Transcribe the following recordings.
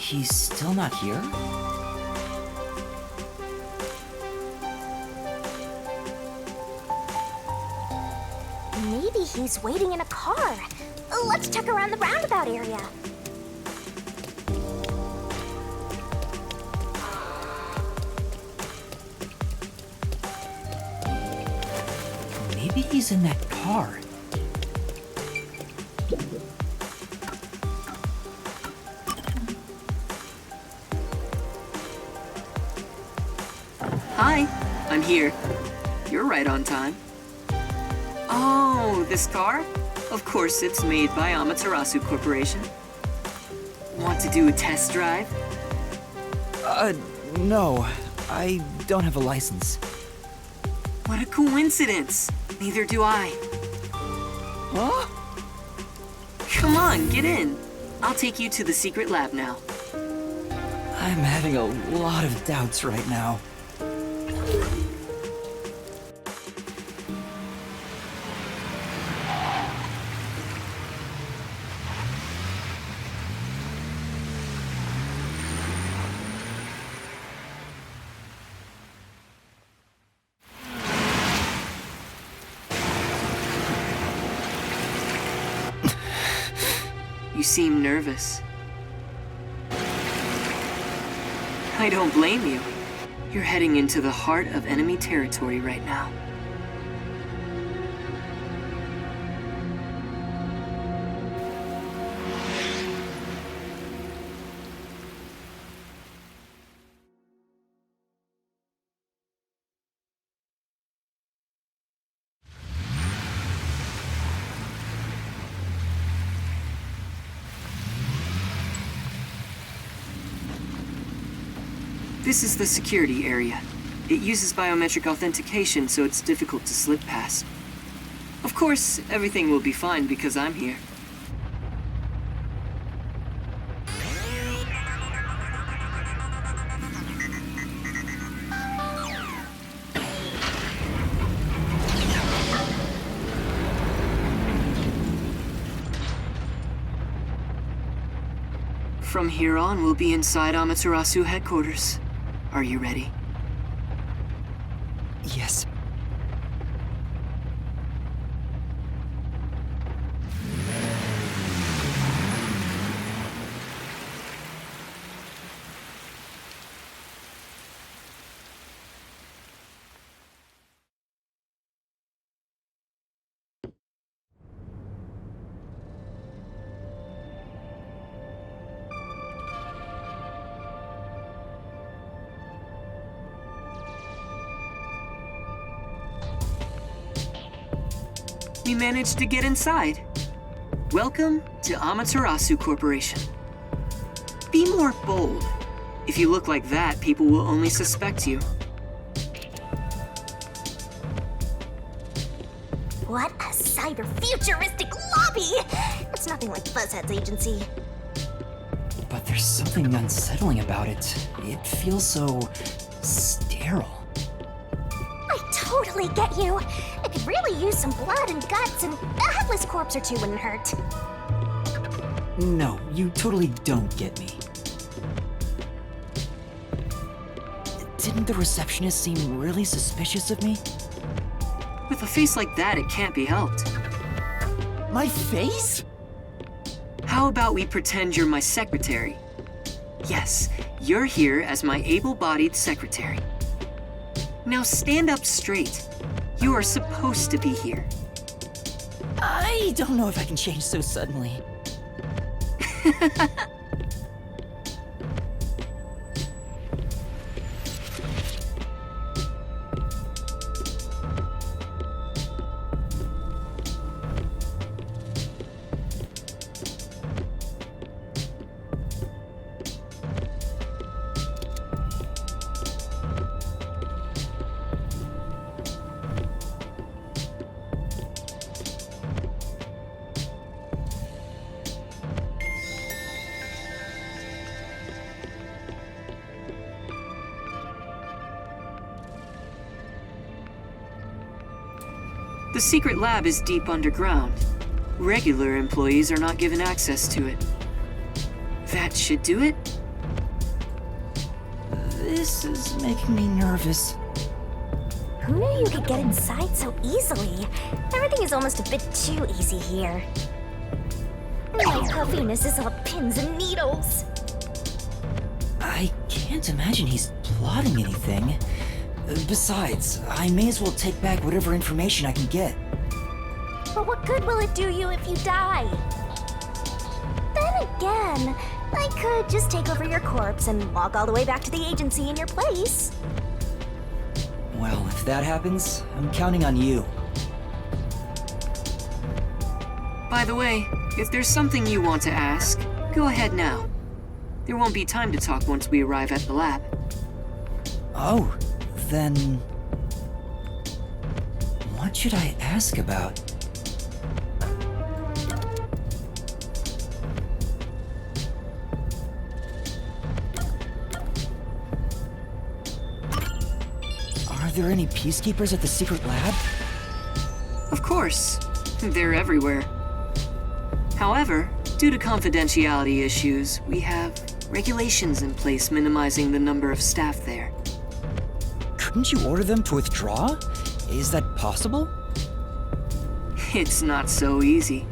He's still not here? Maybe he's waiting in a car. Let's check around the roundabout area. Maybe he's in that car. Hi, I'm here. You're right on time. Oh, this car? Of course, it's made by Amaterasu Corporation. Want to do a test drive? No. I don't have a license. What a coincidence. Neither do I. Huh? Come on, get in. I'll take you to the secret lab now. I'm having a lot of doubts right now. You seem nervous. I don't blame you. You're heading into the heart of enemy territory right now. This is the security area. It uses biometric authentication, so it's difficult to slip past. Of course, everything will be fine because I'm here. From here on, we'll be inside Amaterasu headquarters. Are you ready? Yes. We managed to get inside. Welcome to Amaterasu Corporation. Be more bold. If you look like that, people will only suspect you. What a cyber-futuristic lobby! It's nothing like Buzzhead's agency. But there's something unsettling about it. It feels so sterile. I totally get you. I could really use some blood and guts, and a headless corpse or two wouldn't hurt. No, you totally don't get me. Didn't the receptionist seem really suspicious of me? With a face like that, it can't be helped. My face? How about we pretend you're my secretary? Yes, you're here as my able-bodied secretary. Now stand up straight. You are supposed to be here. I don't know if I can change so suddenly. The secret lab is deep underground. Regular employees are not given access to it. That should do it. This is making me nervous. Who knew you could get inside so easily? Everything is almost a bit too easy here. My puffiness is all pins and needles. I can't imagine he's plotting anything. Besides, I may as well take back whatever information I can get. But what good will it do you if you die? Then again, I could just take over your corpse and walk all the way back to the agency in your place. Well, if that happens, I'm counting on you. By the way, if there's something you want to ask, go ahead now. There won't be time to talk once we arrive at the lab. Oh, then... what should I ask about? Are there any Peacekeepers at the secret lab? Of course, they're everywhere. However, due to confidentiality issues, we have regulations in place minimizing the number of staff there. Couldn't you order them to withdraw? Is that possible? It's not so easy.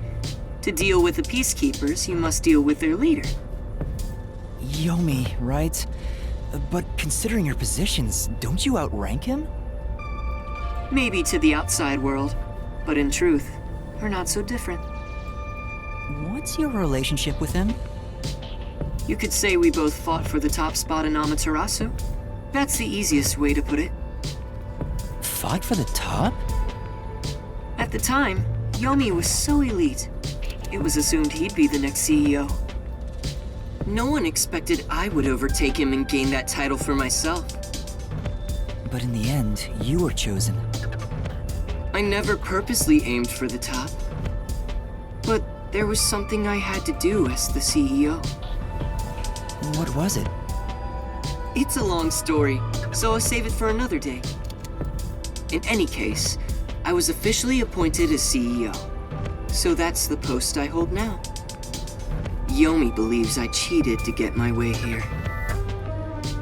To deal with the Peacekeepers, you must deal with their leader. Yomi, right? But considering your positions, don't you outrank him? Maybe to the outside world, but in truth, we're not so different. What's your relationship with him? You could say we both fought for the top spot in Amaterasu. That's the easiest way to put it. Fought for the top? At the time, Yomi was so elite, it was assumed he'd be the next CEO. No one expected I would overtake him and gain that title for myself. But in the end, you were chosen. I never purposely aimed for the top. But there was something I had to do as the CEO. What was it? It's a long story, so I'll save it for another day. In any case, I was officially appointed as CEO. So that's the post I hold now. Yomi believes I cheated to get my way here.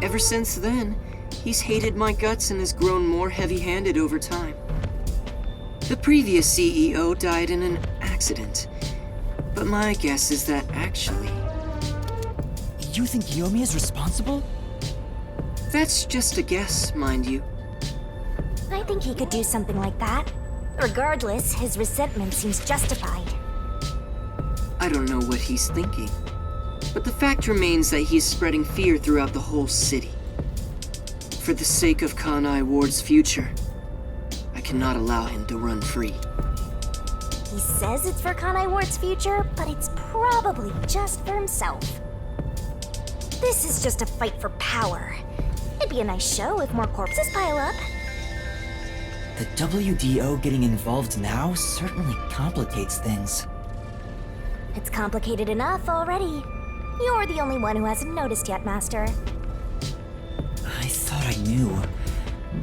Ever since then, he's hated my guts and has grown more heavy-handed over time. The previous CEO died in an accident, but my guess is that actually... You think Yomi is responsible? That's just a guess, mind you. I think he could do something like that. Regardless, his resentment seems justified. I don't know what he's thinking, but the fact remains that he's spreading fear throughout the whole city. For the sake of Kanai Ward's future, I cannot allow him to run free. He says it's for Kanai Ward's future, but it's probably just for himself. This is just a fight for power. It'd be a nice show if more corpses pile up. The WDO getting involved now certainly complicates things. It's complicated enough already. You're the only one who hasn't noticed yet, Master. I thought I knew,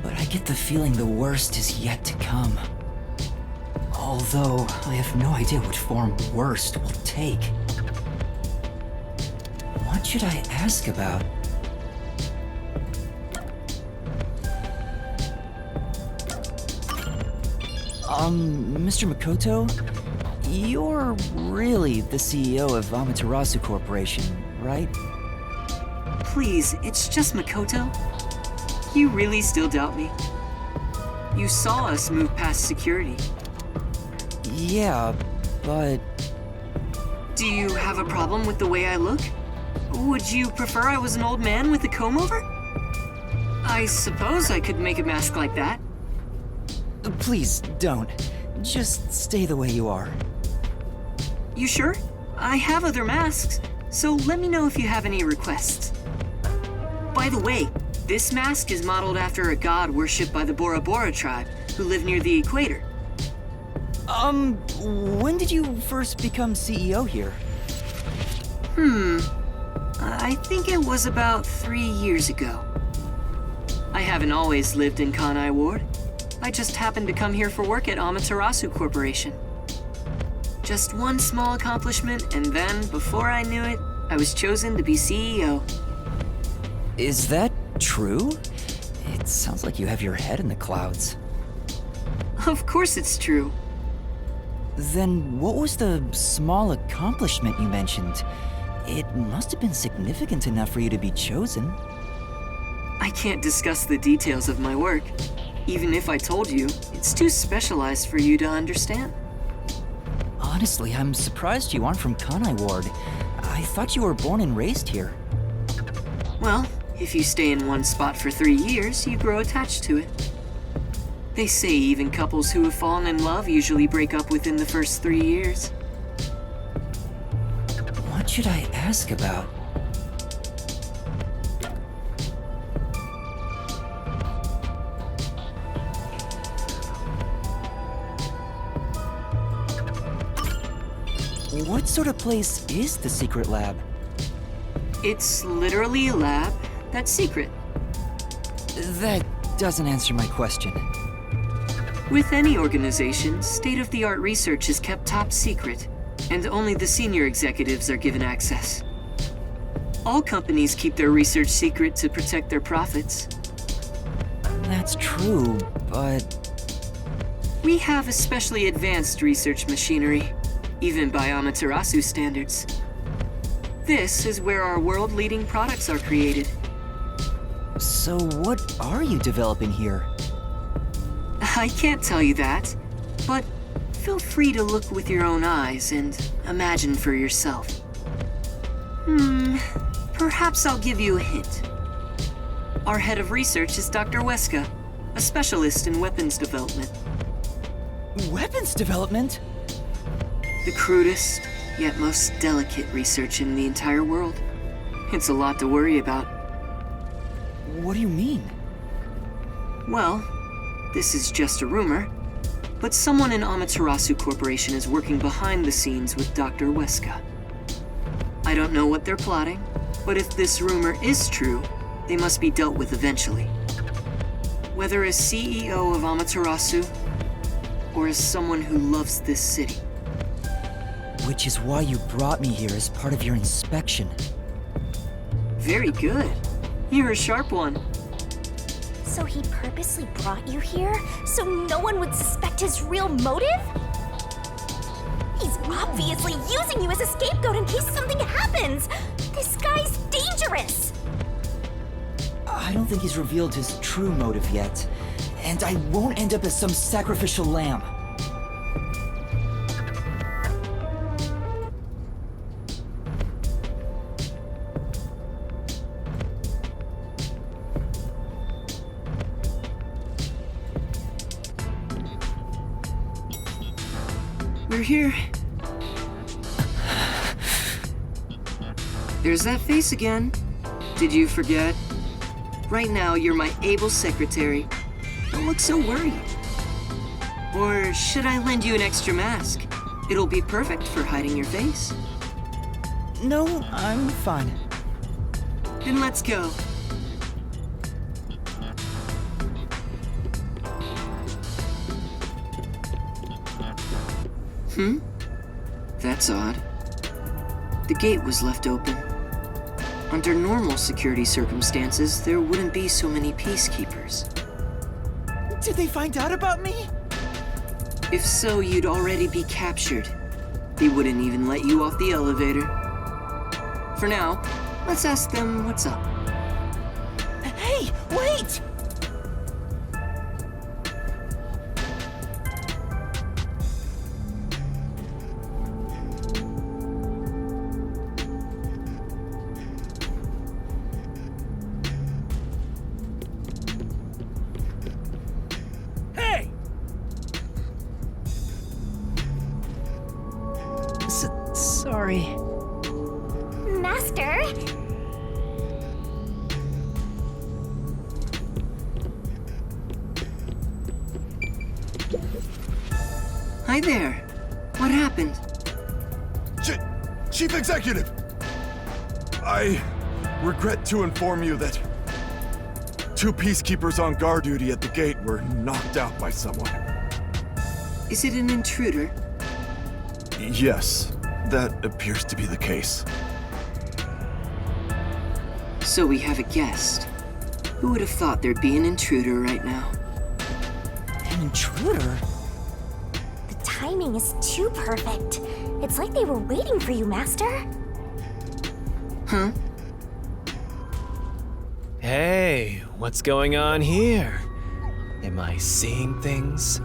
but I get the feeling the worst is yet to come. Although, I have no idea what form worst will take. What should I ask about? Mr. Makoto? You're really the CEO of Amaterasu Corporation, right? Please, it's just Makoto. You really still doubt me? You saw us move past security. Yeah, but... Do you have a problem with the way I look? Would you prefer I was an old man with a comb-over? I suppose I could make a mask like that. Please, don't. Just stay the way you are. You sure? I have other masks, so let me know if you have any requests. By the way, this mask is modeled after a god worshipped by the Bora Bora tribe, who live near the equator. When did you first become CEO here? I think it was about 3 years ago. I haven't always lived in Kanai Ward. I just happened to come here for work at Amaterasu Corporation. Just one small accomplishment, and then, before I knew it, I was chosen to be CEO. Is that true? It sounds like you have your head in the clouds. Of course it's true. Then what was the small accomplishment you mentioned? It must have been significant enough for you to be chosen. I can't discuss the details of my work. Even if I told you, it's too specialized for you to understand. Honestly, I'm surprised you aren't from Kanai Ward. I thought you were born and raised here. Well, if you stay in one spot for 3 years, you grow attached to it. They say even couples who have fallen in love usually break up within the first 3 years. What should I ask about? What sort of place is the secret lab? It's literally a lab that's secret. That doesn't answer my question. With any organization, state-of-the-art research is kept top secret, and only the senior executives are given access. All companies keep their research secret to protect their profits. That's true, but... We have especially advanced research machinery, even by Amaterasu standards. This is where our world-leading products are created. So what are you developing here? I can't tell you that, but feel free to look with your own eyes and imagine for yourself. Perhaps I'll give you a hint. Our head of research is Dr. Weska, a specialist in weapons development. Weapons development? The crudest, yet most delicate research in the entire world. It's a lot to worry about. What do you mean? Well, this is just a rumor, but someone in Amaterasu Corporation is working behind the scenes with Dr. Weska. I don't know what they're plotting, but if this rumor is true, they must be dealt with eventually. Whether as CEO of Amaterasu, or as someone who loves this city. Which is why you brought me here as part of your inspection. Very good. You're a sharp one. So he purposely brought you here so no one would suspect his real motive? He's obviously using you as a scapegoat in case something happens. This guy's dangerous. I don't think he's revealed his true motive yet, and I won't end up as some sacrificial lamb. We're here. There's that face again. Did you forget? Right now, you're my able secretary. Don't look so worried. Or should I lend you an extra mask? It'll be perfect for hiding your face. No, I'm fine. Then let's go. That's odd. The gate was left open. Under normal security circumstances, there wouldn't be so many peacekeepers. Did they find out about me? If so, you'd already be captured. They wouldn't even let you off the elevator. For now, let's ask them what's up. Hey, wait! Sorry. Master? Hi there. What happened? Chief Executive! I regret to inform you that 2 peacekeepers on guard duty at the gate were knocked out by someone. Is it an intruder? Yes, that appears to be the case. So we have a guest. Who would have thought there'd be an intruder right now? An intruder? The timing is too perfect. It's like they were waiting for you, Master. Huh? Hey, what's going on here? Am I seeing things?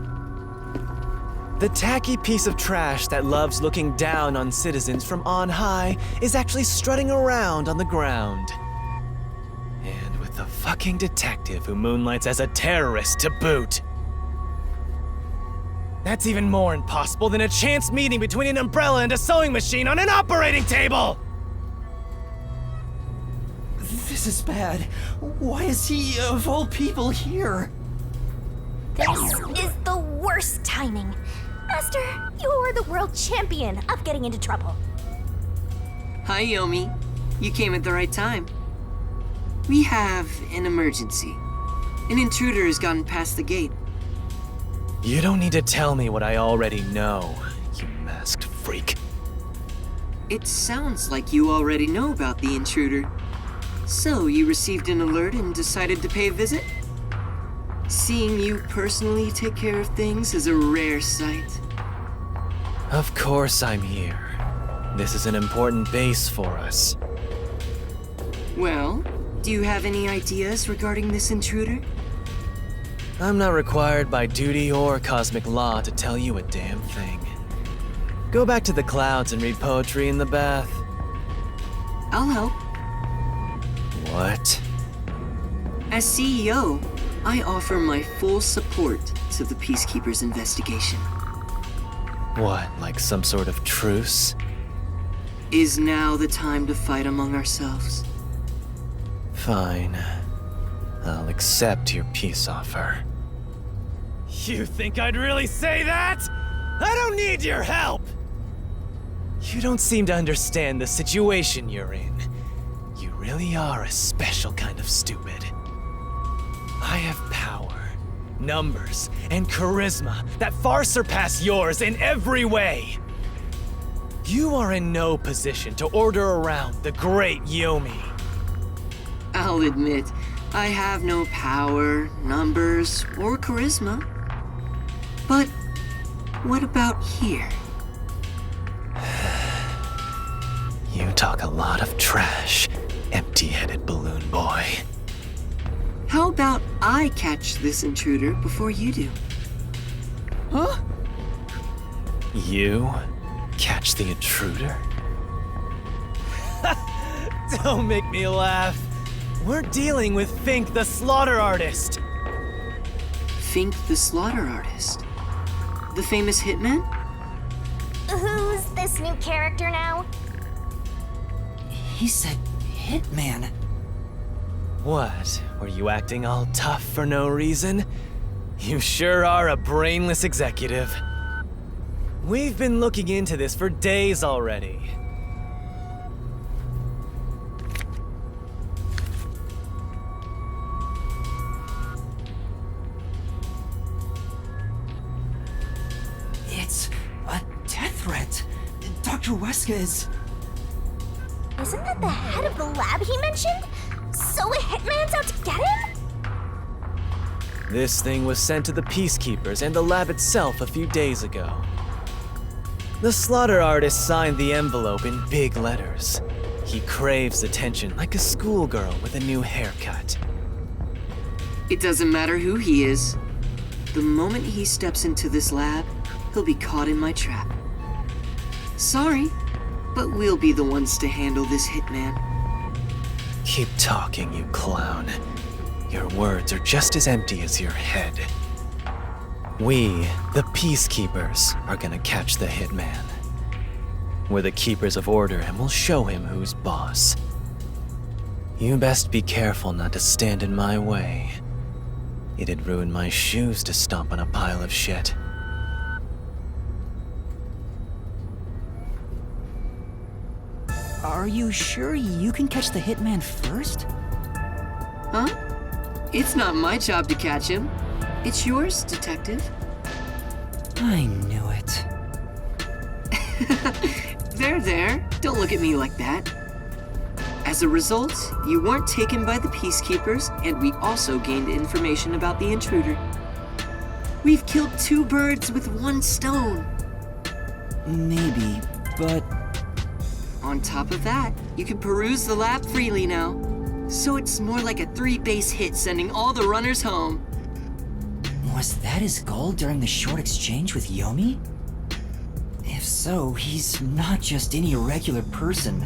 The tacky piece of trash that loves looking down on citizens from on high is actually strutting around on the ground. And with the fucking detective who moonlights as a terrorist to boot. That's even more impossible than a chance meeting between an umbrella and a sewing machine on an operating table! This is bad. Why is he, of all people, here? This is the worst timing. Master, you are the world champion of getting into trouble. Hi, Yomi. You came at the right time. We have an emergency. An intruder has gotten past the gate. You don't need to tell me what I already know, you masked freak. It sounds like you already know about the intruder. So, you received an alert and decided to pay a visit? Seeing you personally take care of things is a rare sight. Of course I'm here. This is an important base for us. Well, do you have any ideas regarding this intruder? I'm not required by duty or cosmic law to tell you a damn thing. Go back to the clouds and read poetry in the bath. I'll help. What? As CEO, I offer my full support to the Peacekeeper's investigation. What, like some sort of truce? Is now the time to fight among ourselves? Fine. I'll accept your peace offer. You think I'd really say that? I don't need your help! You don't seem to understand the situation you're in. You really are a special kind of stupid. I have power, numbers, and charisma that far surpass yours in every way. You are in no position to order around the great Yomi. I'll admit, I have no power, numbers, or charisma. But what about here? You talk a lot of trash, empty-headed balloon boy. How about I catch this intruder before you do? Huh? You catch the intruder? Don't make me laugh. We're dealing with Fink the Slaughter Artist. Fink the Slaughter Artist? The famous hitman? Who's this new character now? He said hitman. What? Were you acting all tough for no reason? You sure are a brainless executive. We've been looking into this for days already. It's a death threat. Dr. Weska is... Isn't that the head of the lab he mentioned? So a hitman's out to get him? This thing was sent to the Peacekeepers and the lab itself a few days ago. The Slaughter Artist signed the envelope in big letters. He craves attention like a schoolgirl with a new haircut. It doesn't matter who he is. The moment he steps into this lab, he'll be caught in my trap. Sorry, but we'll be the ones to handle this hitman. Keep talking, you clown. Your words are just as empty as your head. We, the Peacekeepers, are gonna catch the hitman. We're the keepers of order and we'll show him who's boss. You best be careful not to stand in my way. It'd ruin my shoes to stomp on a pile of shit. Are you sure you can catch the hitman first? Huh? It's not my job to catch him. It's yours, Detective. I knew it. There. Don't look at me like that. As a result, you weren't taken by the Peacekeepers, and we also gained information about the intruder. We've killed 2 birds with 1 stone. Maybe, but On top of that, you can peruse the lab freely now. So it's more like a 3-base hit, sending all the runners home. was that his goal during the short exchange with Yomi? If so, he's not just any regular person.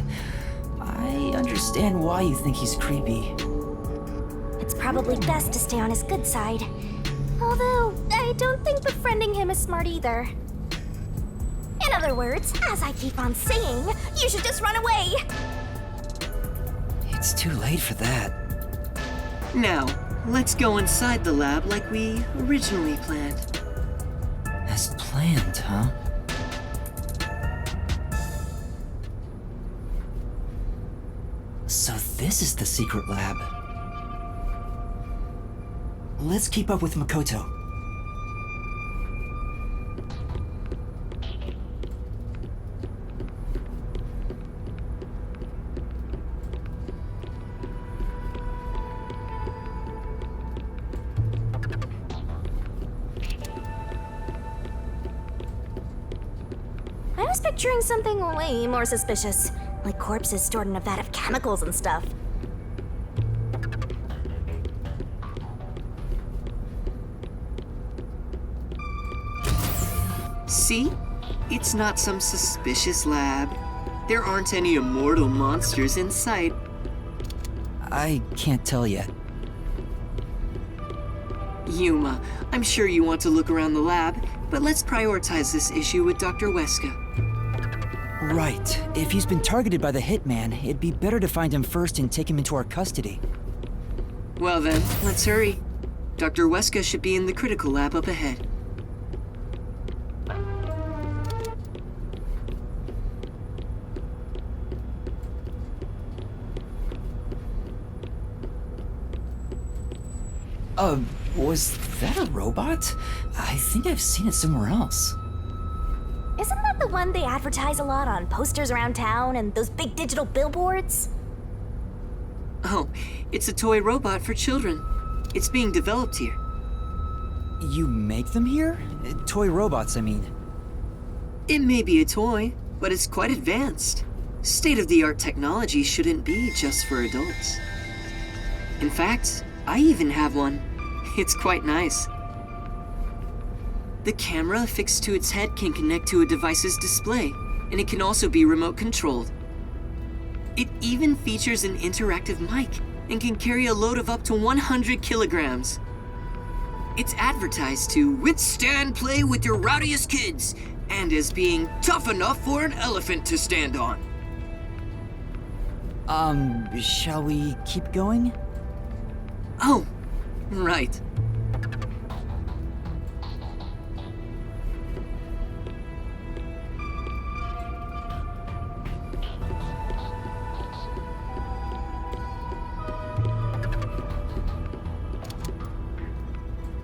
I understand why you think he's creepy. It's probably best to stay on his good side. Although, I don't think befriending him is smart either. In other words, as I keep on saying, you should just run away! It's too late for that. Now, let's go inside the lab like we originally planned. As planned, huh? So this is the secret lab. Let's keep up with Makoto. I was picturing something way more suspicious, like corpses stored in a vat of chemicals and stuff. See? It's not some suspicious lab. There aren't any immortal monsters in sight. I can't tell yet. Yuma, I'm sure you want to look around the lab, but let's prioritize this issue with Dr. Weska. Right. If he's been targeted by the hitman, it'd be better to find him first and take him into our custody. Well then, let's hurry. Dr. Weska should be in the critical lab up ahead. Was that a robot? I think I've seen it somewhere else. Isn't that the one they advertise a lot on posters around town and those big digital billboards? Oh, it's a toy robot for children. It's being developed here. You make them here? Toy robots, I mean. It may be a toy, but it's quite advanced. State-of-the-art technology shouldn't be just for adults. In fact, I even have one. It's quite nice. The camera affixed to its head can connect to a device's display, and it can also be remote controlled. It even features an interactive mic and can carry a load of up to 100 kilograms. It's advertised to withstand play with your rowdiest kids, and as being tough enough for an elephant to stand on. Shall we keep going? Oh, right.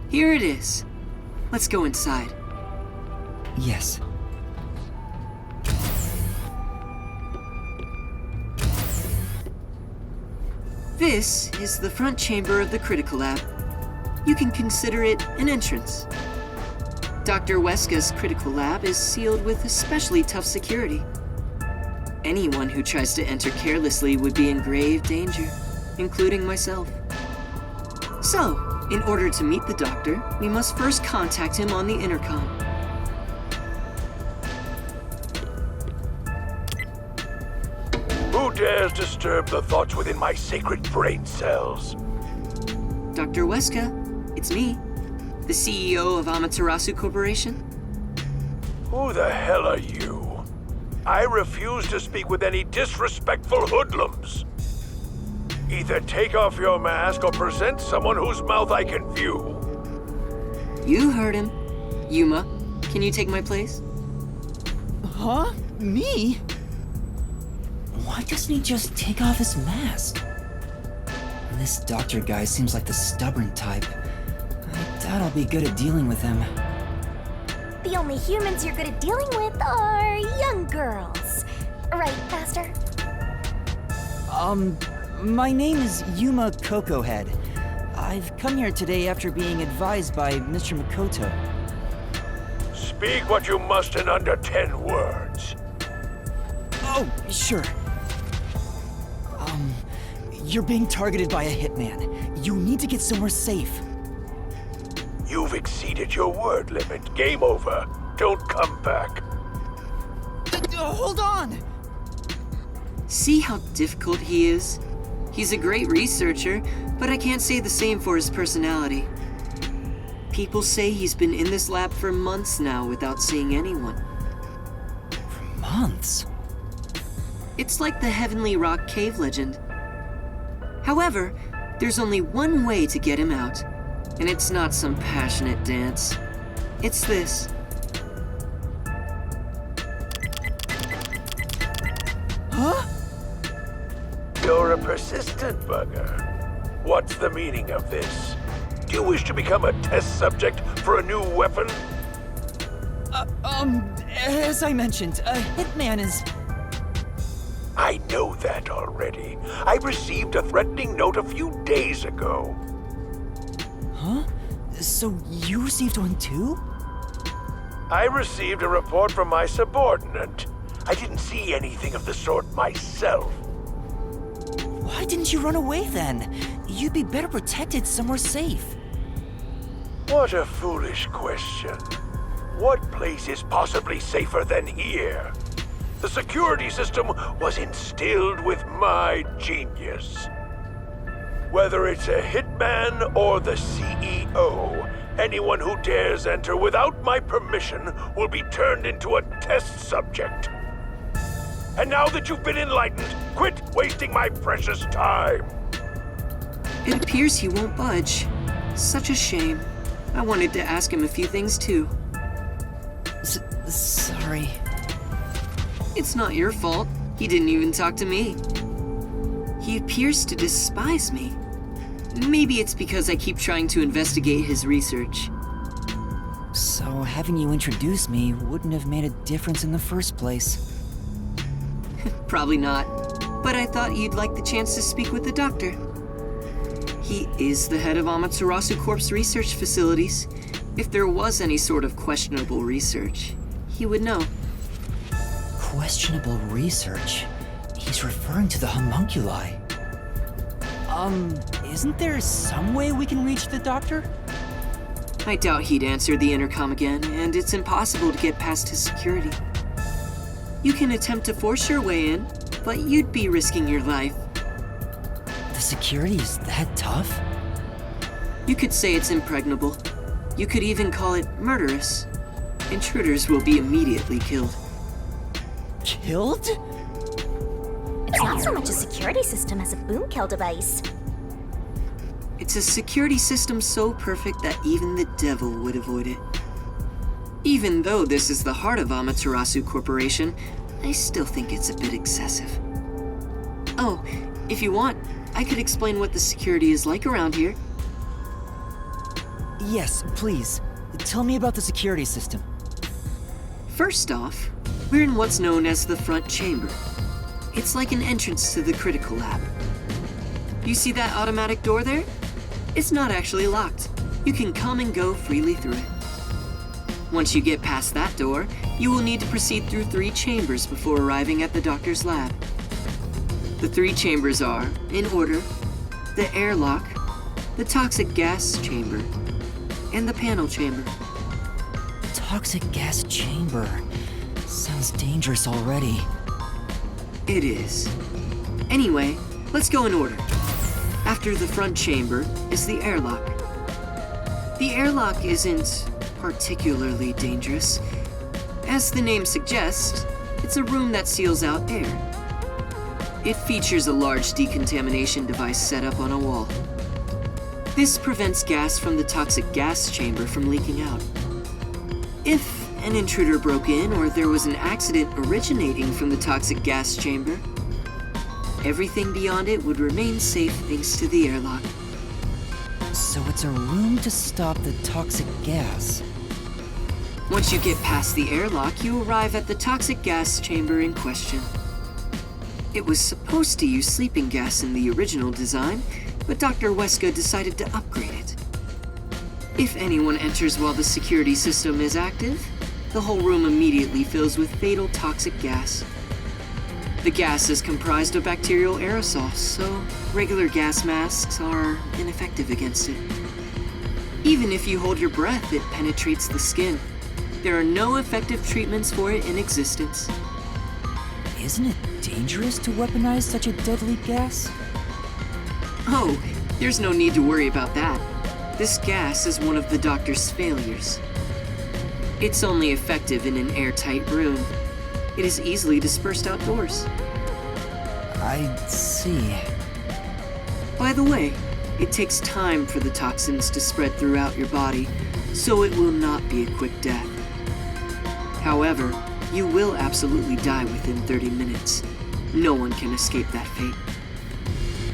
Here it is. Let's go inside. Yes. This is the front chamber of the critical lab. You can consider it an entrance. Dr. Weska's critical lab is sealed with especially tough security. Anyone who tries to enter carelessly would be in grave danger, including myself. So, in order to meet the doctor, we must first contact him on the intercom. Who dares disturb the thoughts within my sacred brain cells? Dr. Weska, it's me, the CEO of Amaterasu Corporation. Who the hell are you? I refuse to speak with any disrespectful hoodlums. Either take off your mask or present someone whose mouth I can view. You heard him. Yuma, can you take my place? Huh? Me? Why doesn't he just take off his mask? This doctor guy seems like the stubborn type. I doubt I'll be good at dealing with him. The only humans you're good at dealing with are young girls. Right, Master? My name is Yuma Cocohead. I've come here today after being advised by Mr. Makoto. Speak what you must in under 10 words. Oh, sure. You're being targeted by a hitman. You need to get somewhere safe. You've exceeded your word limit. Game over. Don't come back. Hold on! See how difficult he is? He's a great researcher, but I can't say the same for his personality. People say he's been in this lab for months now without seeing anyone. Months? It's like the Heavenly Rock Cave legend. However, there's only one way to get him out, and it's not some passionate dance. It's this. Huh? You're a persistent bugger. What's the meaning of this? Do you wish to become a test subject for a new weapon? As I mentioned, a hitman is... I know that already. I received a threatening note a few days ago. Huh? So you received one too? I received a report from my subordinate. I didn't see anything of the sort myself. Why didn't you run away then? You'd be better protected somewhere safe. What a foolish question. What place is possibly safer than here? The security system was instilled with my genius. Whether it's a hitman or the CEO, anyone who dares enter without my permission will be turned into a test subject. And now that you've been enlightened, quit wasting my precious time. It appears he won't budge. Such a shame. I wanted to ask him a few things too. Sorry. It's not your fault. He didn't even talk to me. He appears to despise me. Maybe it's because I keep trying to investigate his research. So having you introduce me wouldn't have made a difference in the first place. Probably not. But I thought you'd like the chance to speak with the doctor. He is the head of Amaterasu Corp's research facilities. If there was any sort of questionable research, he would know. Questionable research? He's referring to the homunculi. Isn't there some way we can reach the doctor? I doubt he'd answer the intercom again, and it's impossible to get past his security. You can attempt to force your way in, but you'd be risking your life. The security is that tough? You could say it's impregnable. You could even call it murderous. Intruders will be immediately killed. Killed? It's not so much a security system as a boom kill device. It's a security system so perfect that even the devil would avoid it. Even though this is the heart of Amaterasu Corporation, I still think it's a bit excessive. Oh, if you want, I could explain what the security is like around here. Yes, please. Tell me about the security system. First off, we're in what's known as the front chamber. It's like an entrance to the critical lab. You see that automatic door there? It's not actually locked. You can come and go freely through it. Once you get past that door, you will need to proceed through 3 chambers before arriving at the doctor's lab. The 3 chambers are, in order, the airlock, the toxic gas chamber, and the panel chamber. Toxic gas chamber. Sounds dangerous already. It is. Anyway, let's go in order. After the front chamber is the airlock. The airlock isn't particularly dangerous. As the name suggests, it's a room that seals out air. It features a large decontamination device set up on a wall. This prevents gas from the toxic gas chamber from leaking out. If an intruder broke in or there was an accident originating from the toxic gas chamber, everything beyond it would remain safe thanks to the airlock. So it's a room to stop the toxic gas. Once you get past the airlock, you arrive at the toxic gas chamber in question. It was supposed to use sleeping gas in the original design, but Dr. Weska decided to upgrade it. If anyone enters while the security system is active, the whole room immediately fills with fatal toxic gas. The gas is comprised of bacterial aerosols, so regular gas masks are ineffective against it. Even if you hold your breath, it penetrates the skin. There are no effective treatments for it in existence. Isn't it dangerous to weaponize such a deadly gas? Oh, there's no need to worry about that. This gas is one of the doctor's failures. It's only effective in an airtight room. It is easily dispersed outdoors. I see. By the way, it takes time for the toxins to spread throughout your body, so it will not be a quick death. However, you will absolutely die within 30 minutes. No one can escape that fate.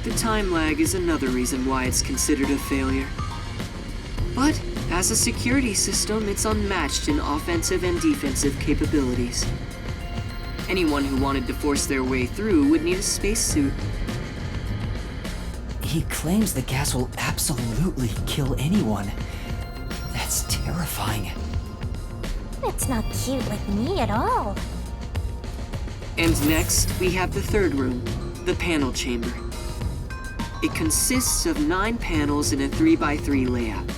The time lag is another reason why it's considered a failure. But as a security system, it's unmatched in offensive and defensive capabilities. Anyone who wanted to force their way through would need a spacesuit. He claims the gas will absolutely kill anyone. That's terrifying. It's not cute like me at all. And next, we have the third room, the panel chamber. It consists of 9 panels in a 3x3 layout.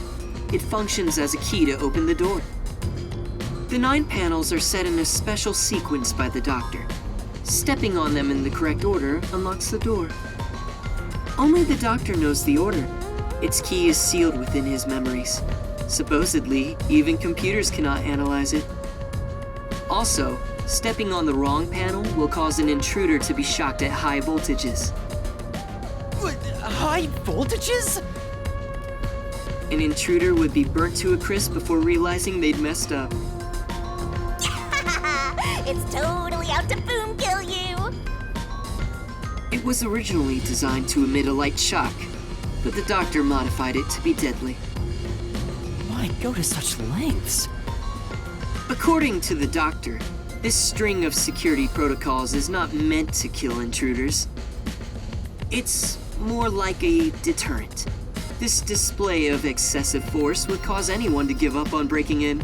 It functions as a key to open the door. The 9 panels are set in a special sequence by the doctor. Stepping on them in the correct order unlocks the door. Only the doctor knows the order. Its key is sealed within his memories. Supposedly, even computers cannot analyze it. Also, stepping on the wrong panel will cause an intruder to be shocked at high voltages. High voltages? An intruder would be burnt to a crisp before realizing they'd messed up. It's totally out to boom kill you! It was originally designed to emit a light shock, but the doctor modified it to be deadly. Why go to such lengths? According to the doctor, this string of security protocols is not meant to kill intruders. It's more like a deterrent. This display of excessive force would cause anyone to give up on breaking in.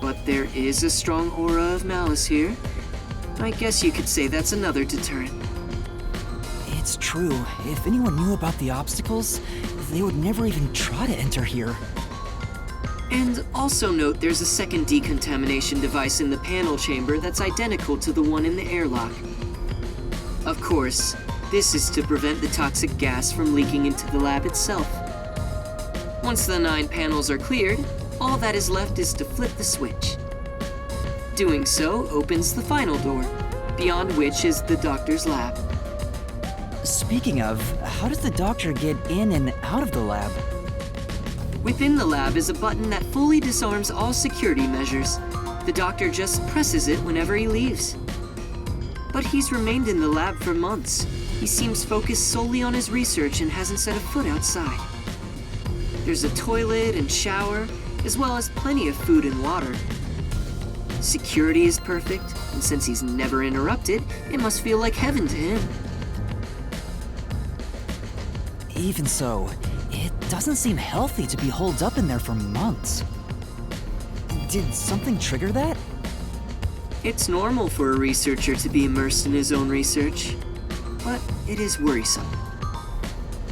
But there is a strong aura of malice here. I guess you could say that's another deterrent. It's true. If anyone knew about the obstacles, they would never even try to enter here. And also note there's a second decontamination device in the panel chamber that's identical to the one in the airlock. Of course, this is to prevent the toxic gas from leaking into the lab itself. Once the 9 panels are cleared, all that is left is to flip the switch. Doing so opens the final door, beyond which is the doctor's lab. Speaking of, how does the doctor get in and out of the lab? Within the lab is a button that fully disarms all security measures. The doctor just presses it whenever he leaves. But he's remained in the lab for months. He seems focused solely on his research and hasn't set a foot outside. There's a toilet and shower, as well as plenty of food and water. Security is perfect, and since he's never interrupted, it must feel like heaven to him. Even so, it doesn't seem healthy to be holed up in there for months. Did something trigger that? It's normal for a researcher to be immersed in his own research, but it is worrisome.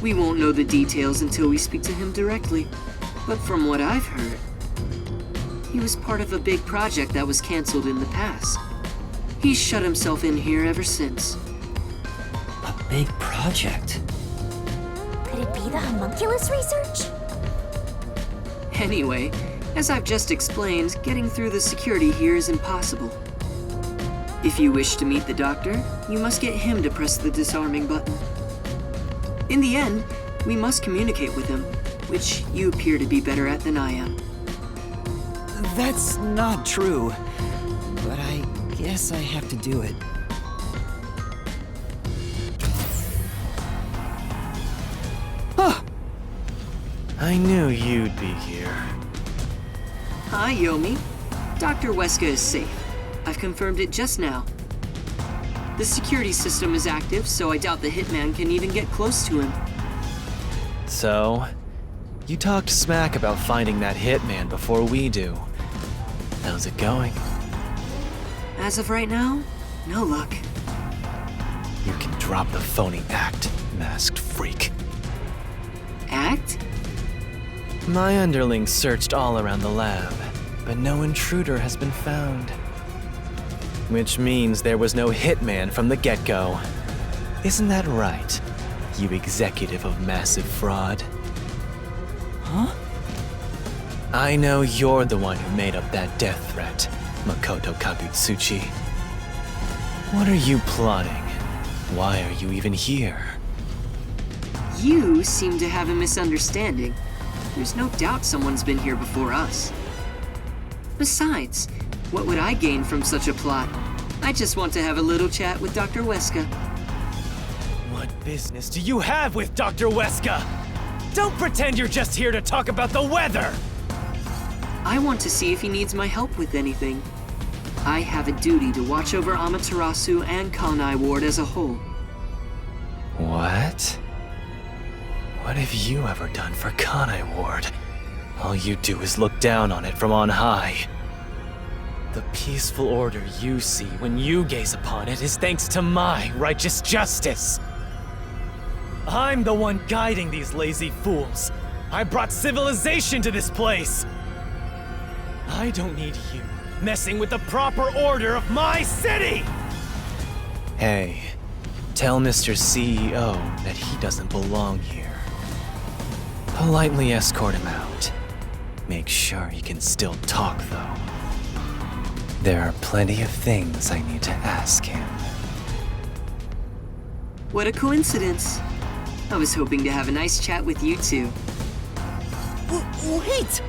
We won't know the details until we speak to him directly, but from what I've heard, he was part of a big project that was canceled in the past. He's shut himself in here ever since. A big project? Could it be the homunculus research? Anyway, as I've just explained, getting through the security here is impossible. If you wish to meet the doctor, you must get him to press the disarming button. In the end, we must communicate with him, which you appear to be better at than I am. That's not true, but I guess I have to do it. I knew you'd be here. Hi, Yomi. Dr. Weska is safe. I've confirmed it just now. The security system is active, so I doubt the hitman can even get close to him. So, you talked smack about finding that hitman before we do. How's it going? As of right now, no luck. You can drop the phony act, masked freak. Act? My underlings searched all around the lab, but no intruder has been found. Which means there was no hitman from the get-go. Isn't that right, you executive of massive fraud? Huh? I know you're the one who made up that death threat, Makoto Kagutsuchi. What are you plotting? Why are you even here? You seem to have a misunderstanding. There's no doubt someone's been here before us. Besides, what would I gain from such a plot? I just want to have a little chat with Dr. Weska. What business do you have with Dr. Weska? Don't pretend you're just here to talk about the weather! I want to see if he needs my help with anything. I have a duty to watch over Amaterasu and Kanai Ward as a whole. What? What have you ever done for Kanai Ward? All you do is look down on it from on high. The peaceful order you see when you gaze upon it is thanks to my righteous justice. I'm the one guiding these lazy fools. I brought civilization to this place. I don't need you messing with the proper order of my city! Hey, tell Mr. CEO that he doesn't belong here. Politely escort him out. Make sure he can still talk, though. There are plenty of things I need to ask him. What a coincidence. I was hoping to have a nice chat with you two. Wait!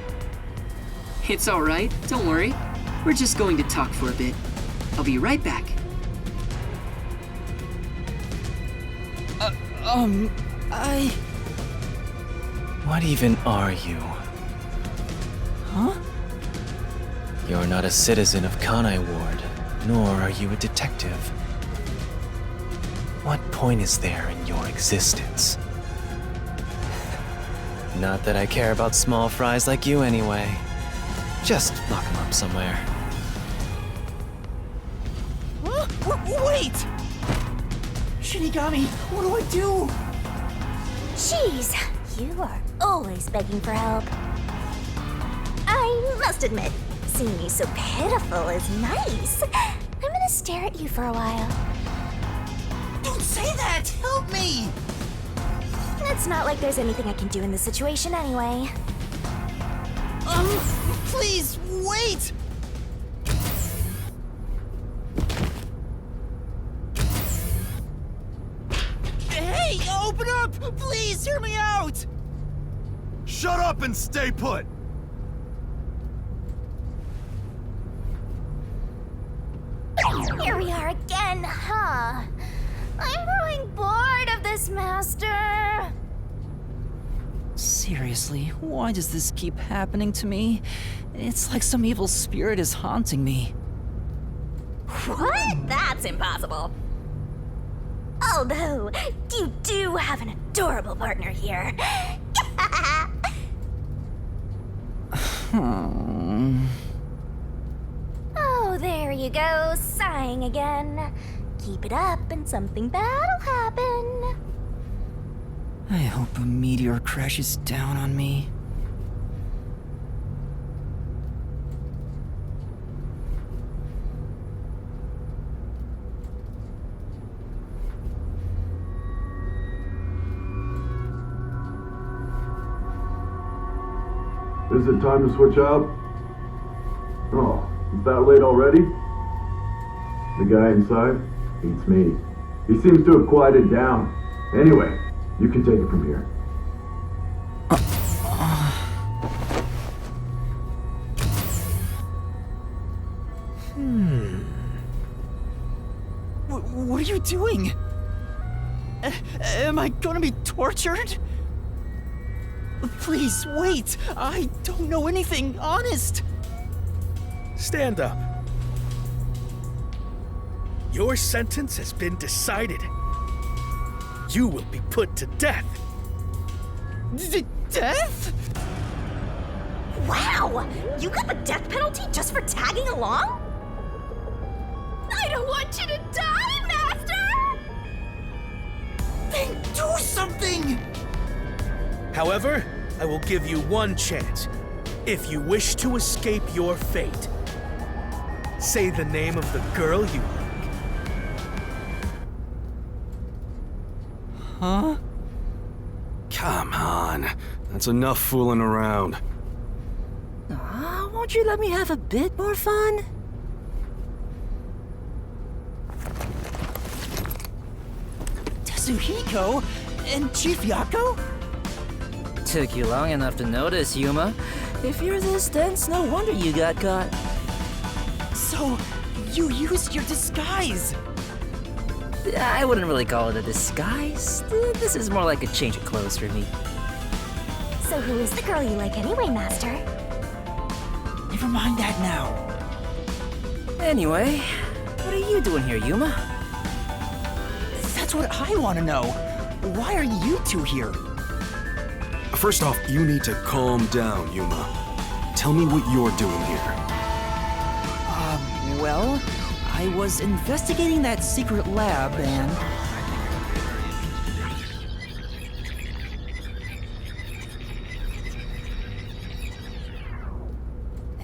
It's all right, don't worry. We're just going to talk for a bit. I'll be right back. What even are you? Huh? You're not a citizen of Kanai Ward, nor are you a detective. What point is there in your existence? Not that I care about small fries like you anyway. Just lock them up somewhere. Huh? Wait! Shinigami, what do I do? Jeez, you are always begging for help. I must admit, seeing you so pitiful is nice. I'm gonna stare at you for a while. Don't say that! Help me! It's not like there's anything I can do in this situation anyway. Please, wait! Hey, open up! Please, hear me out! Shut up and stay put! Here we are again, huh? I'm growing bored of this, Master. Seriously, why does this keep happening to me? It's like some evil spirit is haunting me. What? That's impossible. Although, you do have an adorable partner here. Oh, there you go, sighing again. Keep it up and something bad'll happen. I hope a meteor crashes down on me. Is it time to switch out? Oh, is that late already? The guy inside? Beats me. He seems to have quieted down. Anyway, you can take it from here. What are you doing? Am I gonna be tortured? Please, wait! I don't know anything, honest! Stand up. Your sentence has been decided. You will be put to death. Death? Wow! You got the death penalty just for tagging along? I don't want you to die, Master! Then do something! However, I will give you one chance. If you wish to escape your fate, say the name of the girl you like. Huh? Come on. That's enough fooling around. Won't you let me have a bit more fun? Tetsuhiko? And Chief Yako? Took you long enough to notice, Yuma. If you're this dense, no wonder you got caught. So, you used your disguise! I wouldn't really call it a disguise. This is more like a change of clothes for me. So who is the girl you like anyway, Master? Never mind that now. Anyway, what are you doing here, Yuma? That's what I want to know. Why are you two here? First off, you need to calm down, Yuma. Tell me what you're doing here. Well, I was investigating that secret lab and...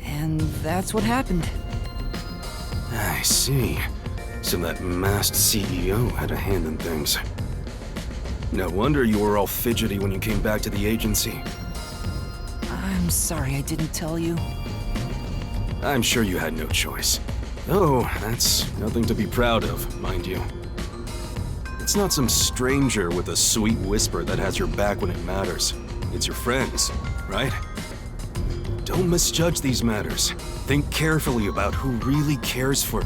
And that's what happened. I see. So that masked CEO had a hand in things. No wonder you were all fidgety when you came back to the agency. I'm sorry I didn't tell you. I'm sure you had no choice. Oh, that's nothing to be proud of, mind you. It's not some stranger with a sweet whisper that has your back when it matters. It's your friends, right? Don't misjudge these matters. Think carefully about who really cares for...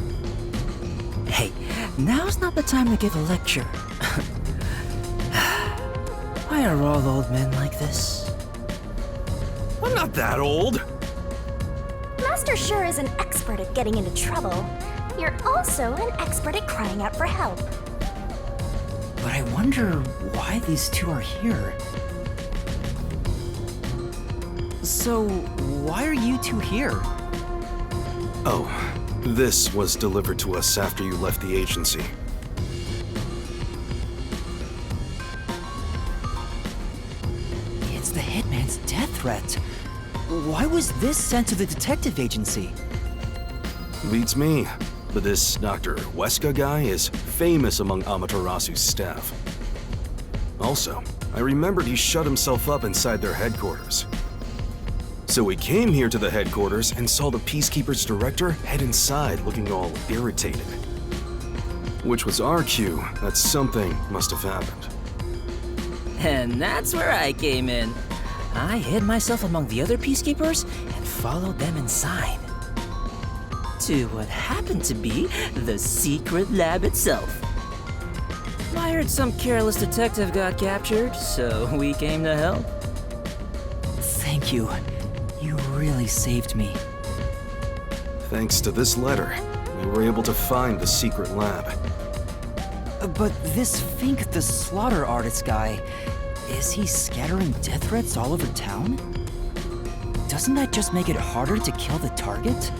Hey, now's not the time to give a lecture. Why are all old men like this? I'm not that old! Master sure is an expert at getting into trouble. You're also an expert at crying out for help. But I wonder why these two are here. So, why are you two here? Oh, this was delivered to us after you left the agency. It's the Hitman's death threat. Why was this sent to the detective agency? Beats me. But this Dr. Weska guy is famous among Amaterasu's staff. Also, I remembered he shut himself up inside their headquarters. So we came here to the headquarters and saw the Peacekeeper's director head inside looking all irritated. Which was our cue that something must have happened. And that's where I came in. I hid myself among the other Peacekeepers and followed them inside. To what happened to be the secret lab itself. I heard some careless detective got captured, so we came to help. Thank you. You really saved me. Thanks to this letter, we were able to find the secret lab. But this Fink the slaughter artist guy, is he scattering death threats all over town? Doesn't that just make it harder to kill the target?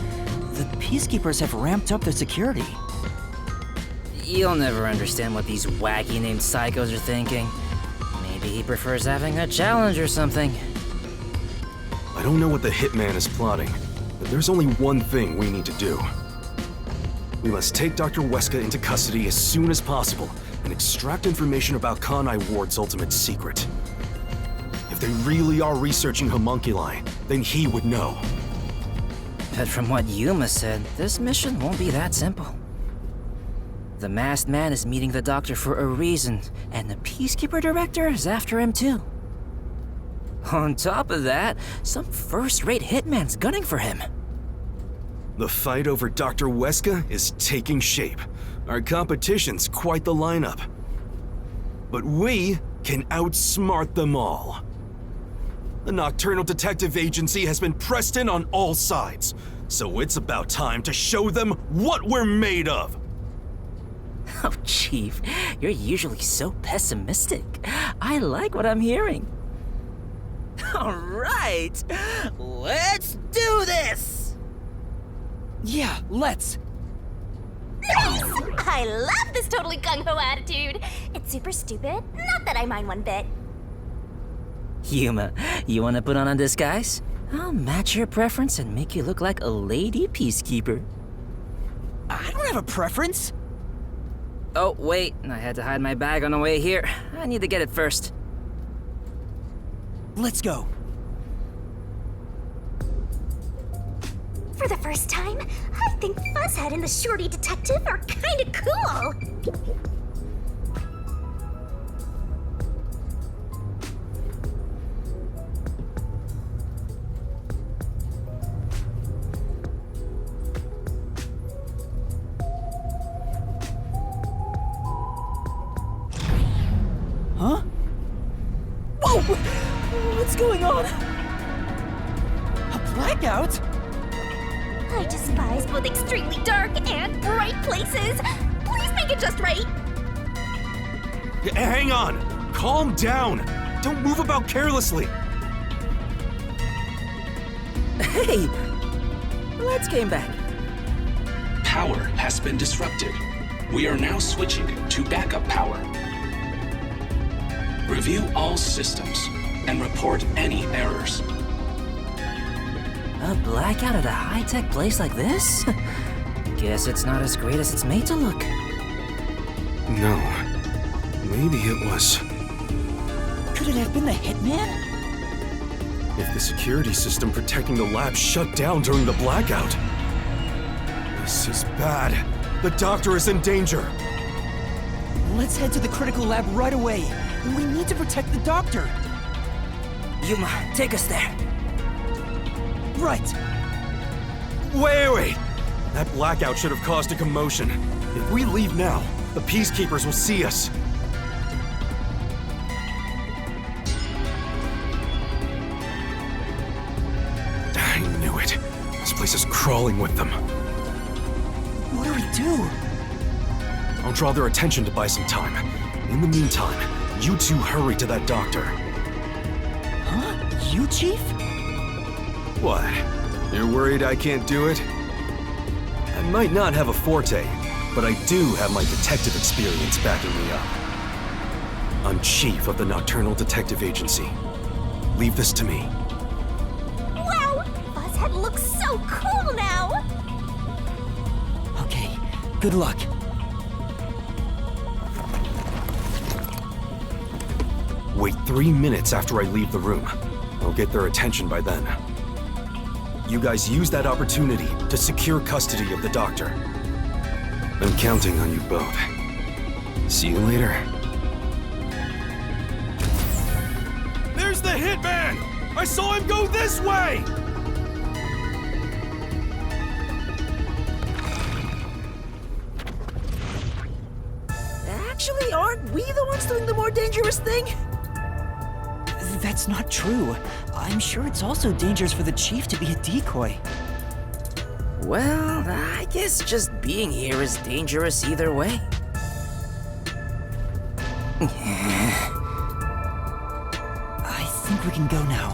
The Peacekeepers have ramped up their security. You'll never understand what these wacky named psychos are thinking. Maybe he prefers having a challenge or something. I don't know what the Hitman is plotting, but there's only one thing we need to do. We must take Dr. Weska into custody as soon as possible and extract information about Kanai Ward's ultimate secret. If they really are researching homunculi, then he would know. But from what Yuma said, this mission won't be that simple. The masked man is meeting the doctor for a reason, and the Peacekeeper director is after him too. On top of that, some first-rate hitman's gunning for him. The fight over Dr. Weska is taking shape. Our competition's quite the lineup. But we can outsmart them all. The Nocturnal Detective Agency has been pressed in on all sides, so it's about time to show them what we're made of. Oh, Chief, you're usually so pessimistic. I like what I'm hearing. All right, let's do this! Yeah, let's. Nice! I love this totally gung-ho attitude. It's super stupid, not that I mind one bit. Yuma, you wanna put on a disguise? I'll match your preference and make you look like a lady peacekeeper. I don't have a preference. Oh, wait, I had to hide my bag on the way here. I need to get it first. Let's go. For the first time, I think Fuzzhead and the Shorty Detective are kinda cool. Huh? Whoa! What's going on? A blackout? I despise both extremely dark and bright places. Please make it just right. Hang on! Calm down! Don't move about carelessly! Hey! Let's came back. Power has been disrupted. We are now switching to backup power. Review all systems and report any errors. A blackout at a high-tech place like this? Guess it's not as great as it's made to look. No. Maybe it was. Could it have been the hitman? If the security system protecting the lab shut down during the blackout. This is bad. The doctor is in danger. Let's head to the critical lab right away. We need to protect the doctor. Yuma, take us there. Right. Wait! That blackout should have caused a commotion. If we leave now, the Peacekeepers will see us. I knew it. This place is crawling with them. What do we do? I'll draw their attention to buy some time. In the meantime, you two hurry to that doctor. Huh? You, Chief? What? You're worried I can't do it? I might not have a forte, but I do have my detective experience backing me up. I'm chief of the Nocturnal Detective Agency. Leave this to me. Wow! Fuzzhead looks so cool now! Okay, good luck. Wait 3 minutes after I leave the room. I'll get their attention by then. You guys use that opportunity to secure custody of the doctor. I'm counting on you both. See you later. There's the hitman! I saw him go this way! Actually, aren't we the ones doing the more dangerous thing? That's not true. I'm sure it's also dangerous for the Chief to be a decoy. Well, I guess just being here is dangerous either way. I think we can go now.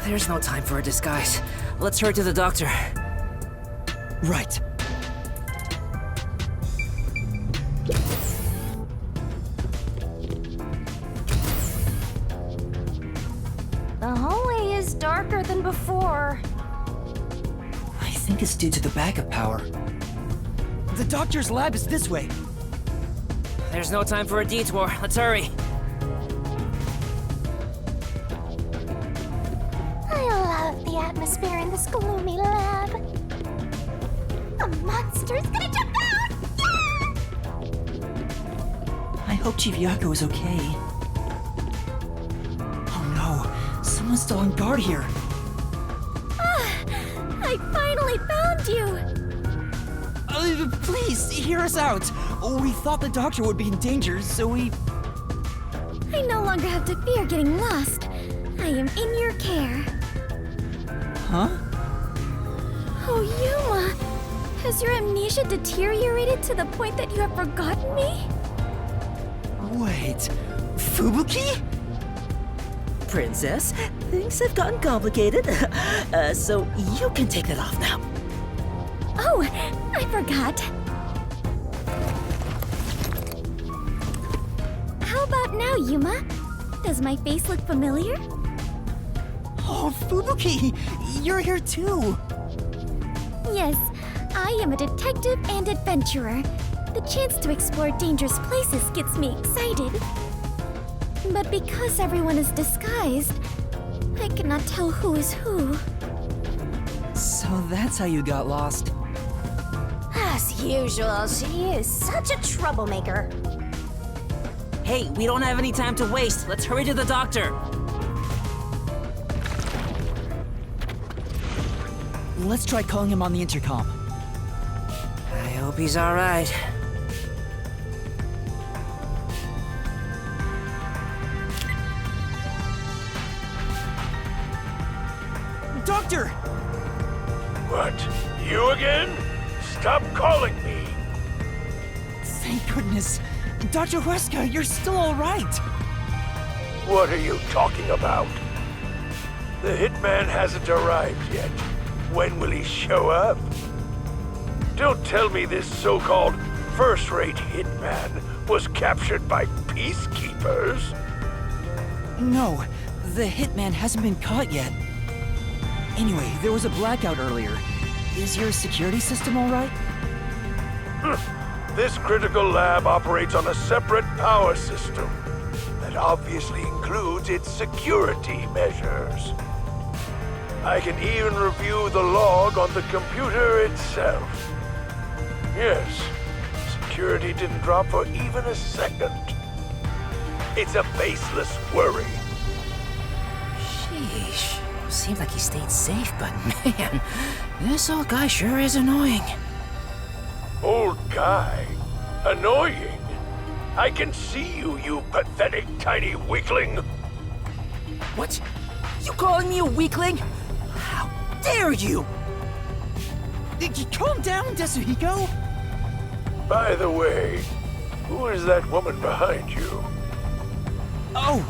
There's no time for a disguise. Let's hurry to the doctor. Right. The hallway is darker than before. I think it's due to the backup power. The doctor's lab is this way. There's no time for a detour. Let's hurry. I love the atmosphere in this gloomy lab. A monster's gonna jump out! I hope Chief Yako is okay. Oh no, someone's still on guard here. I finally found you! Please, hear us out. We thought the doctor would be in danger, so we... I no longer have to fear getting lost. I am in your care. Huh? Oh, Yuma! Has your amnesia deteriorated to the point that you have forgotten me? Wait, Fubuki? Princess, things have gotten complicated. So you can take that off now. Oh, I forgot. How about now, Yuma? Does my face look familiar? Oh, Fubuki, you're here too. Yes, I am a detective and adventurer. The chance to explore dangerous places gets me excited. But because everyone is disguised, I cannot tell who is who. So that's how you got lost. As usual, she is such a troublemaker. Hey, we don't have any time to waste. Let's hurry to the doctor. Let's try calling him on the intercom. I hope he's all right. Doctor! What? You again? Stop calling me! Thank goodness. Dr. Huesca, you're still all right. What are you talking about? The hitman hasn't arrived yet. When will he show up? Don't tell me this so-called first-rate hitman was captured by peacekeepers. No, the hitman hasn't been caught yet. Anyway, there was a blackout earlier. Is your security system all right? This critical lab operates on a separate power system that obviously includes its security measures. I can even review the log on the computer itself. Yes, security didn't drop for even a second. It's a baseless worry. Sheesh. Seems like he stayed safe, but man, this old guy sure is annoying. Old guy? Annoying? I can see you, you pathetic tiny weakling. What? You calling me a weakling? How dare you? Calm down, Desuhiko. By the way, who is that woman behind you? Oh,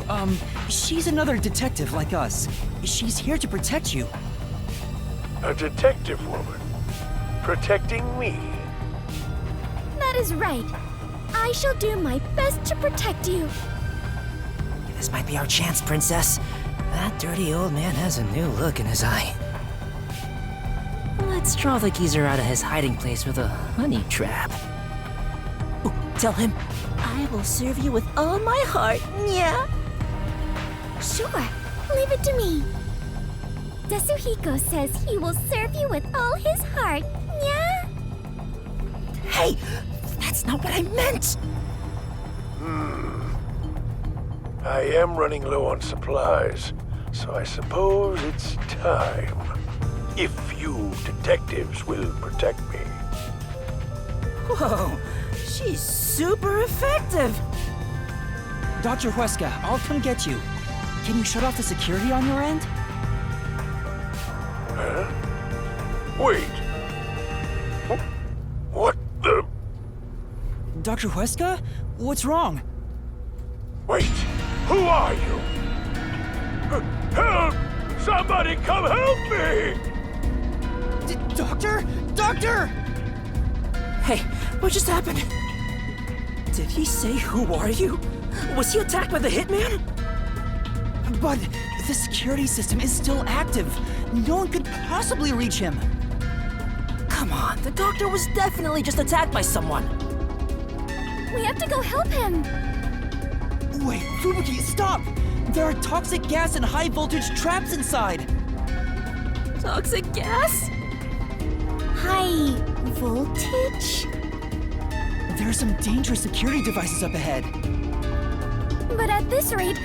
she's another detective like us. She's here to protect you. A detective woman? Protecting me? That is right. I shall do my best to protect you. This might be our chance, Princess. That dirty old man has a new look in his eye. Let's draw the geezer out of his hiding place with a honey trap. Ooh, tell him, I will serve you with all my heart, yeah? Sure, leave it to me. Desuhiko says he will serve you with all his heart, yeah? Hey, that's not what I meant! I am running low on supplies, so I suppose it's time. If you detectives will protect me. Whoa, she's super effective! Dr. Huesca, I'll come get you. Can you shut off the security on your end? Huh? Wait. What the? Dr. Huesca? What's wrong? Wait, who are you? Help! Somebody come help me! Doctor? Doctor! Hey, what just happened? Did he say, who are you? Was he attacked by the hitman? But the security system is still active. No one could possibly reach him. Come on, the doctor was definitely just attacked by someone. We have to go help him. Wait, Fubuki, stop! There are toxic gas and high voltage traps inside. Toxic gas? High voltage? There are some dangerous security devices up ahead. But at this rate,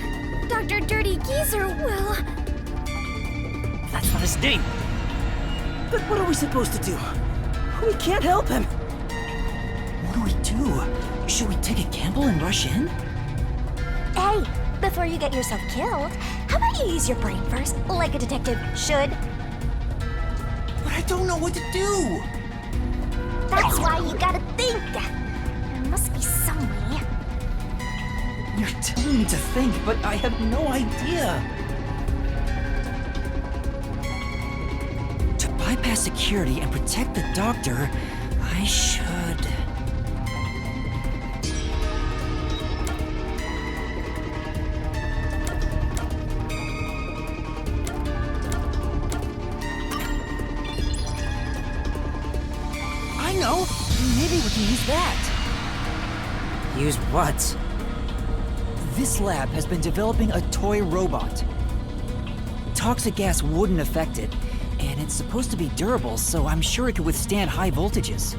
Dr. Dirty Geezer will... That's not his name. But what are we supposed to do? We can't help him. What do we do? Should we take a gamble and rush in? Hey, before you get yourself killed, how about you use your brain first, like a detective should? But I don't know what to do. That's why you gotta think. There must be some way. You're telling me to think, but I have no idea. To bypass security and protect the doctor, I should... I know! Maybe we can use that. Use what? This lab has been developing a toy robot. Toxic gas wouldn't affect it, and it's supposed to be durable, so I'm sure it could withstand high voltages.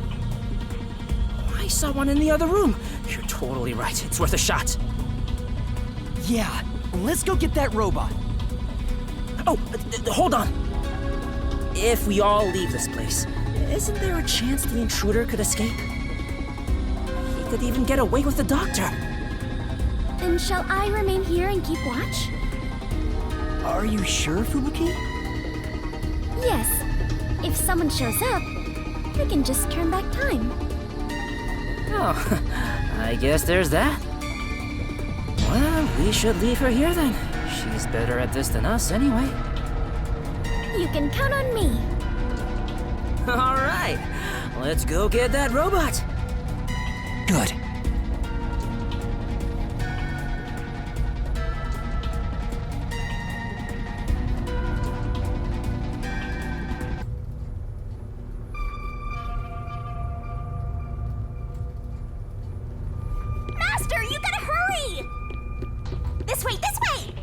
I saw one in the other room. You're totally right. It's worth a shot. Yeah, let's go get that robot. Oh, hold on. If we all leave this place, isn't there a chance the intruder could escape? He could even get away with the doctor. Then shall I remain here and keep watch? Are you sure, Fubuki? Yes. If someone shows up, I can just turn back time. Oh, I guess there's that. Well, we should leave her here then. She's better at this than us anyway. You can count on me. All right, let's go get that robot. Good. Master, you gotta hurry! This way, this way!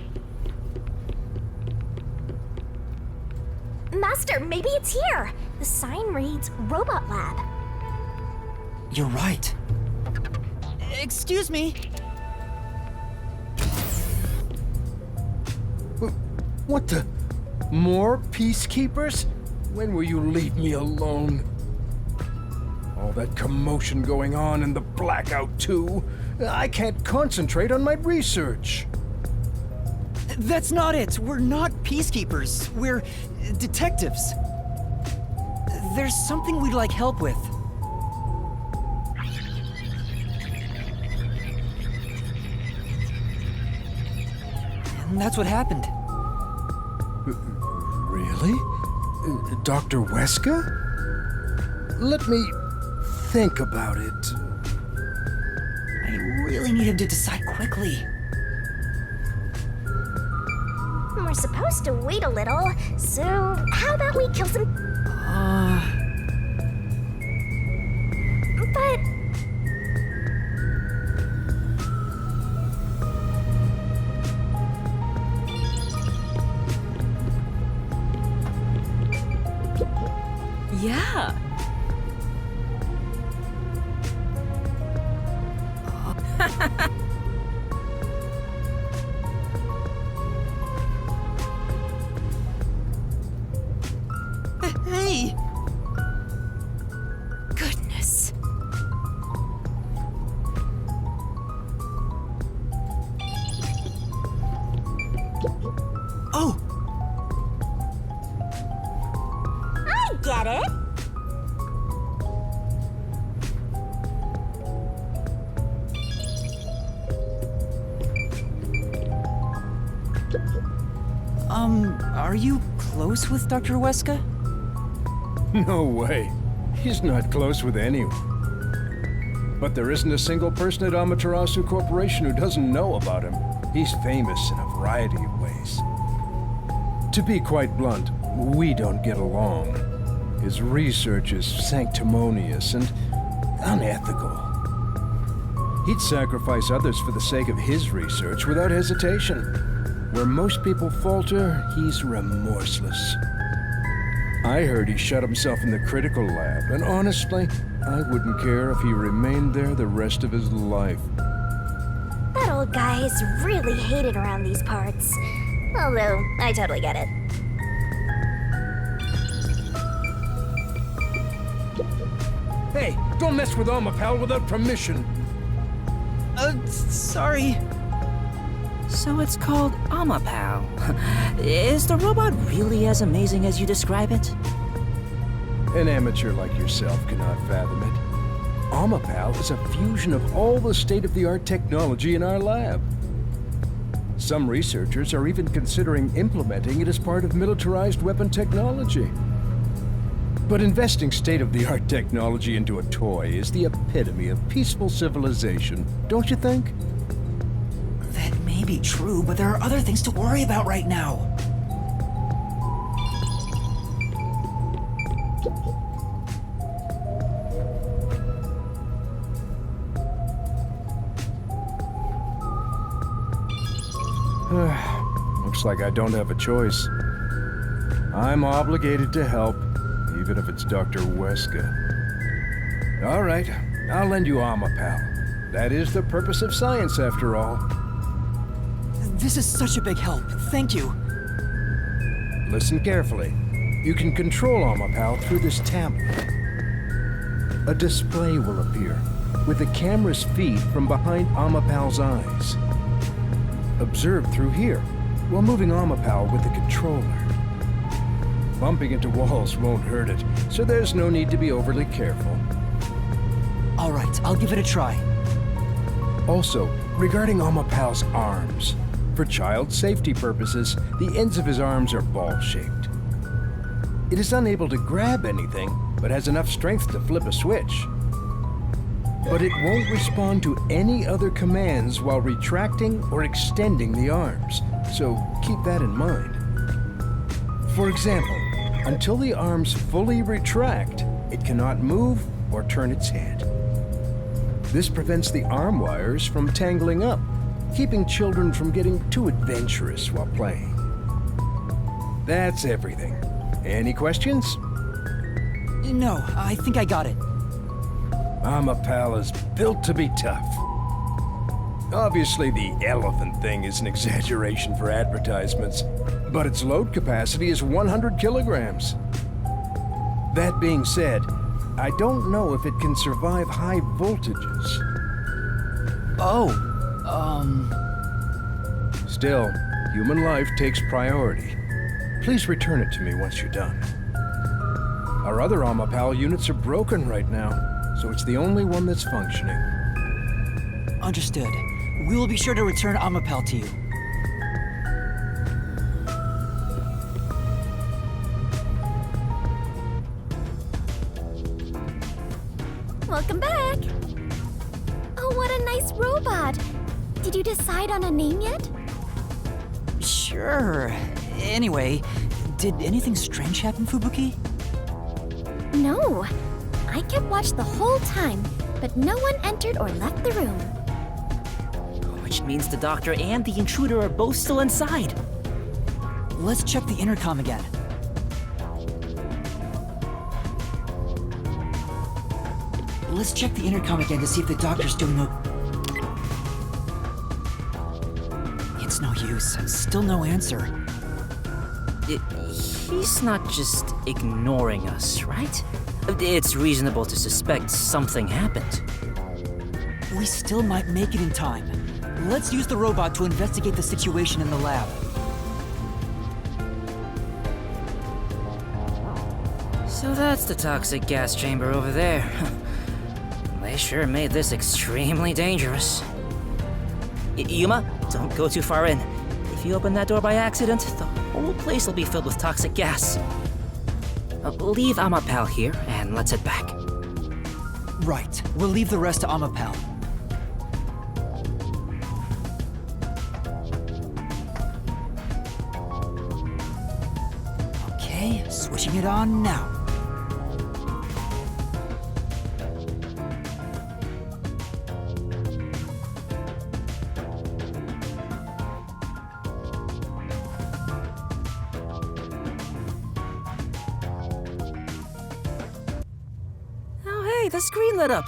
Master, maybe it's here. The sign reads Robot Lab. You're right. Excuse me. What the? More Peacekeepers? When will you leave me alone? All that commotion going on and the blackout too. I can't concentrate on my research. That's not it. We're not peacekeepers. We're detectives. There's something we'd like help with. And that's what happened. Really? Dr. Weska? Let me think about it. I really need him to decide quickly. We're supposed to wait a little, so how about we kill some... But... Yeah. Hey! Goodness. Oh! I get it! Are you close with Dr. Weska? No way. He's not close with anyone. But there isn't a single person at Amaterasu Corporation who doesn't know about him. He's famous in a variety of ways. To be quite blunt, we don't get along. His research is sanctimonious and unethical. He'd sacrifice others for the sake of his research without hesitation. Where most people falter, he's remorseless. I heard he shut himself in the critical lab, and honestly, I wouldn't care if he remained there the rest of his life. That old guy is really hated around these parts. Although, I totally get it. Hey, don't mess with Alma, pal, without permission. Sorry. So it's called Amapal. Is the robot really as amazing as you describe it? An amateur like yourself cannot fathom it. Amapal is a fusion of all the state-of-the-art technology in our lab. Some researchers are even considering implementing it as part of militarized weapon technology. But investing state-of-the-art technology into a toy is the epitome of peaceful civilization, don't you think? That may be true, but there are other things to worry about right now. Looks like I don't have a choice. I'm obligated to help, even if it's Dr. Weska. All right, I'll lend you Amapal. That is the purpose of science, after all. This is such a big help. Thank you. Listen carefully. You can control Amapal through this tablet. A display will appear, with the camera's feed from behind Amapal's eyes. Observe through here, while moving Amapal with the controller. Bumping into walls won't hurt it, so there's no need to be overly careful. All right, I'll give it a try. Also, regarding Amapal's arms, for child safety purposes, the ends of his arms are ball-shaped. It is unable to grab anything, but has enough strength to flip a switch. But it won't respond to any other commands while retracting or extending the arms, so keep that in mind. For example, until the arms fully retract, it cannot move or turn its head. This prevents the arm wires from tangling up, keeping children from getting too adventurous while playing. That's everything. Any questions? No, I think I got it. Amapal is built to be tough. Obviously, the elephant thing is an exaggeration for advertisements, but its load capacity is 100 kilograms. That being said, I don't know if it can survive high voltages. Still, human life takes priority. Please return it to me once you're done. Our other Amapal units are broken right now, so it's the only one that's functioning. Understood. We will be sure to return Amapal to you. Welcome back! Oh, what a nice robot! Did you decide on a name yet? Sure. Anyway, did anything strange happen, Fubuki? No. I kept watch the whole time, but no one entered or left the room. Which means the doctor and the intruder are both still inside. Let's check the intercom again. Let's check the intercom again to see if the doctor's doing It's no use. Still no answer. He's not just ignoring us, right? It's reasonable to suspect something happened. We still might make it in time. Let's use the robot to investigate the situation in the lab. So that's the toxic gas chamber over there. They sure made this extremely dangerous. Yuma, don't go too far in. If you open that door by accident, the whole place will be filled with toxic gas. Leave Amapal here, and let's head back. Right. We'll leave the rest to Amapal. Okay, switching it on now. The screen lit up.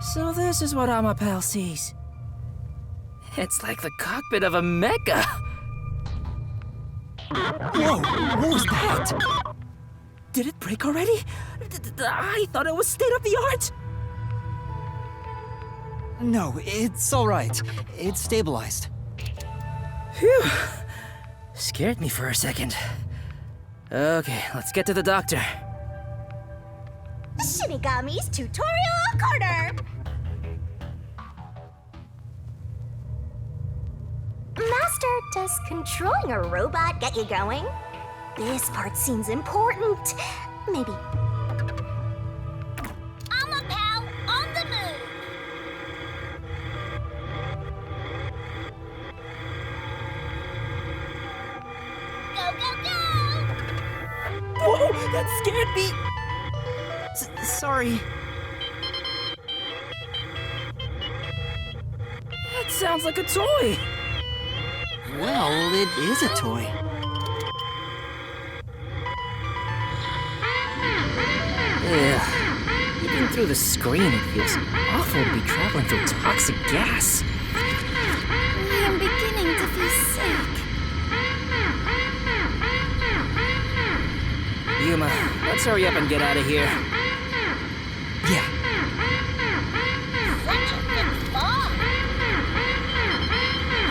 So this is what Amapal sees. It's like the cockpit of a mecha. Whoa, what was that? Did it break already? I thought it was state of the art. No, it's all right. It's stabilized. Phew. Scared me for a second. Okay, let's get to the doctor. Shinigami's Tutorial Corner! Master, does controlling a robot get you going? This part seems important. Maybe. I'm a pal on the move! Go, go, go! Whoa, that scared me! Sorry. That sounds like a toy. Well, it is a toy. Ugh. Even through the screen, it feels awful to be traveling through toxic gas. I am beginning to feel sick. Yuma, let's hurry up and get out of here. Yeah.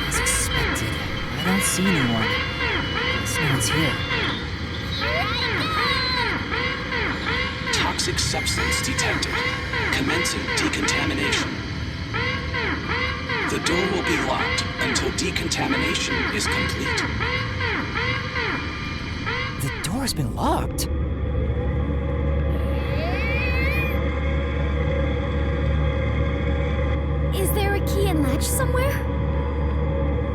As expected, I don't see anyone. Guess no one's here. Toxic substance detected. Commencing decontamination. The door will be locked until decontamination is complete. The door's been locked. Is there a key and latch somewhere?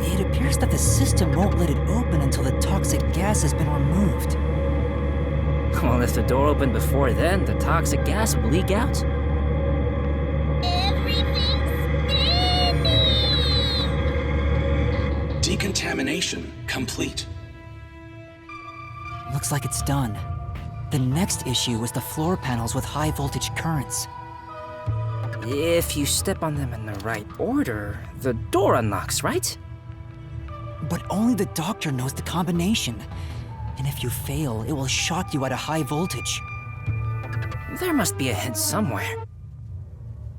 It appears that the system won't let it open until the toxic gas has been removed. Well, if the door opened before then, the toxic gas would leak out. Decontamination complete. Looks like it's done. The next issue was the floor panels with high voltage currents. If you step on them in the right order, the door unlocks, right? But only the doctor knows the combination. And if you fail, it will shock you at a high voltage. There must be a hint somewhere.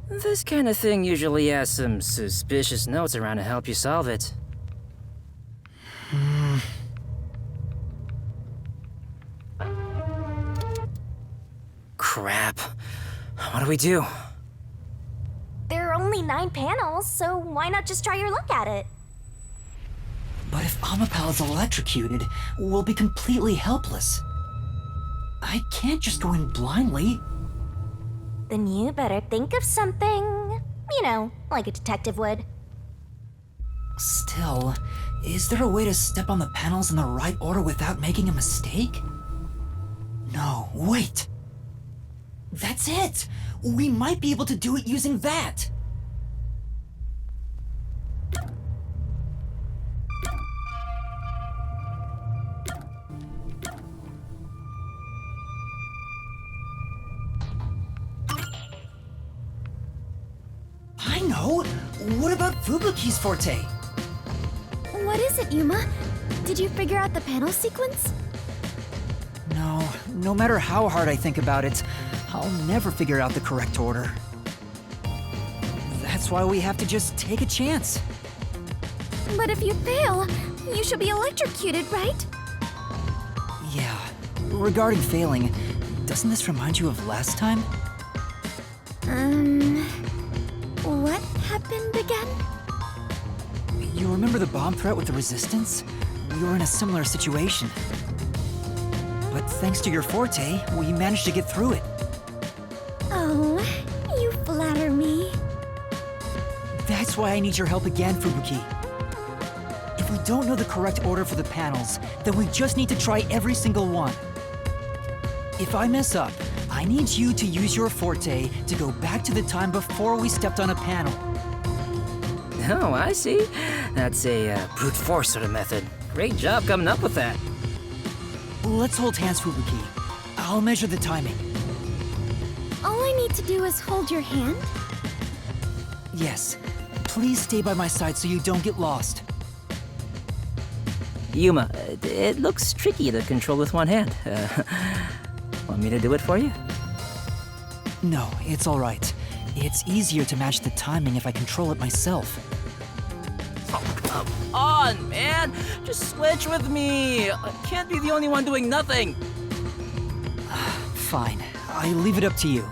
This kind of thing usually has some suspicious notes around to help you solve it. Crap. What do we do? There are only 9 panels, so why not just try your luck at it? But if Amapal is electrocuted, we'll be completely helpless. I can't just go in blindly. Then you better think of something. You know, like a detective would. Still, is there a way to step on the panels in the right order without making a mistake? No, wait! That's it! We might be able to do it using that! I know! What about Fubuki's forte? What is it, Yuma? Did you figure out the panel sequence? No, no matter how hard I think about it, I'll never figure out the correct order. That's why we have to just take a chance. But if you fail, you should be electrocuted, right? Yeah. Regarding failing, doesn't this remind you of last time? What happened again? You remember the bomb threat with the Resistance? We were in a similar situation. But thanks to your forte, we managed to get through it. Oh, you flatter me. That's why I need your help again, Fubuki. If we don't know the correct order for the panels, then we just need to try every single one. If I mess up, I need you to use your forte to go back to the time before we stepped on a panel. Oh, I see. That's a brute force sort of method. Great job coming up with that. Let's hold hands, Fubuki. I'll measure the timing. All I need to do is hold your hand? Yes. Please stay by my side so you don't get lost. Yuma, it looks tricky to control with one hand. Want me to do it for you? No, it's all right. It's easier to match the timing if I control it myself. Oh, come on, man! Just switch with me! I can't be the only one doing nothing! Fine. I leave it up to you.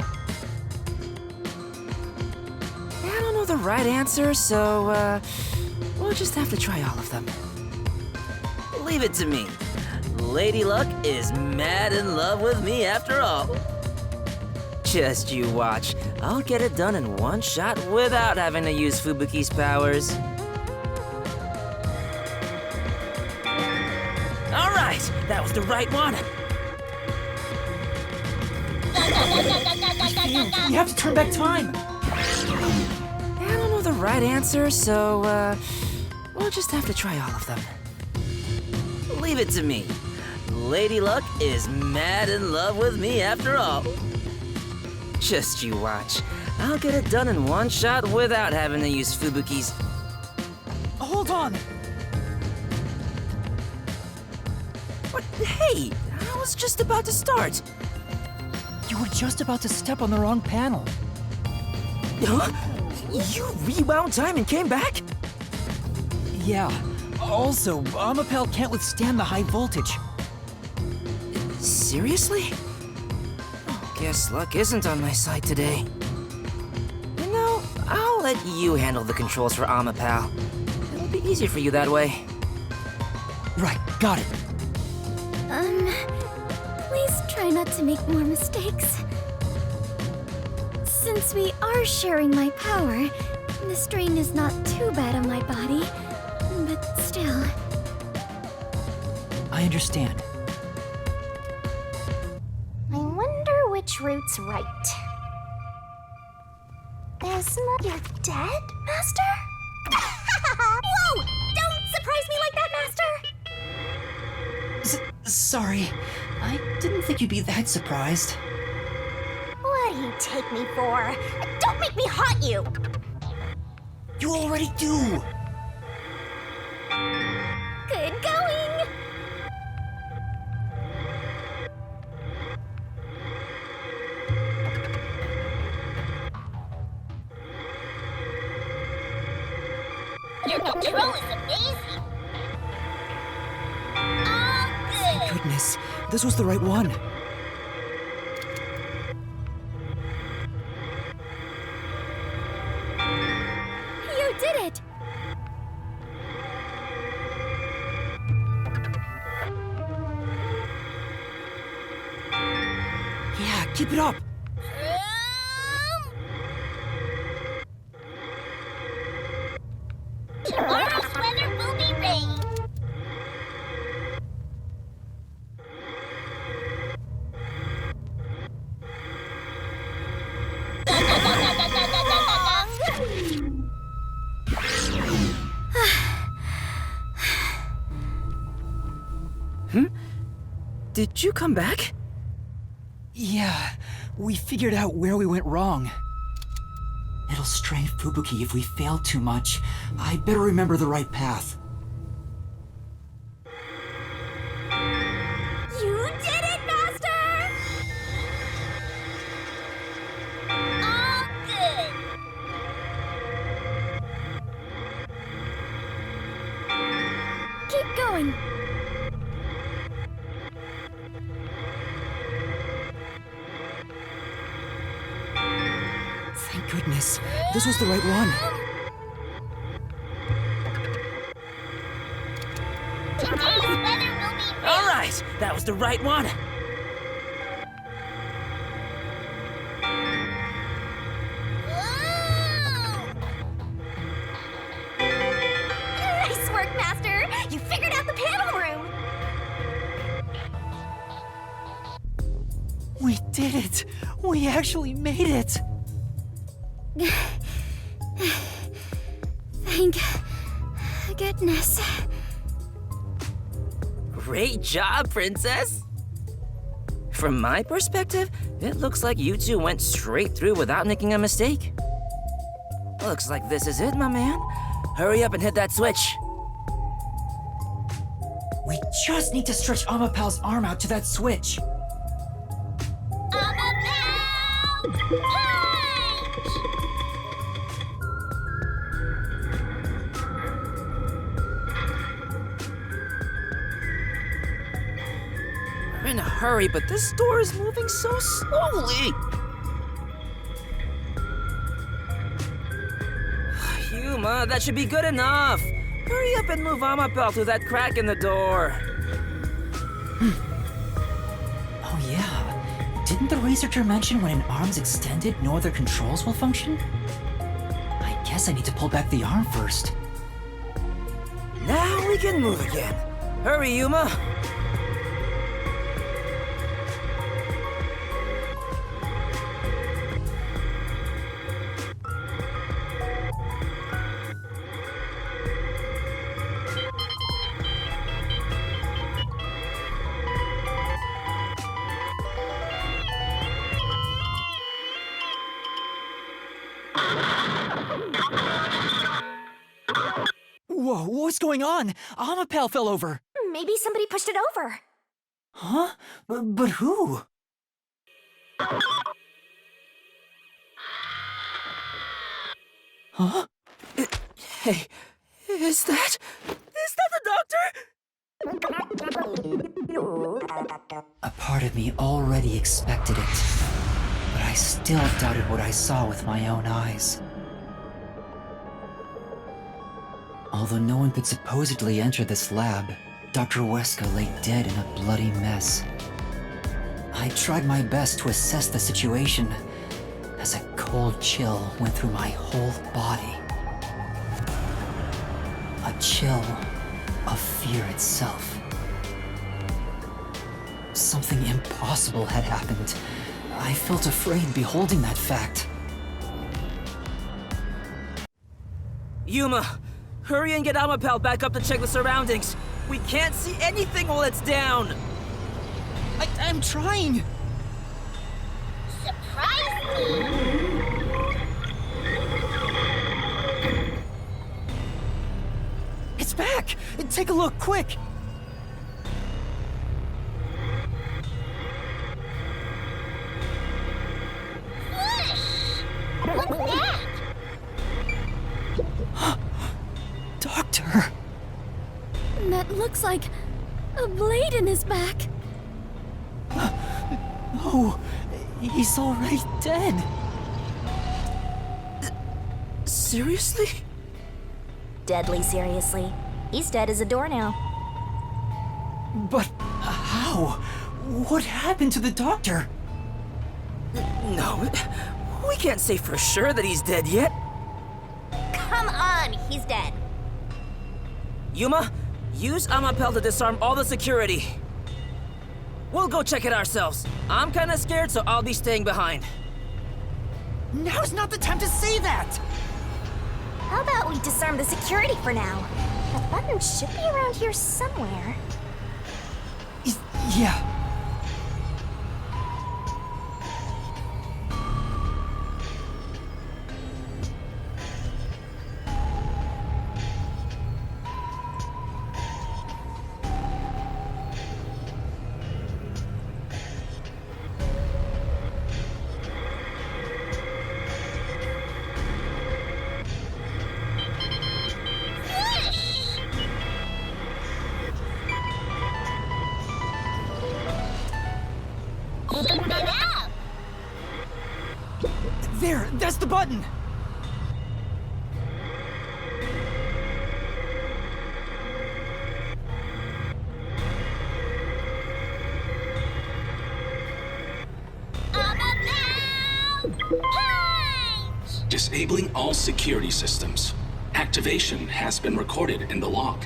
I don't know the right answer, so, we'll just have to try all of them. Leave it to me. Lady Luck is mad in love with me after all. Just you watch. I'll get it done in one shot without having to use Fubuki's powers. All right, that was the right one. We have to turn back time. I don't know the right answer, so, we'll just have to try all of them. Leave it to me. Lady Luck is mad in love with me after all. Just you watch. I'll get it done in one shot without having to use Fubuki's... Hold on. But hey, I was just about to start. You were just about to step on the wrong panel. Huh? You rewound time and came back? Yeah. Also, Amapel can't withstand the high voltage. Seriously? Guess luck isn't on my side today. You know, I'll let you handle the controls for Amapal. It'll be easier for you that way. Right, got it. Please try not to make more mistakes. Since we are sharing my power, the strain is not too bad on my body, but still. I understand. I wonder which route's right. There's not... You're dead, Master? Whoa! Don't surprise me like that, Master! Sorry. I didn't think you'd be that surprised. What do you take me for? Don't make me haunt you! You already do! Good going! Your control is amazing! All good! Goodness, this was the right one. You did it! Yeah, keep it up! Tomorrow's weather will be rain! Did you come back? Yeah, we figured out where we went wrong. It'll strain Fubuki if we fail too much. I better remember the right path. You did it, Master! All good! Keep going! Thank goodness. This was the right one. Today's weather will be rain! All right, that was the right one. Nice work, Master! You figured out the panel room! We did it! We actually made it! Thank goodness. Great job, Princess! From my perspective, it looks like you two went straight through without making a mistake. Looks like this is it, my man. Hurry up and hit that switch. We just need to stretch Amapal's arm out to that switch. We're in a hurry, but this door is moving so slowly. Yuma, that should be good enough. Hurry up and move Amapel through that crack in the door. Oh yeah. Didn't the researcher mention when an arm's extended, no other controls will function? I guess I need to pull back the arm first. Now we can move again. Hurry, Yuma. Whoa, what's going on? Amapel fell over. Maybe somebody pushed it over. Huh? But who? Huh? Hey, is that the doctor? A part of me already expected it, but I still doubted what I saw with my own eyes. Although no one could supposedly enter this lab, Dr. Weska lay dead in a bloody mess. I tried my best to assess the situation as a cold chill went through my whole body. A chill of fear itself. Something impossible had happened. I felt afraid beholding that fact. Yuma, hurry and get Amapel back up to check the surroundings. We can't see anything while it's down. I'm trying. Surprise me! It's back! Take a look, quick! What's that? Doctor! That looks like a blade in his back. No, he's already dead. Seriously? Deadly seriously. He's dead as a door now. But how? What happened to the doctor? No, we can't say for sure that he's dead yet. Come on, he's dead. Yuma, use Amapel to disarm all the security. We'll go check it ourselves. I'm kinda scared, so I'll be staying behind. Now's not the time to say that! How about we disarm the security for now? The button should be around here somewhere. Yeah. There, that's the button! Disabling all security systems. Activation has been recorded in the log.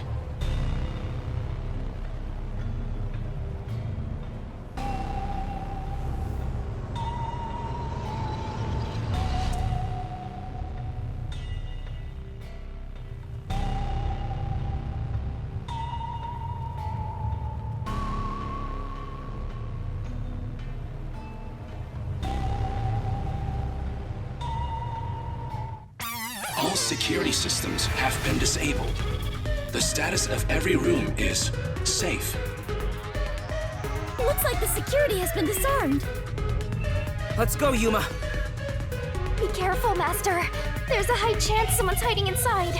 All security systems have been disabled. The status of every room is safe. Looks like the security has been disarmed. Let's go, Yuma. Be careful, Master. There's a high chance someone's hiding inside.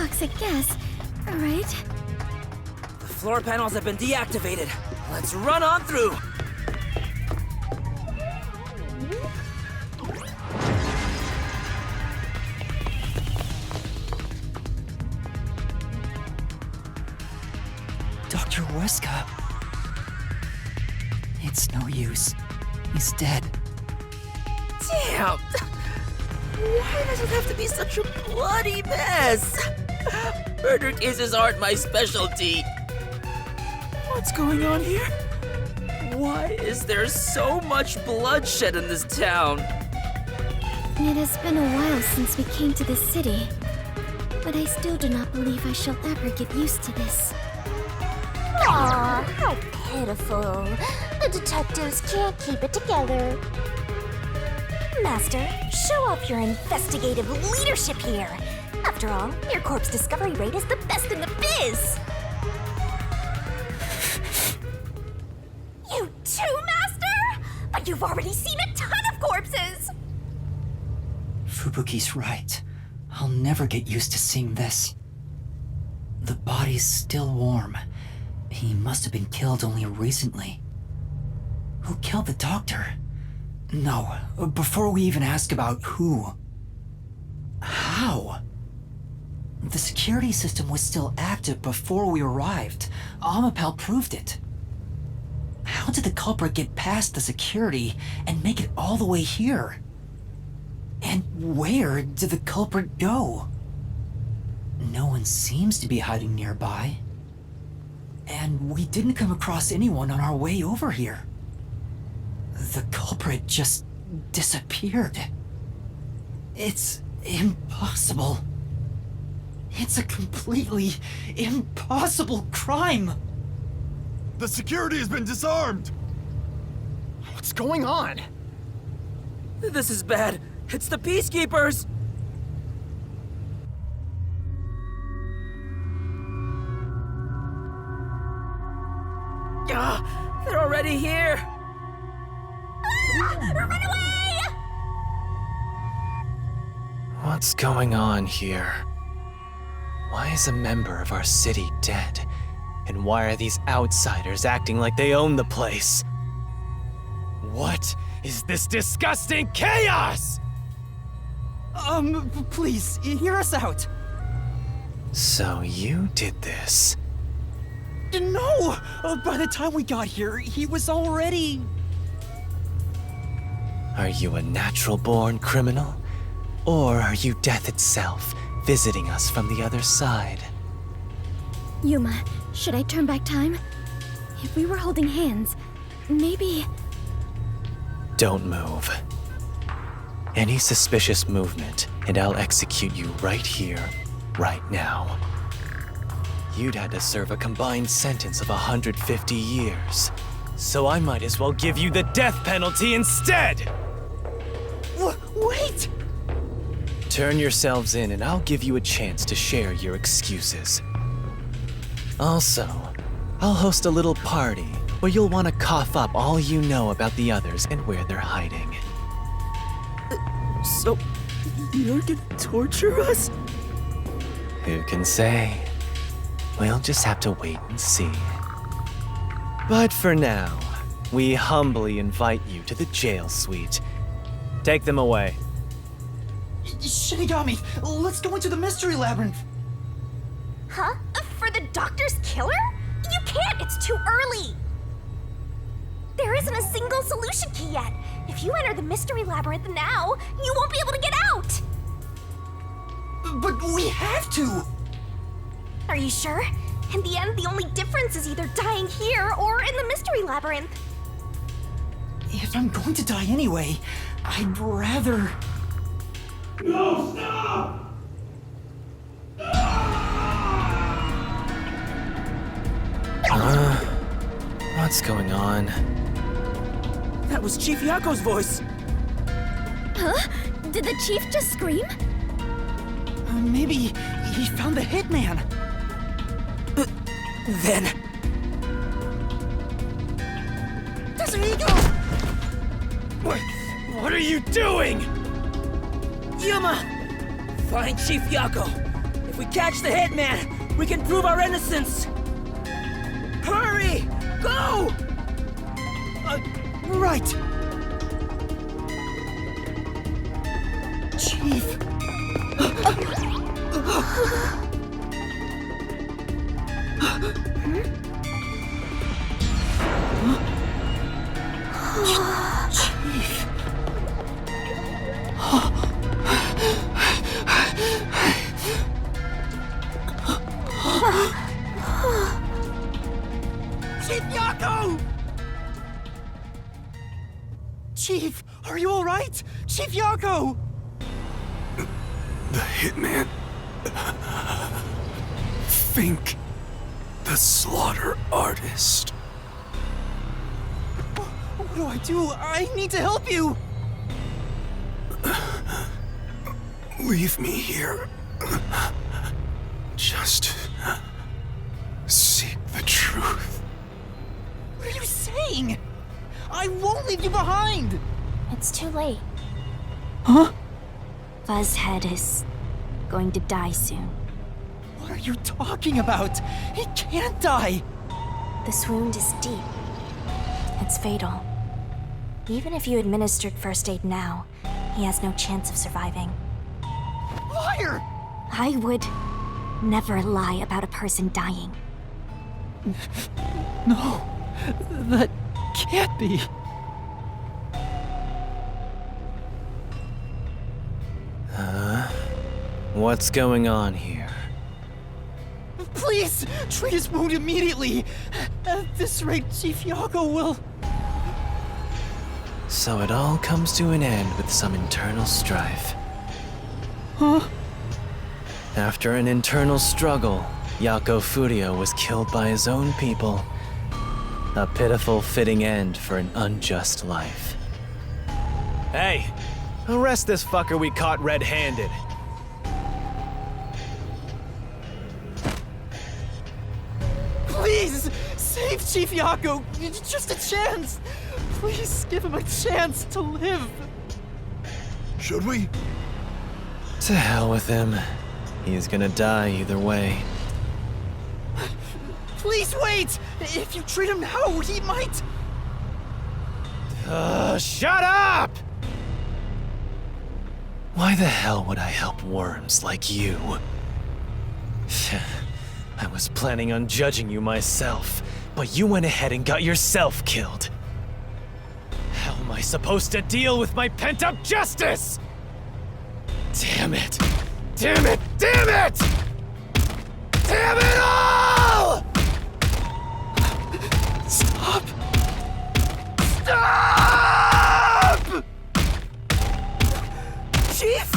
toxic gas, right? The floor panels have been deactivated. Let's run on through. Dr. Weska. It's no use. He's dead. Damn! Why does it have to be such a bloody mess? Murder cases aren't my specialty. What's going on here? Why is there so much bloodshed in this town? It has been a while since we came to this city, but I still do not believe I shall ever get used to this. Aw, how pitiful. The detectives can't keep it together. Master, show off your investigative leadership here. After all, your corpse discovery rate is the best in the biz. You too, Master? But you've already seen a ton of corpses! Fubuki's right. I'll never get used to seeing this. The body's still warm. He must have been killed only recently. Who killed the doctor? No, before we even ask about who. How? The security system was still active before we arrived. Amapel proved it. How did the culprit get past the security and make it all the way here? And where did the culprit go? No one seems to be hiding nearby. And we didn't come across anyone on our way over here. The culprit just disappeared. It's impossible. It's a completely impossible crime. The security has been disarmed! What's going on? This is bad. It's the Peacekeepers! Ah, they're already here! Run away! What's going on here? Why is a member of our city dead? And why are these outsiders acting like they own the place? What is this disgusting chaos? Please, hear us out. So you did this? No! By the time we got here, he was already... Are you a natural-born criminal? Or are you death itself, visiting us from the other side? Yuma, should I turn back time? If we were holding hands, maybe... Don't move. Any suspicious movement, and I'll execute you right here, right now. You'd had to serve a combined sentence of 150 years. So I might as well give you the death penalty instead! Wait! Turn yourselves in and I'll give you a chance to share your excuses. Also, I'll host a little party where you'll want to cough up all you know about the others and where they're hiding. So, you're gonna torture us? Who can say? We'll just have to wait and see. But for now, we humbly invite you to the jail suite. Take them away. Shinigami, let's go into the mystery labyrinth. Huh? For the doctor's killer? You can't, it's too early. There isn't a single solution key yet. If you enter the mystery labyrinth now, you won't be able to get out. But we have to! Are you sure? In the end, the only difference is either dying here or in the mystery labyrinth. If I'm going to die anyway, I'd rather... No, stop! What's going on? That was Chief Yako's voice! Huh? Did the chief just scream? Maybe he found the hitman. Then... Tsurugi! What are you doing? Yuma! Find Chief Yako. If we catch the hitman, we can prove our innocence! Hurry! Go! Right! Chief! Chief! Chief Yako! Chief, are you all right? Chief Yako! The hitman. Fink. The slaughter artist. What do I do? I need to help you! Leave me here. Just seek the truth. What are you saying? I won't leave you behind! It's too late. Huh? Fuzzhead is going to die soon. What are you talking about? He can't die! This wound is deep. It's fatal. Even if you administered first aid now, he has no chance of surviving. Liar! I would never lie about a person dying. No, that can't be. What's going on here? Please, treat his wound immediately. At this rate, Chief Yako will... So it all comes to an end with some internal strife. Huh? After an internal struggle, Yako Furio was killed by his own people. A pitiful, fitting end for an unjust life. Hey! Arrest this fucker we caught red-handed. Please, save Chief Yako. Just a chance. Please give him a chance to live. Should we? To hell with him. He's gonna die either way. Please wait! If you treat him now, he might... Shut up! Why the hell would I help worms like you? I was planning on judging you myself, but you went ahead and got yourself killed. How am I supposed to deal with my pent-up justice? Damn it! Damn it! Damn it! Damn it all! Stop! Stop! Chief!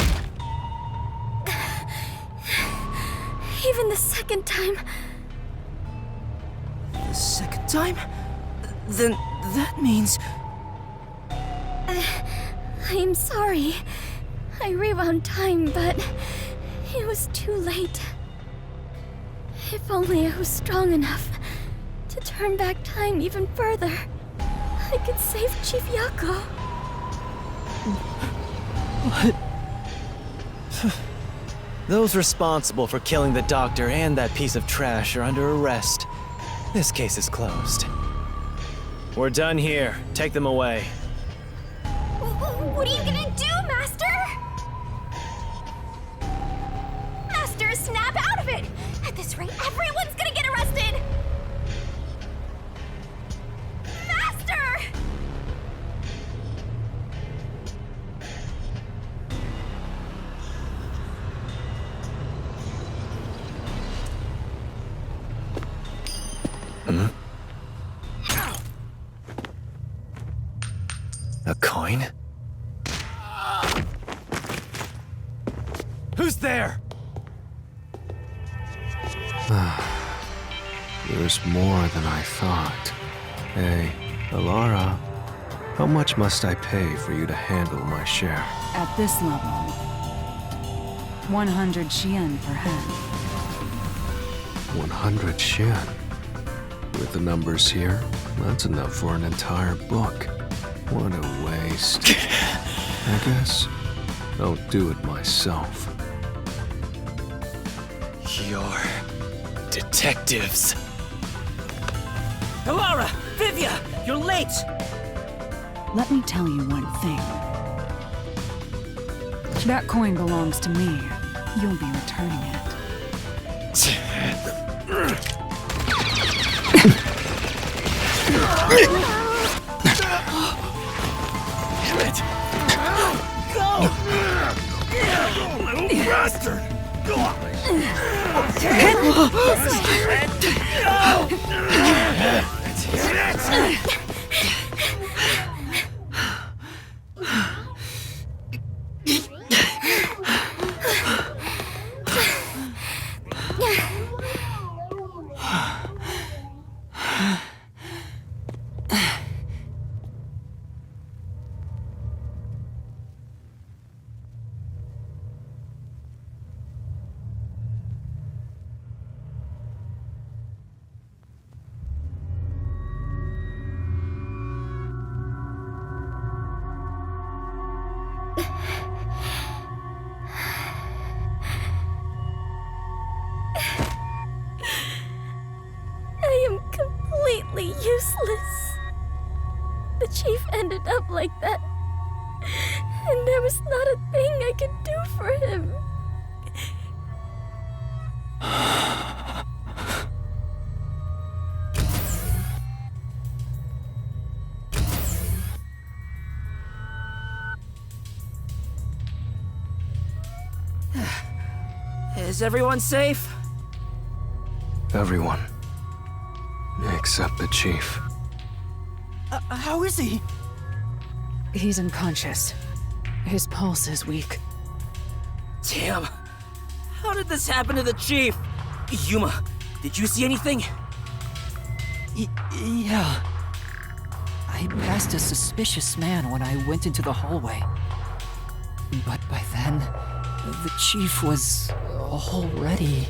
Even the second time. The second time? Then that means... I am sorry. I rewound time, but it was too late. If only I was strong enough to turn back time even further, I could save Chief Yako. What? Those responsible for killing the doctor and that piece of trash are under arrest. This case is closed. We're done here. Take them away. What are you gonna do, Master? Master, snap out of it! At this rate, everyone's gonna get arrested! Master! A coin? Who's there? There's more than I thought. Hey, Alara, how much must I pay for you to handle my share? At this level, 100 Xian per hand. 100 Xian. With the numbers here, that's enough for an entire book. What a waste. I guess I'll do it myself. Your detectives. Alara! Vivia! You're late! Let me tell you one thing. That coin belongs to me. You'll be returning it. Damn it! Go! Little bastard! I am completely useless. The chief ended up like that, and there was not a thing I could do for him. Is everyone safe? Everyone. Except the chief. How is he? He's unconscious. His pulse is weak. Damn. How did this happen to the chief? Yuma, did you see anything? Yeah. I passed a suspicious man when I went into the hallway. But by then, the chief was already...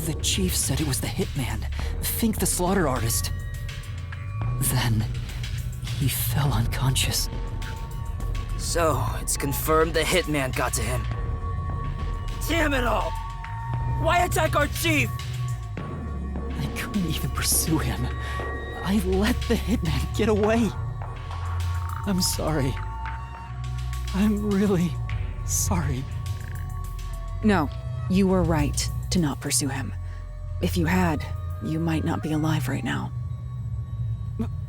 The chief said it was the hitman, Fink the slaughter artist. Then, he fell unconscious. So, it's confirmed the hitman got to him. Damn it all! Why attack our chief? I couldn't even pursue him. I let the hitman get away. I'm sorry. I'm really sorry. No, you were right to not pursue him. If you had, you might not be alive right now.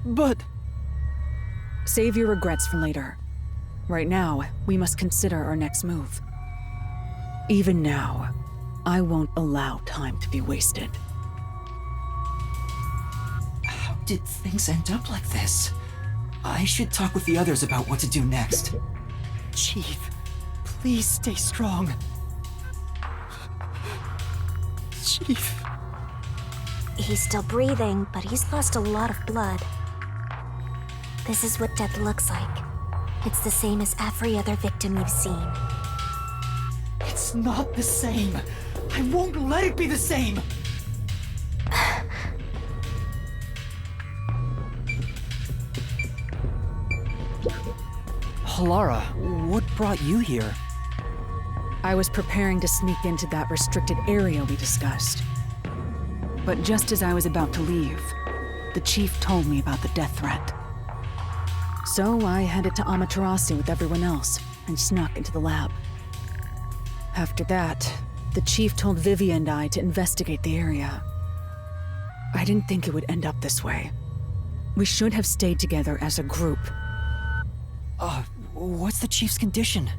But... Save your regrets for later. Right now, we must consider our next move. Even now, I won't allow time to be wasted. How did things end up like this? I should talk with the others about what to do next. Chief, please stay strong. Chief. He's still breathing, but he's lost a lot of blood. This is what death looks like. It's the same as every other victim you've seen. It's not the same. I won't let it be the same. Lara, what brought you here? I was preparing to sneak into that restricted area we discussed. But just as I was about to leave, the chief told me about the death threat. So I headed to Amaterasu with everyone else and snuck into the lab. After that, the chief told Vivia and I to investigate the area. I didn't think it would end up this way. We should have stayed together as a group. What's the chief's condition?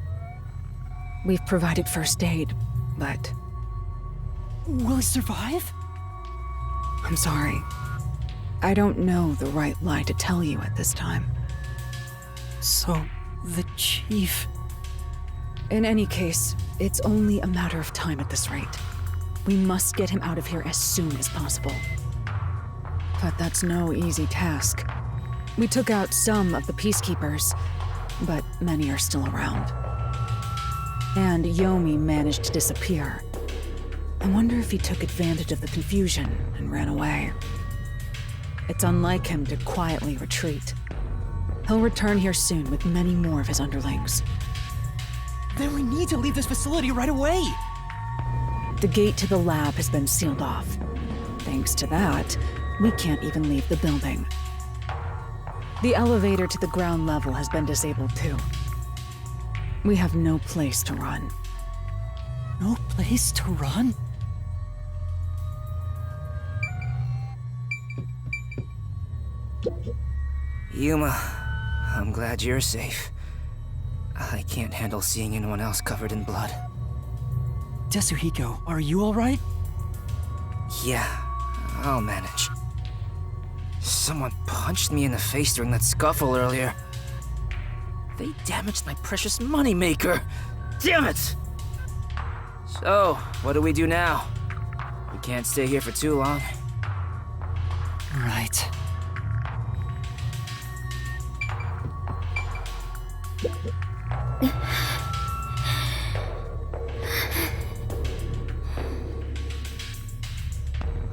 We've provided first aid, but... Will he survive? I'm sorry. I don't know the right lie to tell you at this time. So, the chief... In any case, it's only a matter of time at this rate. We must get him out of here as soon as possible. But that's no easy task. We took out some of the Peacekeepers, but many are still around. And Yomi managed to disappear. I wonder if he took advantage of the confusion and ran away. It's unlike him to quietly retreat. He'll return here soon with many more of his underlings. Then we need to leave this facility right away! The gate to the lab has been sealed off. Thanks to that, we can't even leave the building. The elevator to the ground level has been disabled too. We have no place to run. No place to run? Yuma, I'm glad you're safe. I can't handle seeing anyone else covered in blood. Tetsuhiko, are you alright? Yeah, I'll manage. Someone punched me in the face during that scuffle earlier. They damaged my precious moneymaker. Damn it! So, what do we do now? We can't stay here for too long. Right.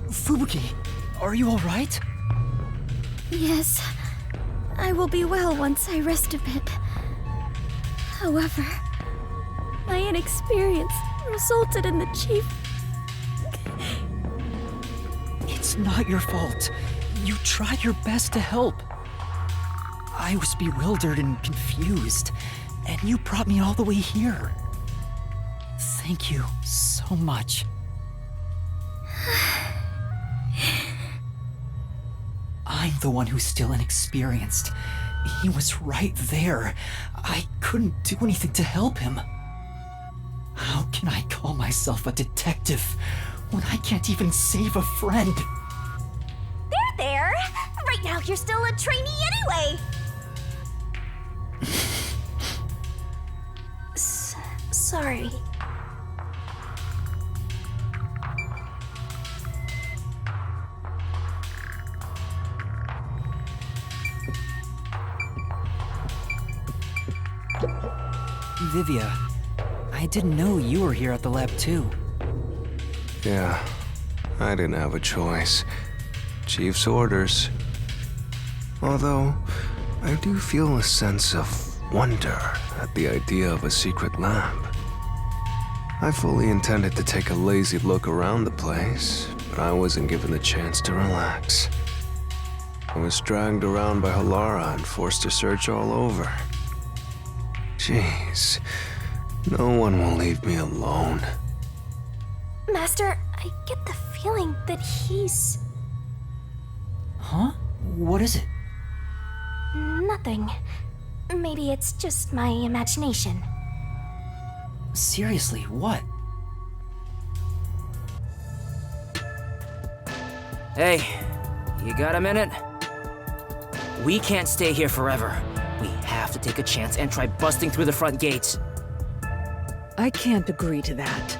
Fubuki, are you alright? Yes, I will be well once I rest a bit. However, my inexperience resulted in the Chief. It's not your fault. You tried your best to help. I was bewildered and confused, and you brought me all the way here. Thank you so much. I'm the one who's still inexperienced. He was right there. I couldn't do anything to help him. How can I call myself a detective when I can't even save a friend? There! Right now you're still a trainee anyway! Sorry. Vivia, I didn't know you were here at the lab too. Yeah, I didn't have a choice. Chief's orders. Although, I do feel a sense of wonder at the idea of a secret lab. I fully intended to take a lazy look around the place, but I wasn't given the chance to relax. I was dragged around by Halara and forced to search all over. Jeez, no one will leave me alone. Master, I get the feeling that he's... Huh? What is it? Nothing. Maybe it's just my imagination. Seriously, what? Hey, you got a minute? We can't stay here forever. We have to take a chance and try busting through the front gates. I can't agree to that.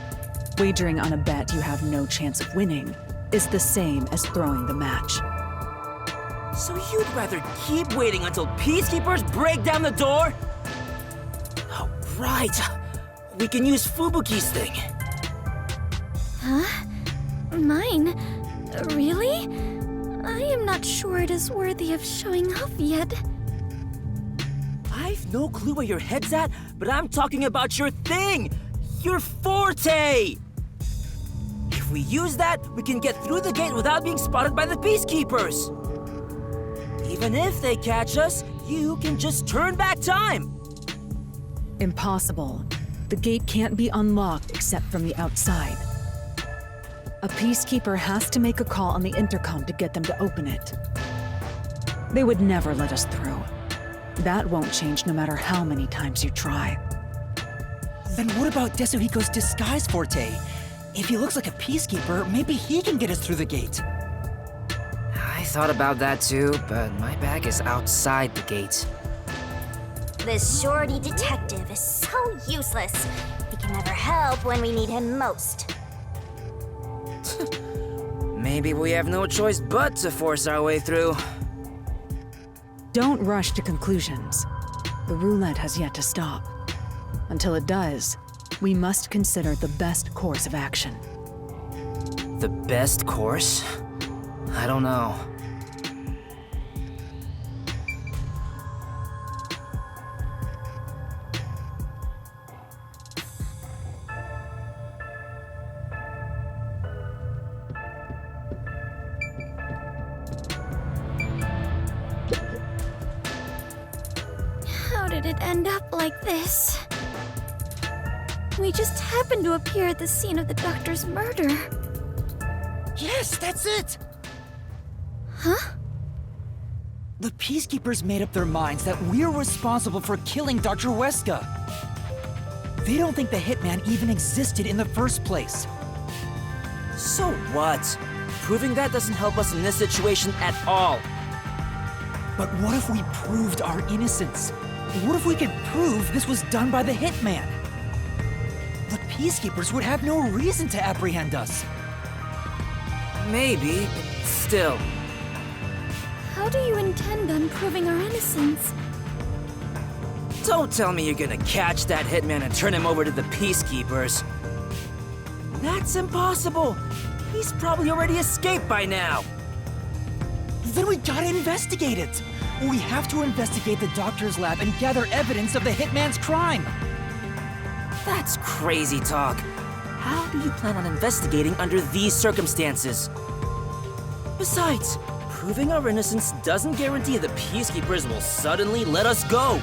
Wagering on a bet you have no chance of winning is the same as throwing the match. So you'd rather keep waiting until Peacekeepers break down the door? Oh, right. We can use Fubuki's thing. Huh? Mine? Really? I am not sure it is worthy of showing off yet. I've no clue where your head's at, but I'm talking about your thing! Your forte! If we use that, we can get through the gate without being spotted by the Peacekeepers! Even if they catch us, you can just turn back time! Impossible. The gate can't be unlocked except from the outside. A Peacekeeper has to make a call on the intercom to get them to open it. They would never let us through. That won't change no matter how many times you try. Then what about Tetsuhiko's disguise forte? If he looks like a Peacekeeper, maybe he can get us through the gate. I thought about that too, but my bag is outside the gate. This shorty detective is so useless. He can never help when we need him most. Maybe we have no choice but to force our way through. Don't rush to conclusions. The roulette has yet to stop. Until it does, we must consider the best course of action. The best course? I don't know. did it end up like this? We just happened to appear at the scene of the doctor's murder. Yes, that's it! Huh? The Peacekeepers made up their minds that we're responsible for killing Dr. Weska. They don't think the Hitman even existed in the first place. So what? Proving that doesn't help us in this situation at all. But what if we proved our innocence? What if we could prove this was done by the Hitman? The Peacekeepers would have no reason to apprehend us. Maybe, but still. How do you intend on proving our innocence? Don't tell me you're gonna catch that Hitman and turn him over to the Peacekeepers. That's impossible. He's probably already escaped by now. Then we gotta investigate it. We have to investigate the doctor's lab and gather evidence of the Hitman's crime. That's crazy talk. How do you plan on investigating under these circumstances? Besides, proving our innocence doesn't guarantee the Peacekeepers will suddenly let us go.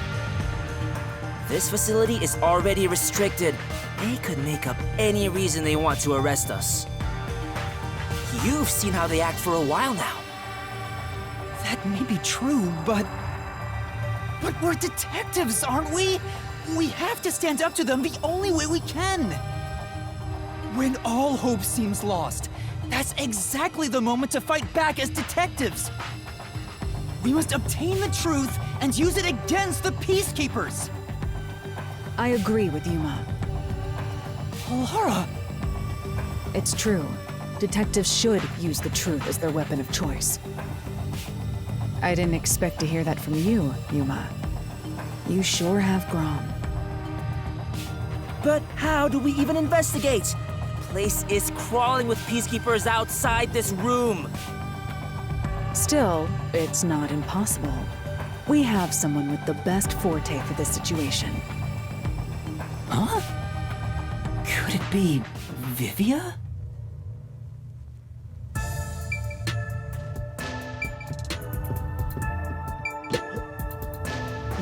This facility is already restricted. They could make up any reason they want to arrest us. You've seen how they act for a while now. That may be true, but we're detectives, aren't we? We have to stand up to them the only way we can. When all hope seems lost, that's exactly the moment to fight back as detectives. We must obtain the truth and use it against the Peacekeepers. I agree with Yuma. Lara! It's true. Detectives should use the truth as their weapon of choice. I didn't expect to hear that from you, Yuma. You sure have grown. But how do we even investigate? The place is crawling with Peacekeepers outside this room. Still, it's not impossible. We have someone with the best forte for this situation. Huh? Could it be Vivia?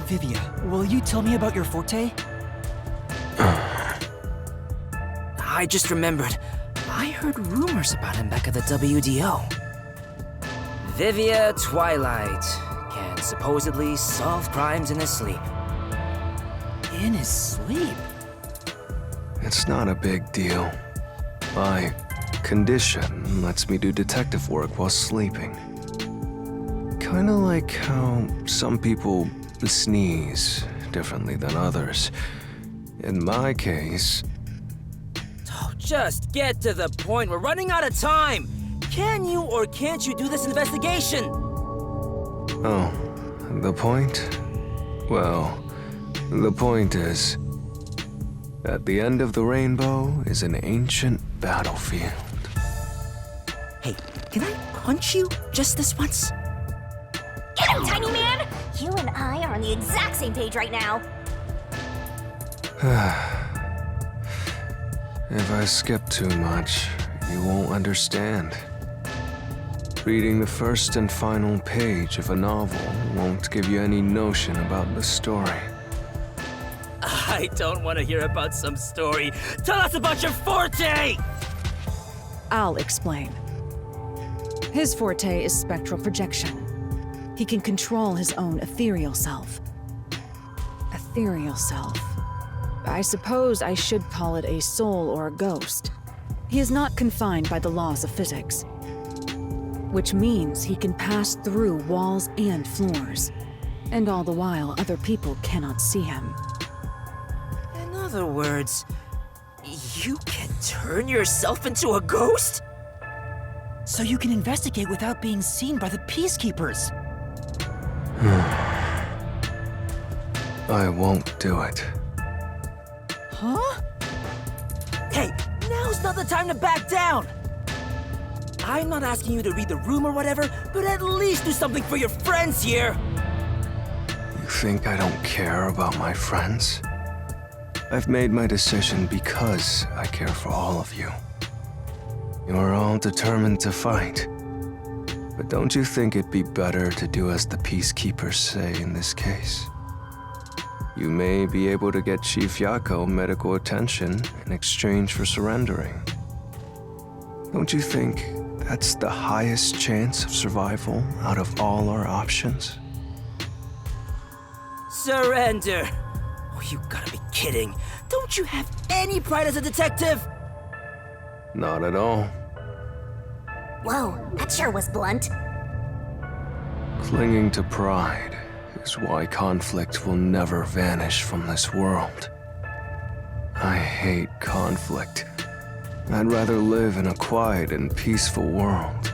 Vivia, will you tell me about your forte? I just remembered. I heard rumors about him back at the WDO. Vivia Twilight can supposedly solve crimes in his sleep. In his sleep? It's not a big deal. My condition lets me do detective work while sleeping. Kinda like how some people sneeze differently than others. In my case... Oh, just get to the point. We're running out of time. Can you or can't you do this investigation? Oh, the point? Well, the point is... at the end of the rainbow is an ancient battlefield. Hey, can I punch you just this once? Get him, tiny man! You and I are on the exact same page right now. If I skip too much, you won't understand. Reading the first and final page of a novel won't give you any notion about the story. I don't want to hear about some story. Tell us about your forte! I'll explain. His forte is spectral projection. He can control his own ethereal self. Ethereal self. I suppose I should call it a soul or a ghost. He is not confined by the laws of physics, which means he can pass through walls and floors, and all the while other people cannot see him. In other words, you can turn yourself into a ghost? So you can investigate without being seen by the Peacekeepers. I won't do it. Huh? Hey, now's not the time to back down! I'm not asking you to read the room or whatever, but at least do something for your friends here! You think I don't care about my friends? I've made my decision because I care for all of you. You're all determined to fight. But don't you think it'd be better to do as the Peacekeepers say in this case? you may be able to get Chief Yako medical attention in exchange for surrendering. Don't you think that's the highest chance of survival out of all our options? Surrender? Oh, you gotta be kidding. Don't you have any pride as a detective? Not at all. Whoa, that sure was blunt. Clinging to pride is why conflict will never vanish from this world. I hate conflict. I'd rather live in a quiet and peaceful world.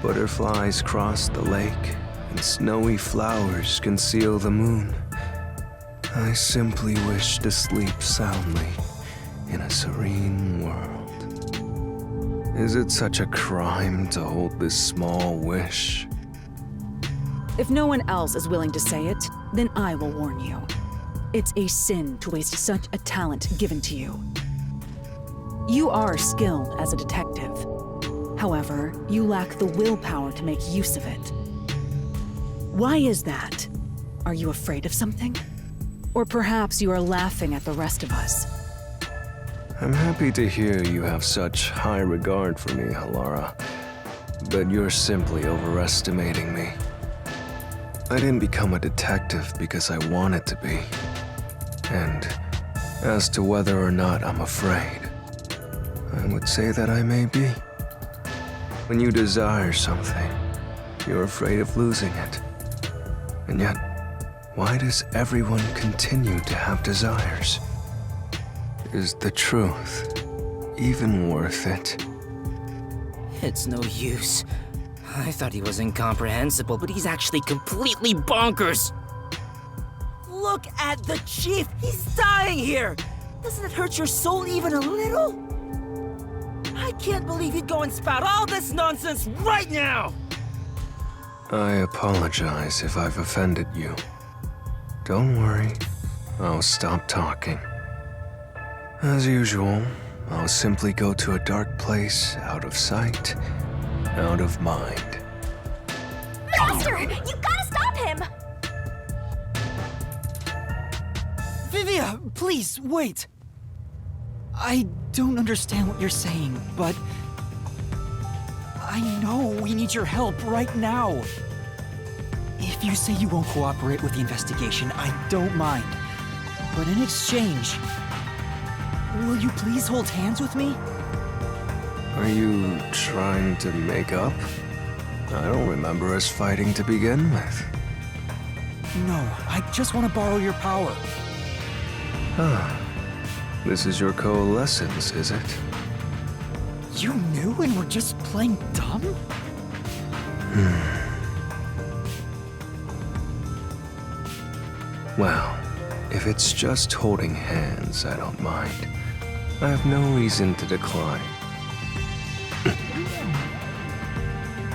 Butterflies cross the lake, and snowy flowers conceal the moon. I simply wish to sleep soundly in a serene world. Is it such a crime to hold this small wish? If no one else is willing to say it, then I will warn you. It's a sin to waste such a talent given to you. You are skilled as a detective. However, you lack the willpower to make use of it. Why is that? Are you afraid of something? Or perhaps you are laughing at the rest of us. I'm happy to hear you have such high regard for me, Halara. But you're simply overestimating me. I didn't become a detective because I wanted to be. And as to whether or not I'm afraid, I would say that I may be. When you desire something, you're afraid of losing it. And yet, why does everyone continue to have desires? Is the truth even worth it? It's no use. I thought he was incomprehensible, but he's actually completely bonkers. Look at the chief! He's dying here! Doesn't it hurt your soul even a little? I can't believe he'd go and spout all this nonsense right now! I apologize if I've offended you. Don't worry, I'll stop talking. As usual, I'll simply go to a dark place, out of sight, out of mind. Master, you gotta stop him! Vivia, please, wait. I don't understand what you're saying, but I know we need your help right now. If you say you won't cooperate with the investigation, I don't mind. But in exchange, will you please hold hands with me? Are you trying to make up? I don't remember us fighting to begin with. No, I just want to borrow your power. Ah, this is your coalescence, is it? You knew and were just playing dumb? Well, if it's just holding hands, I don't mind. I have no reason to decline.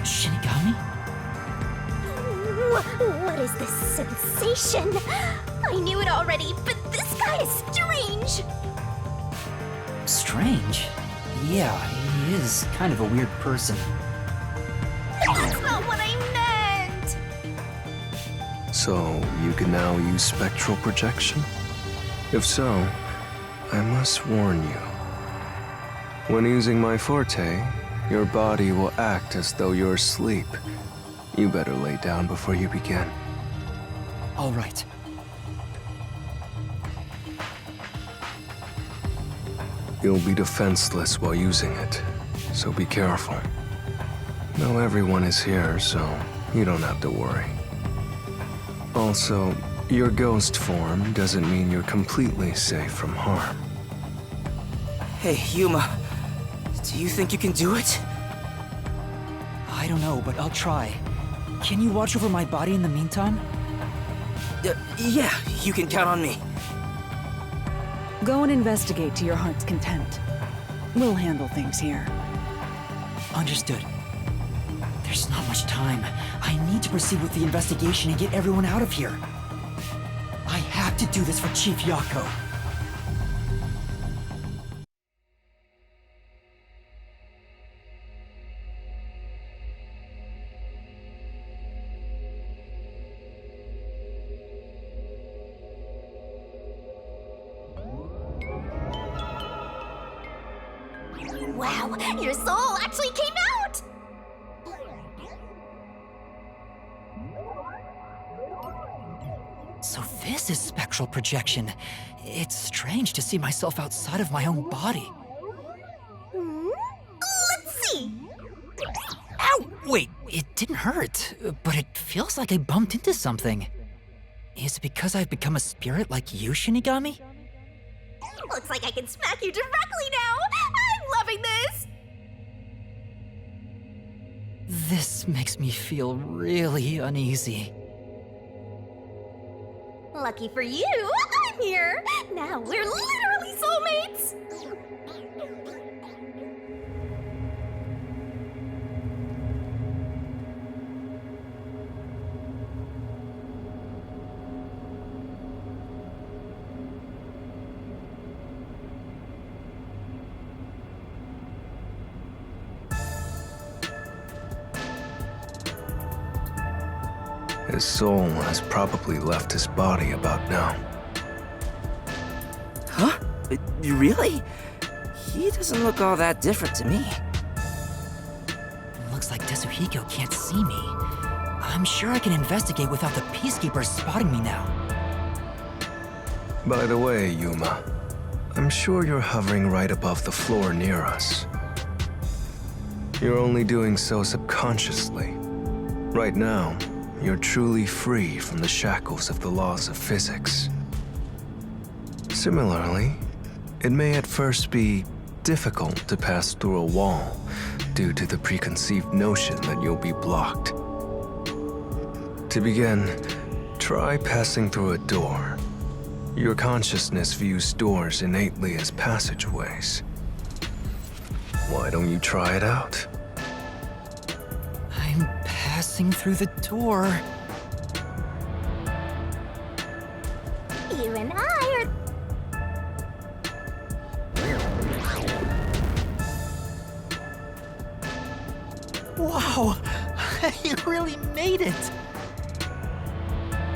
Shinigami? What is this sensation? I knew it already, but this guy is strange! Strange? Yeah, he is kind of a weird person. That's not what I meant! So, you can now use Spectral Projection? If so, I must warn you. When using my forte, your body will act as though you're asleep. You better lay down before you begin. All right. You'll be defenseless while using it, so be careful. No, everyone is here, so you don't have to worry. Also, your ghost form doesn't mean you're completely safe from harm. Hey, Yuma. Do you think you can do it? I don't know, but I'll try. Can you watch over my body in the meantime? Yeah, you can count on me. Go and investigate to your heart's content. We'll handle things here. Understood. There's not much time. I need to proceed with the investigation and get everyone out of here. I have to do this for Chief Yako. Wow, your soul actually came out! So this is spectral projection. It's strange to see myself outside of my own body. Let's see. Ow! Wait, it didn't hurt, but it feels like I bumped into something. Is it because I've become a spirit like you, Shinigami? Looks like I can smack you directly now! I'm loving this! This makes me feel really uneasy. Lucky for you, I'm here! Now we're literally soulmates! His soul has probably left his body about now. Huh? Really? He doesn't look all that different to me. Looks like Tetsuhiko can't see me. I'm sure I can investigate without the Peacekeeper spotting me now. By the way, Yuma, I'm sure you're hovering right above the floor near us. You're only doing so subconsciously. Right now, you're truly free from the shackles of the laws of physics. Similarly, it may at first be difficult to pass through a wall due to the preconceived notion that you'll be blocked. To begin, try passing through a door. Your consciousness views doors innately as passageways. Why don't you try it out? I'm passing through the door. You and I are... Wow! I really made it!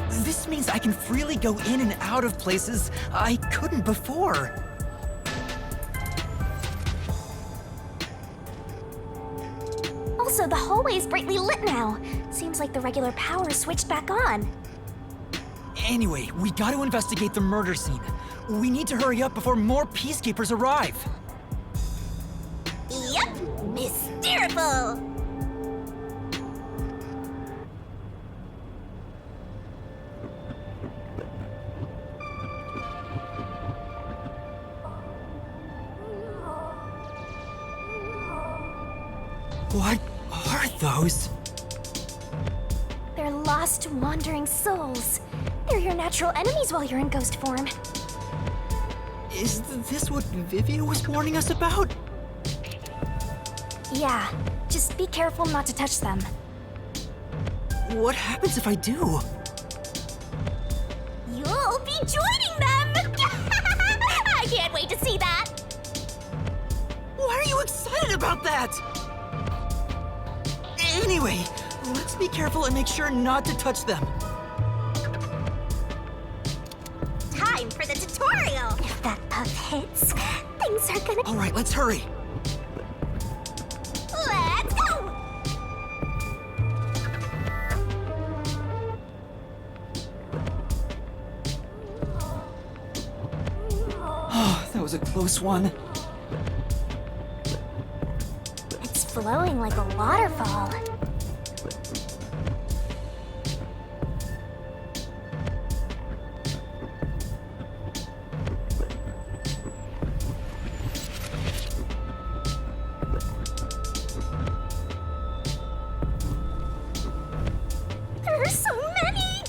This means I can freely go in and out of places I couldn't before. Also, the hallway is brightly lit now. Seems like the regular power is switched back on. Anyway, we gotta investigate the murder scene. We need to hurry up before more Peacekeepers arrive. Yep, hysterical! What are those? They're lost, wandering souls. They're your natural enemies while you're in ghost form. Is this what Vivia was warning us about? Yeah, just be careful not to touch them. What happens if I do? You'll be joining them! I can't wait to see that! Why are you excited about that? Anyway, let's be careful and make sure not to touch them. Time for the tutorial! If that puff hits, things are gonna... All right, let's hurry. Let's go! Oh, that was a close one. It's flowing like a waterfall. There are so many!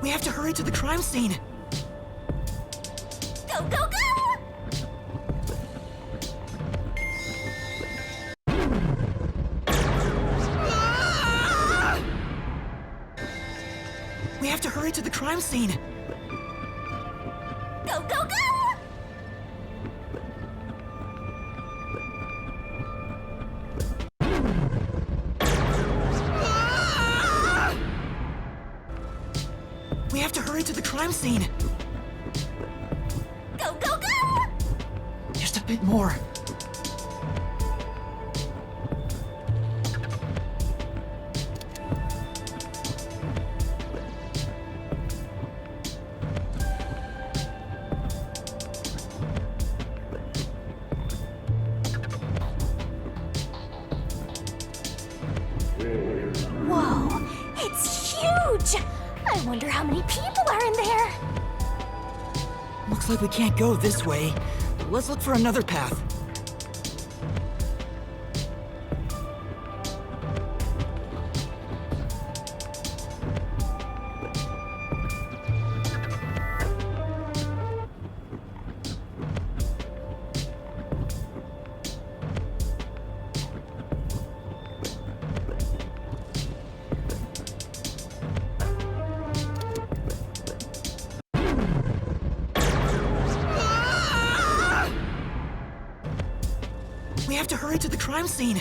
We have to hurry to the crime scene. Go, go, go! We have to hurry to the crime scene. Go, go, go! hurry to the crime scene! Go, go, go! Just a bit more. Whoa, it's huge! I wonder how many people are in there. Looks like we can't go this way. Let's look for another path. We have to hurry to the crime scene.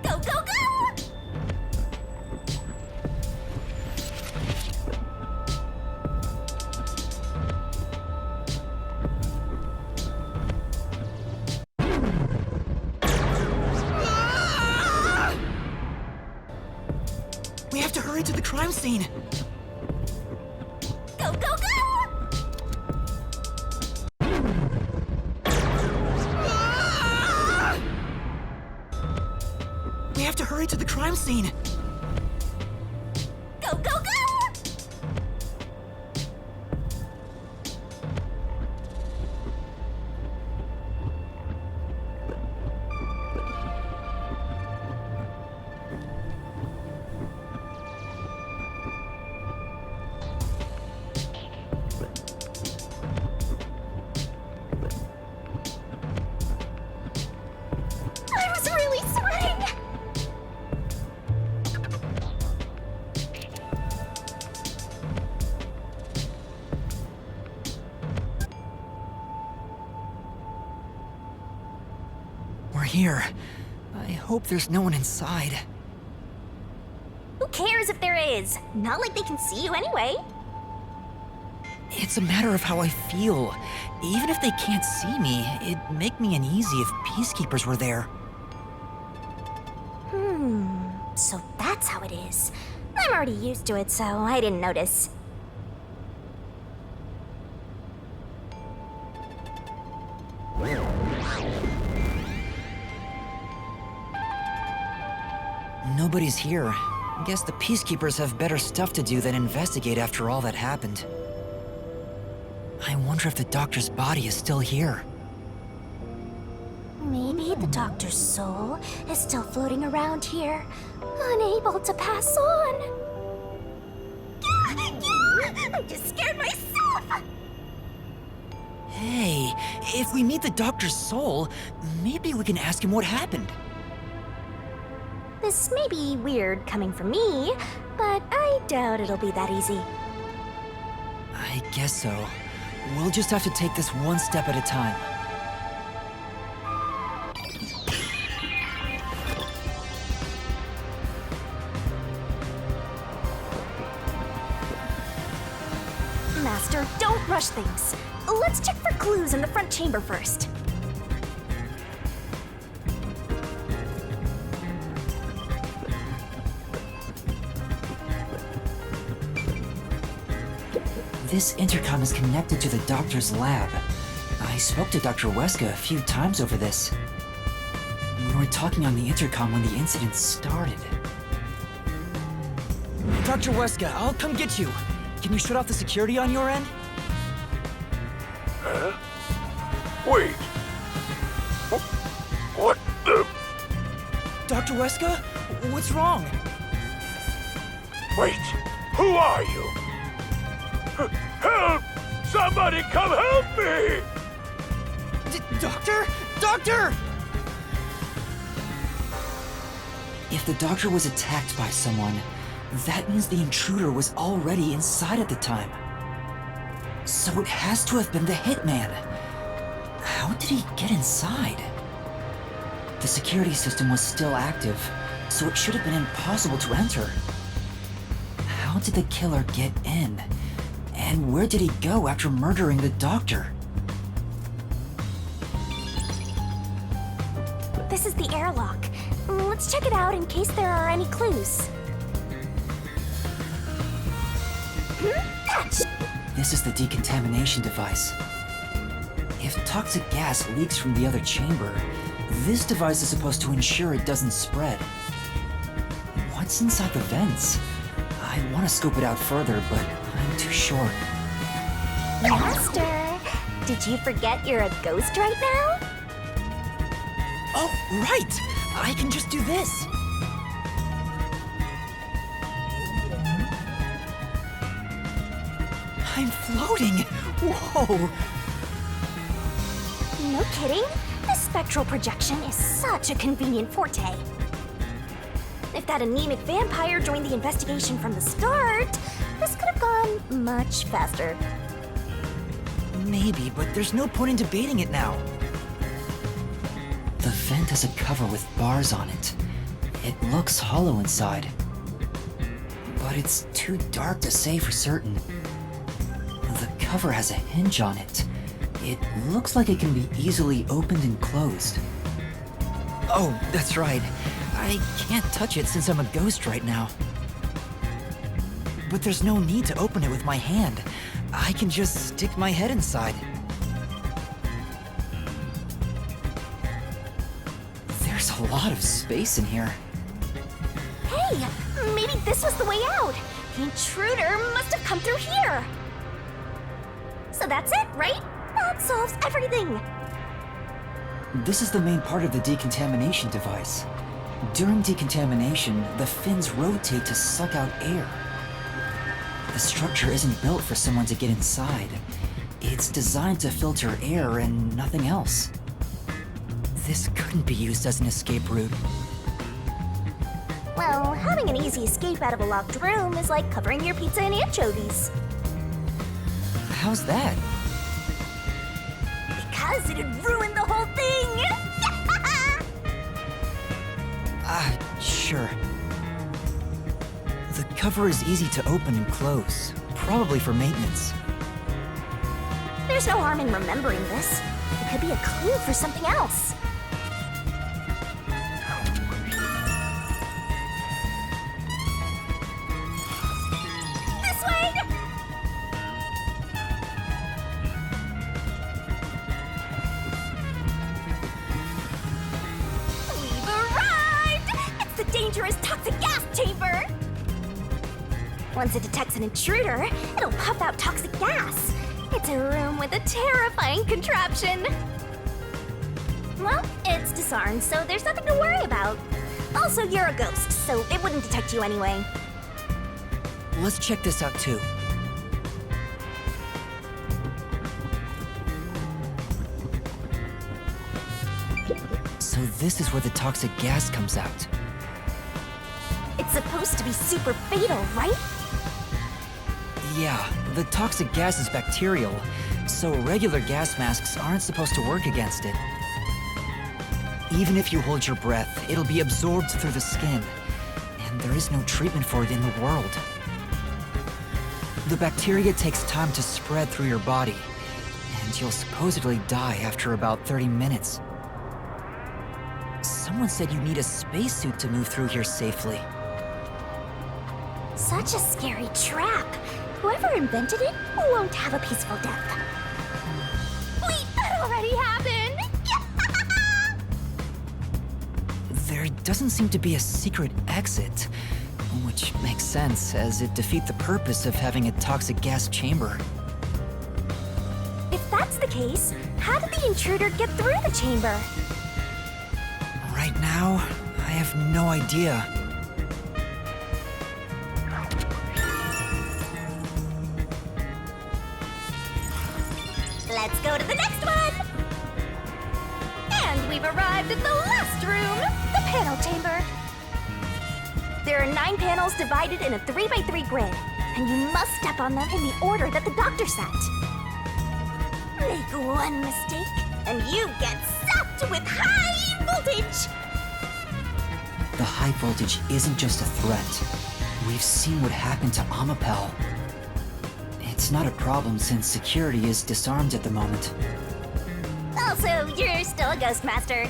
Go, go, go! We have to hurry to the crime scene. Go, go, go! We have to hurry to the crime scene. Go, go, go! I was really sweating! We're here. I hope there's no one inside. Who cares if there is? Not like they can see you anyway. It's a matter of how I feel. Even if they can't see me, it'd make me uneasy if Peacekeepers were there. So that's how it is. I'm already used to it, so I didn't notice. Nobody's here. Guess the Peacekeepers have better stuff to do than investigate after all that happened. I wonder if the doctor's body is still here. Maybe the doctor's soul is still floating around here, unable to pass on. I just scared myself! Hey, if we meet the doctor's soul, maybe we can ask him what happened. This may be weird coming from me, but I doubt it'll be that easy. I guess so. We'll just have to take this one step at a time. Master, don't rush things. Let's check for clues in the front chamber first. This intercom is connected to the doctor's lab. I spoke to Dr. Weska a few times over this. We were talking on the intercom when the incident started. Dr. Weska, I'll come get you. Can you shut off the security on your end? Huh? Wait. What the? Dr. Weska? What's wrong? Wait. Who are you? Help! Somebody come help me! Doctor? Doctor! If the doctor was attacked by someone, that means the intruder was already inside at the time. So it has to have been the hitman. How did he get inside? The security system was still active, so it should have been impossible to enter. How did the killer get in? And where did he go after murdering the doctor? This is the airlock. Let's check it out in case there are any clues. This is the decontamination device. If toxic gas leaks from the other chamber, this device is supposed to ensure it doesn't spread. What's inside the vents? I want to scope it out further, but I'm too short. Master, did you forget you're a ghost right now? Oh, right! I can just do this! I'm floating! Whoa! No kidding. This spectral projection is such a convenient forte. If that anemic vampire joined the investigation from the start, this could have gone much faster. Maybe, but there's no point in debating it now. The vent has a cover with bars on it. It looks hollow inside. But it's too dark to say for certain. The cover has a hinge on it. It looks like it can be easily opened and closed. Oh, that's right. I can't touch it since I'm a ghost right now. But there's no need to open it with my hand. I can just stick my head inside. There's a lot of space in here. Hey, maybe this was the way out. The intruder must have come through here. So that's it, right? That solves everything. This is the main part of the decontamination device. During decontamination, the fins rotate to suck out air. The structure isn't built for someone to get inside. It's designed to filter air and nothing else. This couldn't be used as an escape route. Well, having an easy escape out of a locked room is like covering your pizza in anchovies. How's that? Because it'd ruin the whole thing! Sure. The cover is easy to open and close, probably for maintenance. There's no harm in remembering this. It could be a clue for something else. This way! We've arrived! It's the dangerous toxic gas chamber! Once it detects an intruder, it'll puff out toxic gas. It's a room with a terrifying contraption. Well, it's disarmed, so there's nothing to worry about. Also, you're a ghost, so it wouldn't detect you anyway. Let's check this out too. So this is where the toxic gas comes out. It's supposed to be super fatal, right? Yeah, the toxic gas is bacterial, so regular gas masks aren't supposed to work against it. Even if you hold your breath, it'll be absorbed through the skin, and there is no treatment for it in the world. The bacteria takes time to spread through your body, and you'll supposedly die after about 30 minutes. Someone said you need a spacesuit to move through here safely. Such a scary trap. Whoever invented it won't have a peaceful death. Wait, that already happened! There doesn't seem to be a secret exit, which makes sense as it defeats the purpose of having a toxic gas chamber. If that's the case, how did the intruder get through the chamber? Right now, I have no idea. Let's go to the next one! And we've arrived at the last room, the panel chamber. There are 9 panels divided in a 3x3 grid, and you must step on them in the order that the doctor set. Make one mistake, and you get zapped with high voltage! The high voltage isn't just a threat. We've seen what happened to Amapel. It's not a problem since security is disarmed at the moment. Also, you're still a Ghost Master.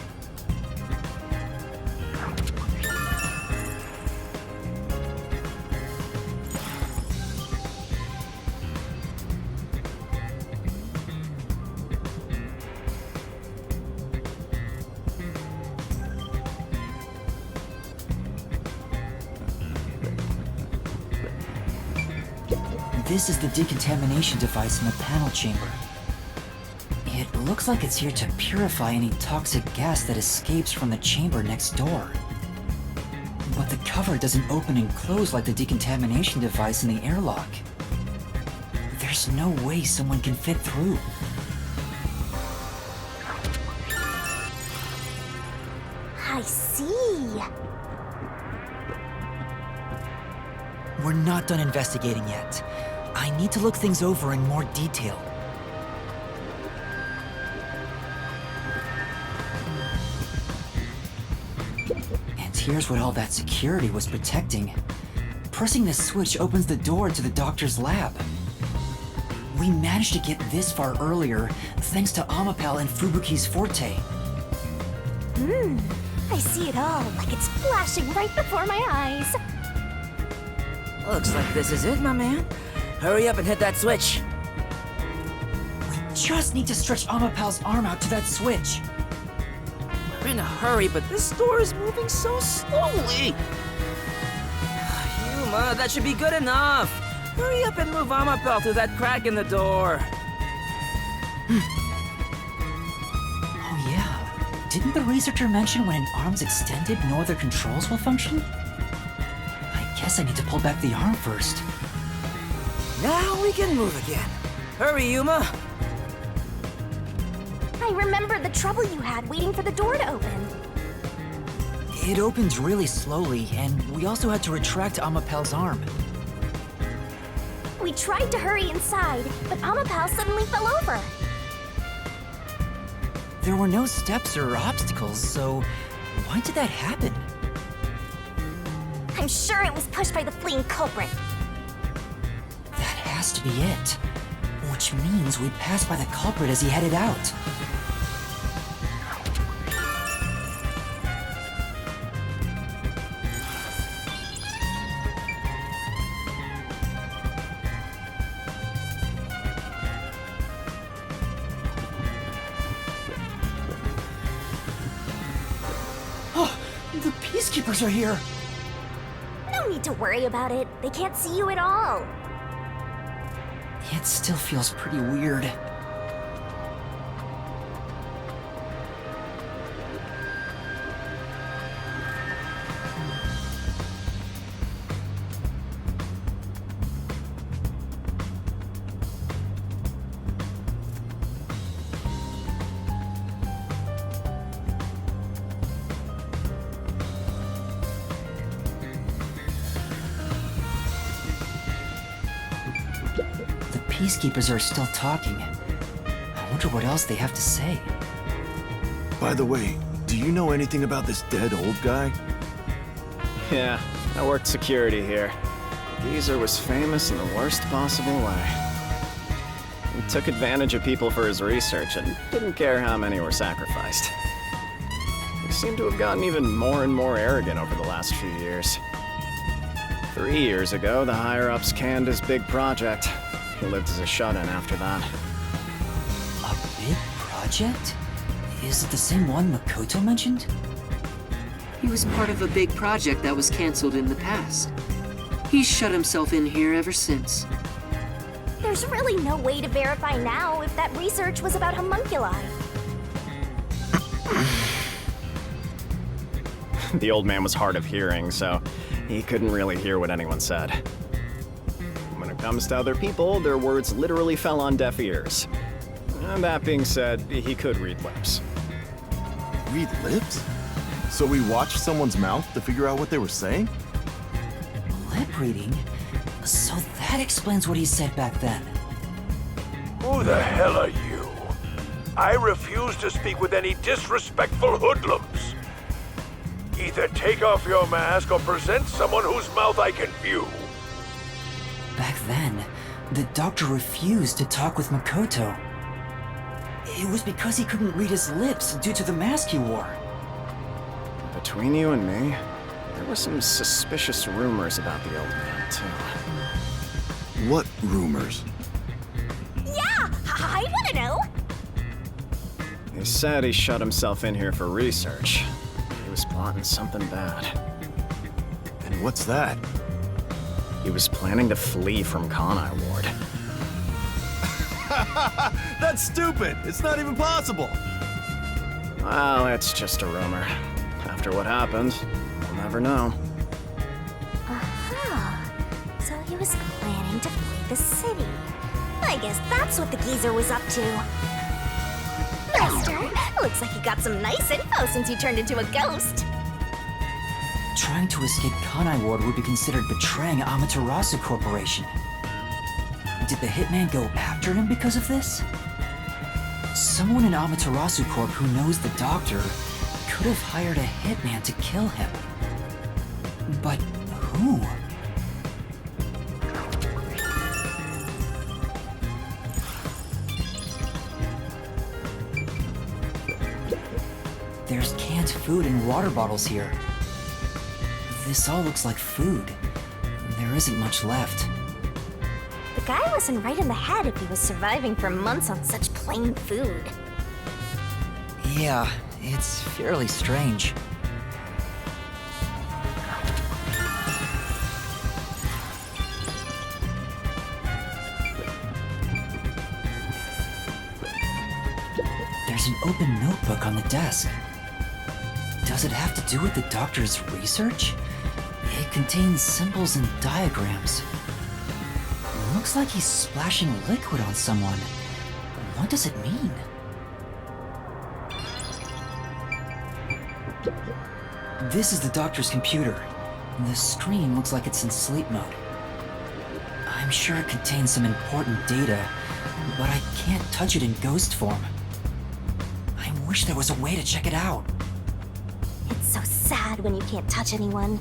This is the decontamination device in the panel chamber. It looks like it's here to purify any toxic gas that escapes from the chamber next door. But the cover doesn't open and close like the decontamination device in the airlock. There's no way someone can fit through. I see. We're not done investigating yet. I need to look things over in more detail. And here's what all that security was protecting. Pressing this switch opens the door to the doctor's lab. We managed to get this far earlier thanks to Amapel and Fubuki's forte. I see it all, like it's flashing right before my eyes. Looks like this is it, my man. Hurry up and hit that switch. We just need to stretch Amapel's arm out to that switch. We're in a hurry, but this door is moving so slowly. Yuma, that should be good enough. Hurry up and move Amapel through that crack in the door. Oh yeah. Didn't the researcher mention when an arm's extended, no other controls will function? I guess I need to pull back the arm first. Now we can move again. Hurry, Yuma. I remember the trouble you had waiting for the door to open. It opened really slowly, and we also had to retract Amapel's arm. We tried to hurry inside, but Amapel suddenly fell over. There were no steps or obstacles, so why did that happen? I'm sure it was pushed by the fleeing culprit. That has to be it. Which means we passed by the culprit as he headed out. Oh, the Peacekeepers are here! No need to worry about it. They can't see you at all. It still feels pretty weird. Peacekeepers are still talking. I wonder what else they have to say. By the way, do you know anything about this dead old guy? Yeah, I worked security here. Geezer was famous in the worst possible way. He took advantage of people for his research and didn't care how many were sacrificed. He seemed to have gotten even more and more arrogant over the last few years. 3 years ago, the higher-ups canned his big project. He lived as a shut-in after that. A big project? Is it the same one Makoto mentioned? He was part of a big project that was canceled in the past. He's shut himself in here ever since. There's really no way to verify now if that research was about homunculi. The old man was hard of hearing, so he couldn't really hear what anyone said. When it comes to other people, their words literally fell on deaf ears. And that being said, he could read lips. Read lips? So we watched someone's mouth to figure out what they were saying? Lip reading? So that explains what he said back then. Who the hell are you? I refuse to speak with any disrespectful hoodlums. Either take off your mask or present someone whose mouth I can view. Back then, the doctor refused to talk with Makoto. It was because he couldn't read his lips due to the mask he wore. Between you and me, there were some suspicious rumors about the old man, too. What rumors? Yeah, I want to know. He said he shut himself in here for research. He was plotting something bad. And what's that? He was planning to flee from Kanai Ward. That's stupid! It's not even possible! Well, it's just a rumor. After what happened, we'll never know. Aha. So he was planning to flee the city. I guess that's what the geezer was up to. Master, looks like you got some nice info since you turned into a ghost. Trying to escape Kanai Ward would be considered betraying Amaterasu Corporation. Did the hitman go after him because of this? Someone in Amaterasu Corp who knows the doctor could have hired a hitman to kill him. But who? There's canned food and water bottles here. This all looks like food. There isn't much left. The guy wasn't right in the head if he was surviving for months on such plain food. Yeah, it's fairly strange. There's an open notebook on the desk. Does it have to do with the doctor's research? It contains symbols and diagrams. Looks like he's splashing liquid on someone. What does it mean? This is the doctor's computer. The screen looks like it's in sleep mode. I'm sure it contains some important data, but I can't touch it in ghost form. I wish there was a way to check it out. It's so sad when you can't touch anyone.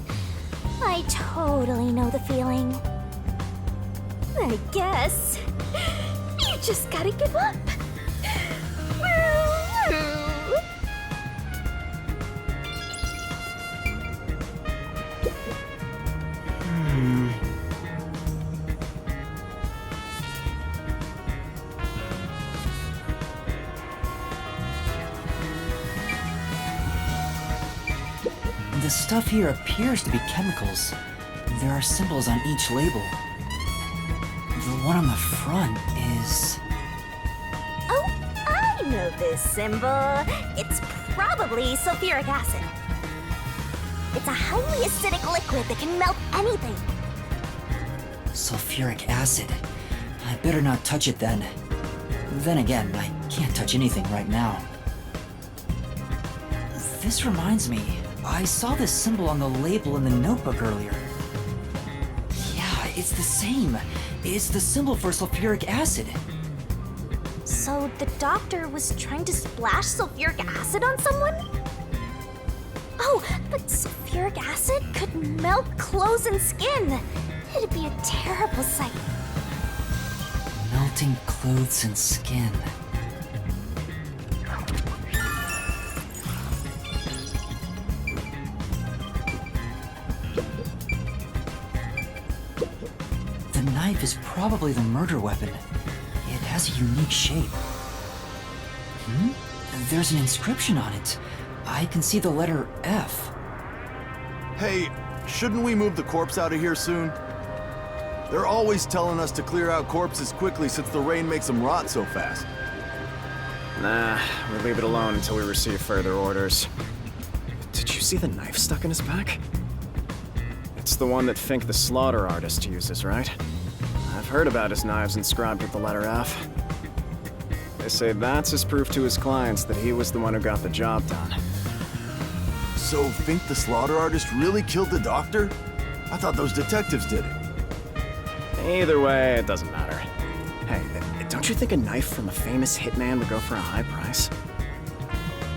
I totally know the feeling. I guess you just gotta give up. The stuff here appears to be chemicals. There are symbols on each label. The one on the front is... Oh, I know this symbol. It's probably sulfuric acid. It's a highly acidic liquid that can melt anything. sulfuric acid. I better not touch it then. Then again, I can't touch anything right now. This reminds me, I saw this symbol on the label in the notebook earlier. Yeah, it's the same. It's the symbol for sulfuric acid. So the doctor was trying to splash sulfuric acid on someone? Oh, but sulfuric acid could melt clothes and skin. It'd be a terrible sight. Melting clothes and skin. The knife is probably the murder weapon. It has a unique shape. There's an inscription on it. I can see the letter F. Hey, shouldn't we move the corpse out of here soon? They're always telling us to clear out corpses quickly since the rain makes them rot so fast. Nah, we'll leave it alone until we receive further orders. Did you see the knife stuck in his back? It's the one that Fink the slaughter artist uses, right? I've heard about his knives inscribed with the letter F. They say that's his proof to his clients that he was the one who got the job done. So Fink the slaughter artist really killed the doctor? I thought those detectives did it. Either way, it doesn't matter. Hey, don't you think a knife from a famous hitman would go for a high price?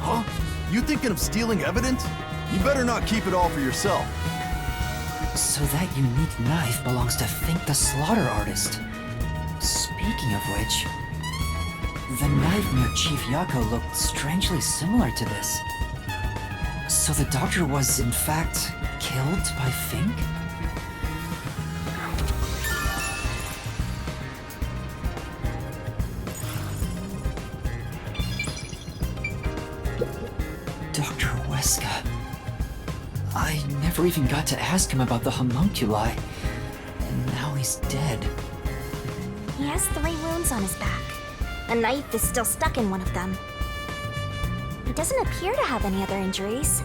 Huh? You thinking of stealing evidence? You better not keep it all for yourself. So that unique knife belongs to Fink the Slaughter Artist. Speaking of which, the knife near Chief Yako looked strangely similar to this. So the doctor was, in fact, killed by Fink? Dr. Weska. I never even got to ask him about the homunculi, and now he's dead. He has 3 wounds on his back. A knife is still stuck in one of them. He doesn't appear to have any other injuries.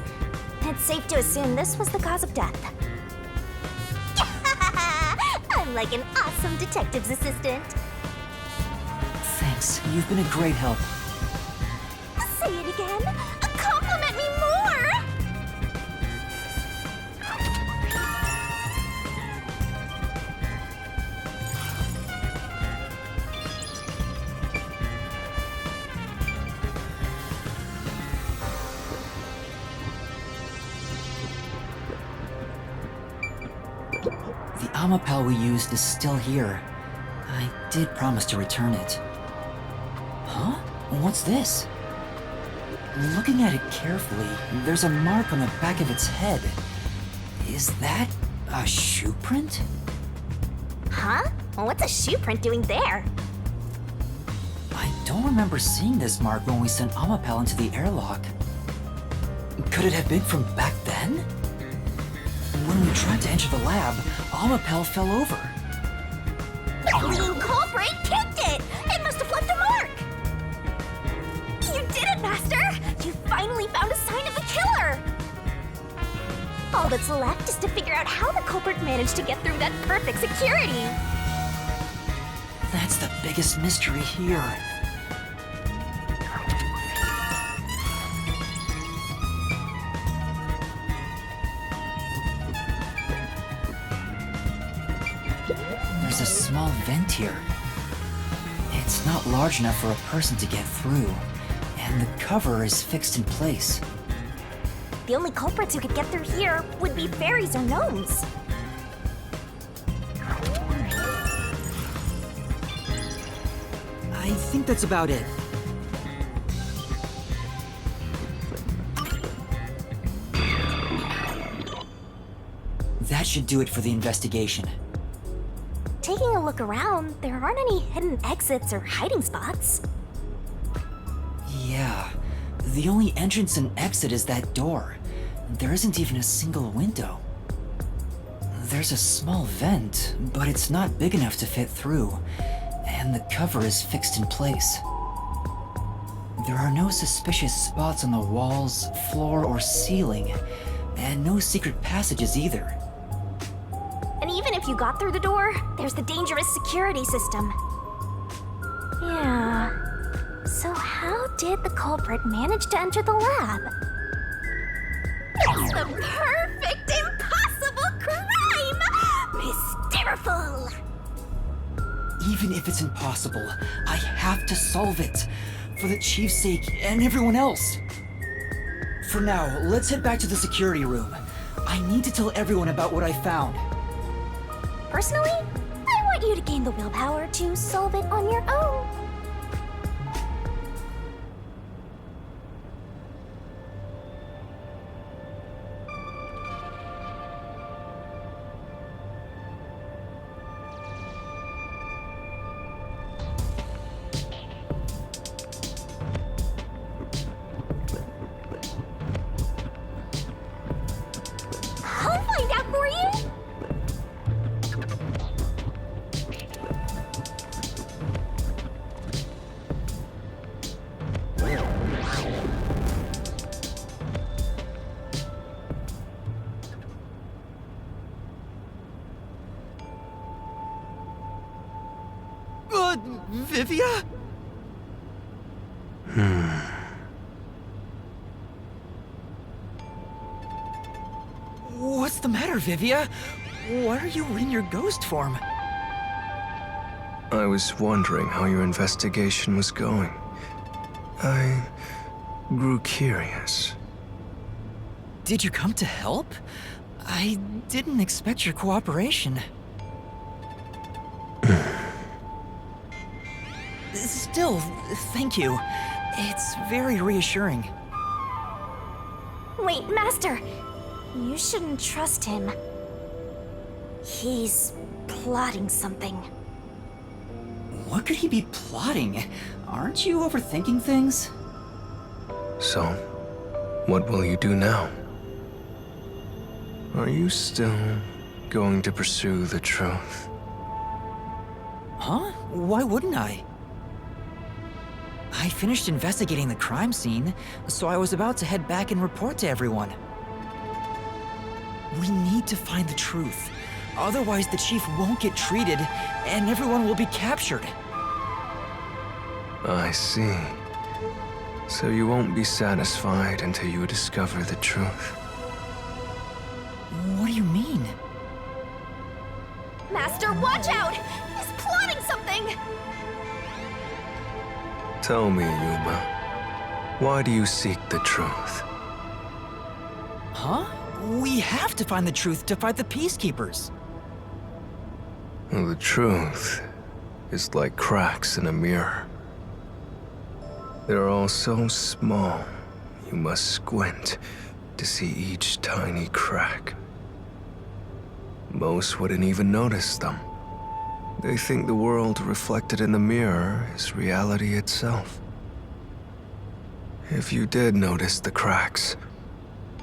It's safe to assume this was the cause of death. I'm like an awesome detective's assistant. Thanks, you've been a great help. Say it again. Compliment me more! The Amapel we used is still here. I did promise to return it. Huh? What's this? Looking at it carefully, there's a mark on the back of its head. Is that a shoe print? Huh? What's a shoe print doing there? I don't remember seeing this mark when we sent Amapel into the airlock. Could it have been from back then? When we tried to enter the lab, Amapel fell over. The lean culprit kicked it! It must have left a mark! You did it, Master! You finally found a sign of the killer! All that's left is to figure out how the culprit managed to get through that perfect security! That's the biggest mystery here. There's a small vent here. It's not large enough for a person to get through, and the cover is fixed in place. The only culprits who could get through here would be fairies or gnomes. I think that's about it. That should do it for the investigation. Taking a look around, there aren't any hidden exits or hiding spots. Yeah, the only entrance and exit is that door. There isn't even a single window. There's a small vent, but it's not big enough to fit through, and the cover is fixed in place. There are no suspicious spots on the walls, floor, or ceiling, and no secret passages either. And even if you got through the door, there's the dangerous security system. Yeah. So how did the culprit manage to enter the lab? It's the perfect impossible crime! Mysteriful! Even if it's impossible, I have to solve it. For the Chief's sake and everyone else. For now, let's head back to the security room. I need to tell everyone about what I found. Personally, I want you to gain the willpower to solve it on your own. I'll find out for you. Vivia? What's the matter, Vivia? Why are you in your ghost form? I was wondering how your investigation was going. I grew curious. Did you come to help? I didn't expect your cooperation. Still, thank you. It's very reassuring. Wait, Master! You shouldn't trust him. He's plotting something. What could he be plotting? Aren't you overthinking things? So, what will you do now? Are you still going to pursue the truth? Huh? Why wouldn't I? I finished investigating the crime scene, so I was about to head back and report to everyone. We need to find the truth. Otherwise, the chief won't get treated, and everyone will be captured. I see. So you won't be satisfied until you discover the truth. What do you mean? Master, watch out! He's plotting something! Tell me, Yuma, why do you seek the truth? Huh? We have to find the truth to fight the Peacekeepers. The truth is like cracks in a mirror. They're all so small, you must squint to see each tiny crack. Most wouldn't even notice them. They think the world reflected in the mirror is reality itself. If you did notice the cracks,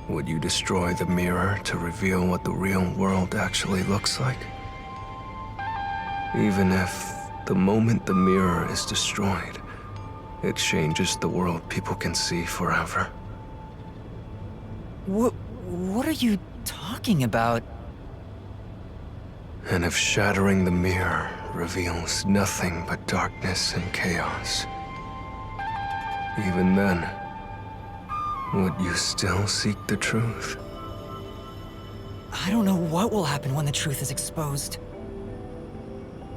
would you destroy the mirror to reveal what the real world actually looks like? Even if, the moment the mirror is destroyed, it changes the world people can see forever. What are you talking about? And if shattering the mirror reveals nothing but darkness and chaos, even then, would you still seek the truth? I don't know what will happen when the truth is exposed.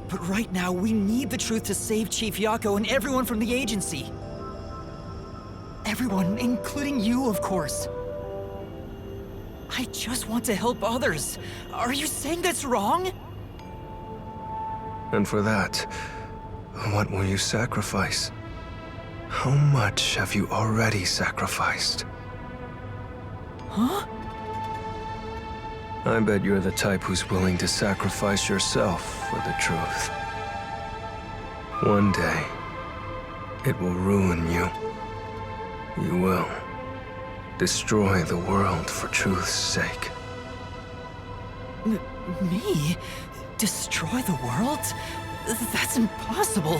But right now, we need the truth to save Chief Yako and everyone from the agency. Everyone, including you, of course. I just want to help others. Are you saying that's wrong? And for that, what will you sacrifice? How much have you already sacrificed? Huh? I bet you're the type who's willing to sacrifice yourself for the truth. One day, it will ruin you. You will destroy the world for truth's sake. Me? Destroy the world? That's impossible.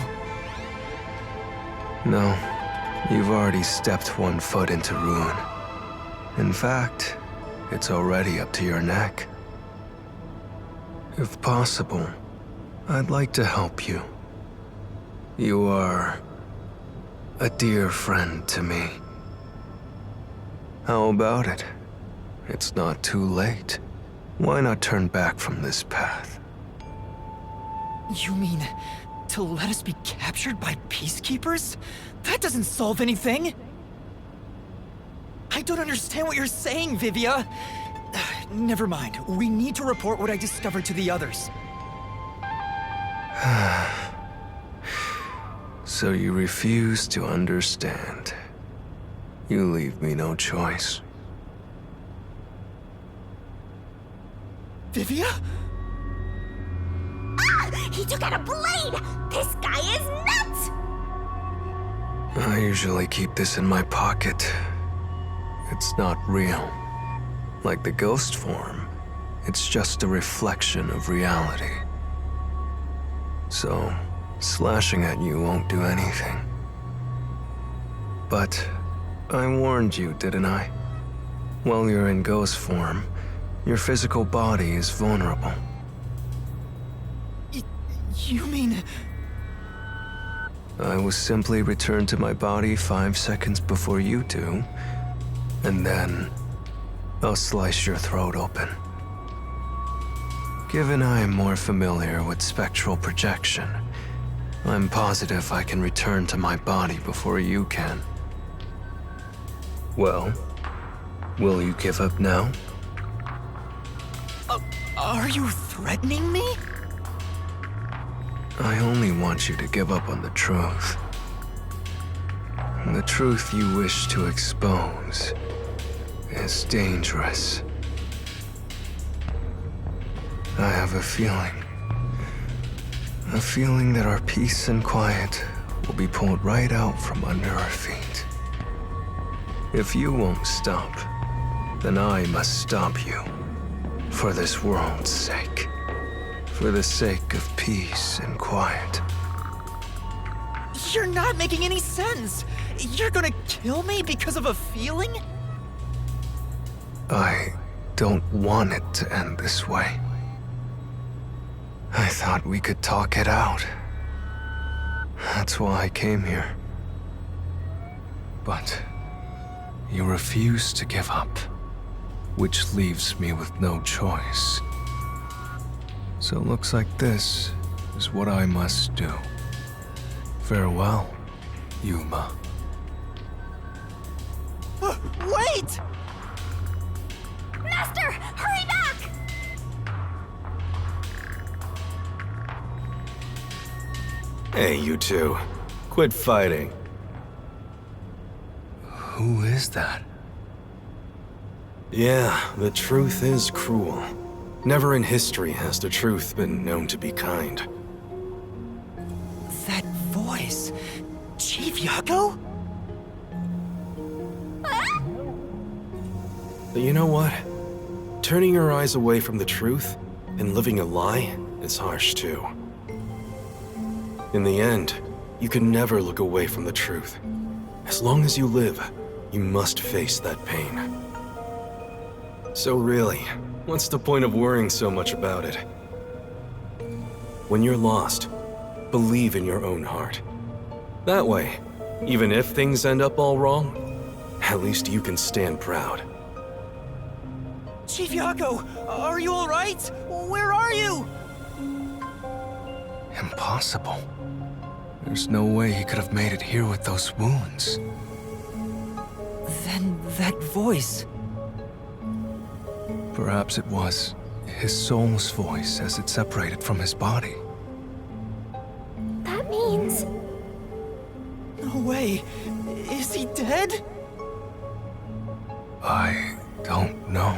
No, you've already stepped one foot into ruin. In fact, it's already up to your neck. If possible, I'd like to help you. You are a dear friend to me. How about it? It's not too late. Why not turn back from this path? You mean to let us be captured by Peacekeepers? That doesn't solve anything. I don't understand what you're saying, Vivia. Never mind. We need to report what I discovered to the others. So you refuse to understand. You leave me no choice. Vivia? Ah! He took out a blade! This guy is nuts! I usually keep this in my pocket. It's not real. Like the ghost form, it's just a reflection of reality. So, slashing at you won't do anything. But I warned you, didn't I? While you're in ghost form, your physical body is vulnerable. You mean... I will simply return to my body 5 seconds before you do, and then I'll slice your throat open. Given I am more familiar with Spectral Projection, I'm positive I can return to my body before you can. Well, Will you give up now? Are you threatening me? I only want you to give up on the truth. The truth you wish to expose is dangerous. I have a feeling that our peace and quiet will be pulled right out from under our feet. If you won't stop, then I must stop you. For this world's sake. For the sake of peace and quiet. You're not making any sense. You're gonna kill me because of a feeling? I don't want it to end this way. I thought we could talk it out. That's why I came here. But you refuse to give up, which leaves me with no choice. So looks like this is what I must do. Farewell, Yuma. Wait! Master, hurry back! Hey, you two. Quit fighting. Who is that? Yeah, the truth is cruel. Never in history has the truth been known to be kind. That voice. Chief Yako? But you know what? Turning your eyes away from the truth and living a lie is harsh too. In the end, you can never look away from the truth. As long as you live, you must face that pain. So really, what's the point of worrying so much about it? When you're lost, believe in your own heart. That way, even if things end up all wrong, at least you can stand proud. Chief Yako, are you alright? Where are you? Impossible. There's no way he could have made it here with those wounds. Then that voice. Perhaps it was his soul's voice as it separated from his body. That means... No way. Is he dead? I don't know.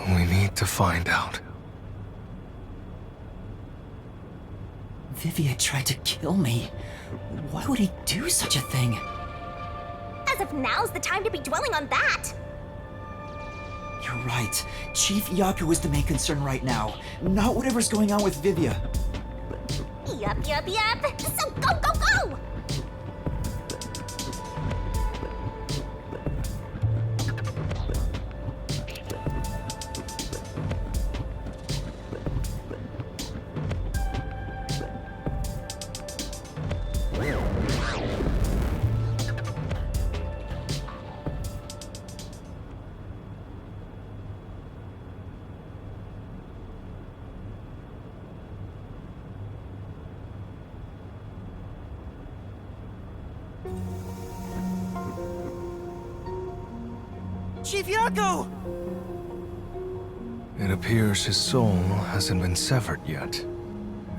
We need to find out. Vivia tried to kill me. Why would he do such a thing? As if now's the time to be dwelling on that! You're right. Chief Yaku is the main concern right now, not whatever's going on with Vivia. Yup. So go! Chief Yako! It appears his soul hasn't been severed yet.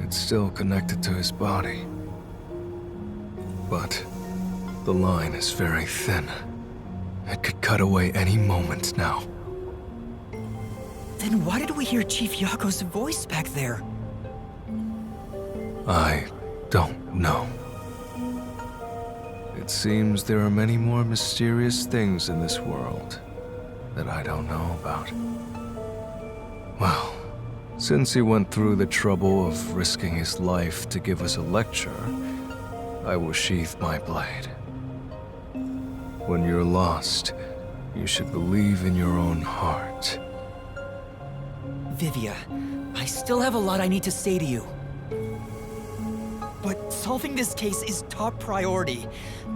It's still connected to his body. But the line is very thin. It could cut away any moment now. Then why did we hear Chief Yako's voice back there? I don't know. It seems there are many more mysterious things in this world that I don't know about. Well, since he went through the trouble of risking his life to give us a lecture, I will sheath my blade. When you're lost, you should believe in your own heart. Vivia, I still have a lot I need to say to you. But solving this case is top priority.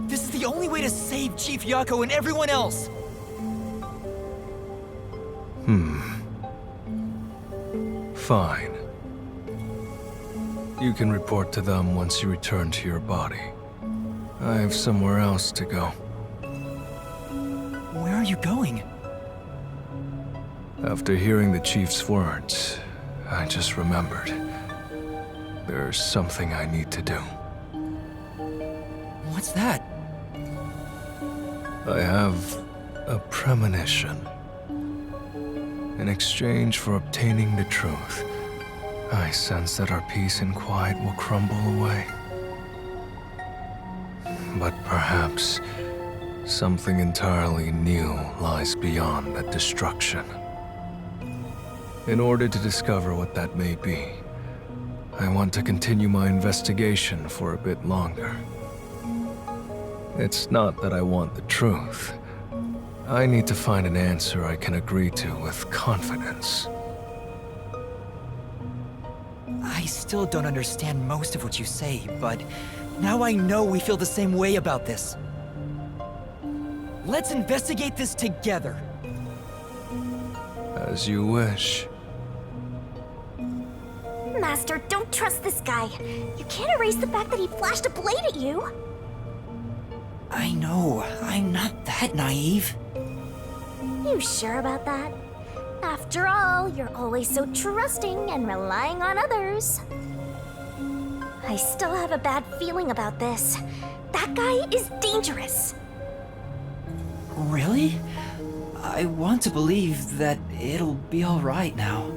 This is the only way to save Chief Yako and everyone else. Fine. You can report to them once you return to your body. I have somewhere else to go. Where are you going? After hearing the Chief's words, I just remembered. There's something I need to do. What's that? I have a premonition. In exchange for obtaining the truth, I sense that our peace and quiet will crumble away. But perhaps something entirely new lies beyond that destruction. In order to discover what that may be, I want to continue my investigation for a bit longer. It's not that I want the truth. I need to find an answer I can agree to with confidence. I still don't understand most of what you say, but now I know we feel the same way about this. Let's investigate this together. As you wish. Master, don't trust this guy. You can't erase the fact that he flashed a blade at you. I know, I'm not that naive. You sure about that? After all, you're always so trusting and relying on others. I still have a bad feeling about this. That guy is dangerous. Really? I want to believe that it'll be alright now.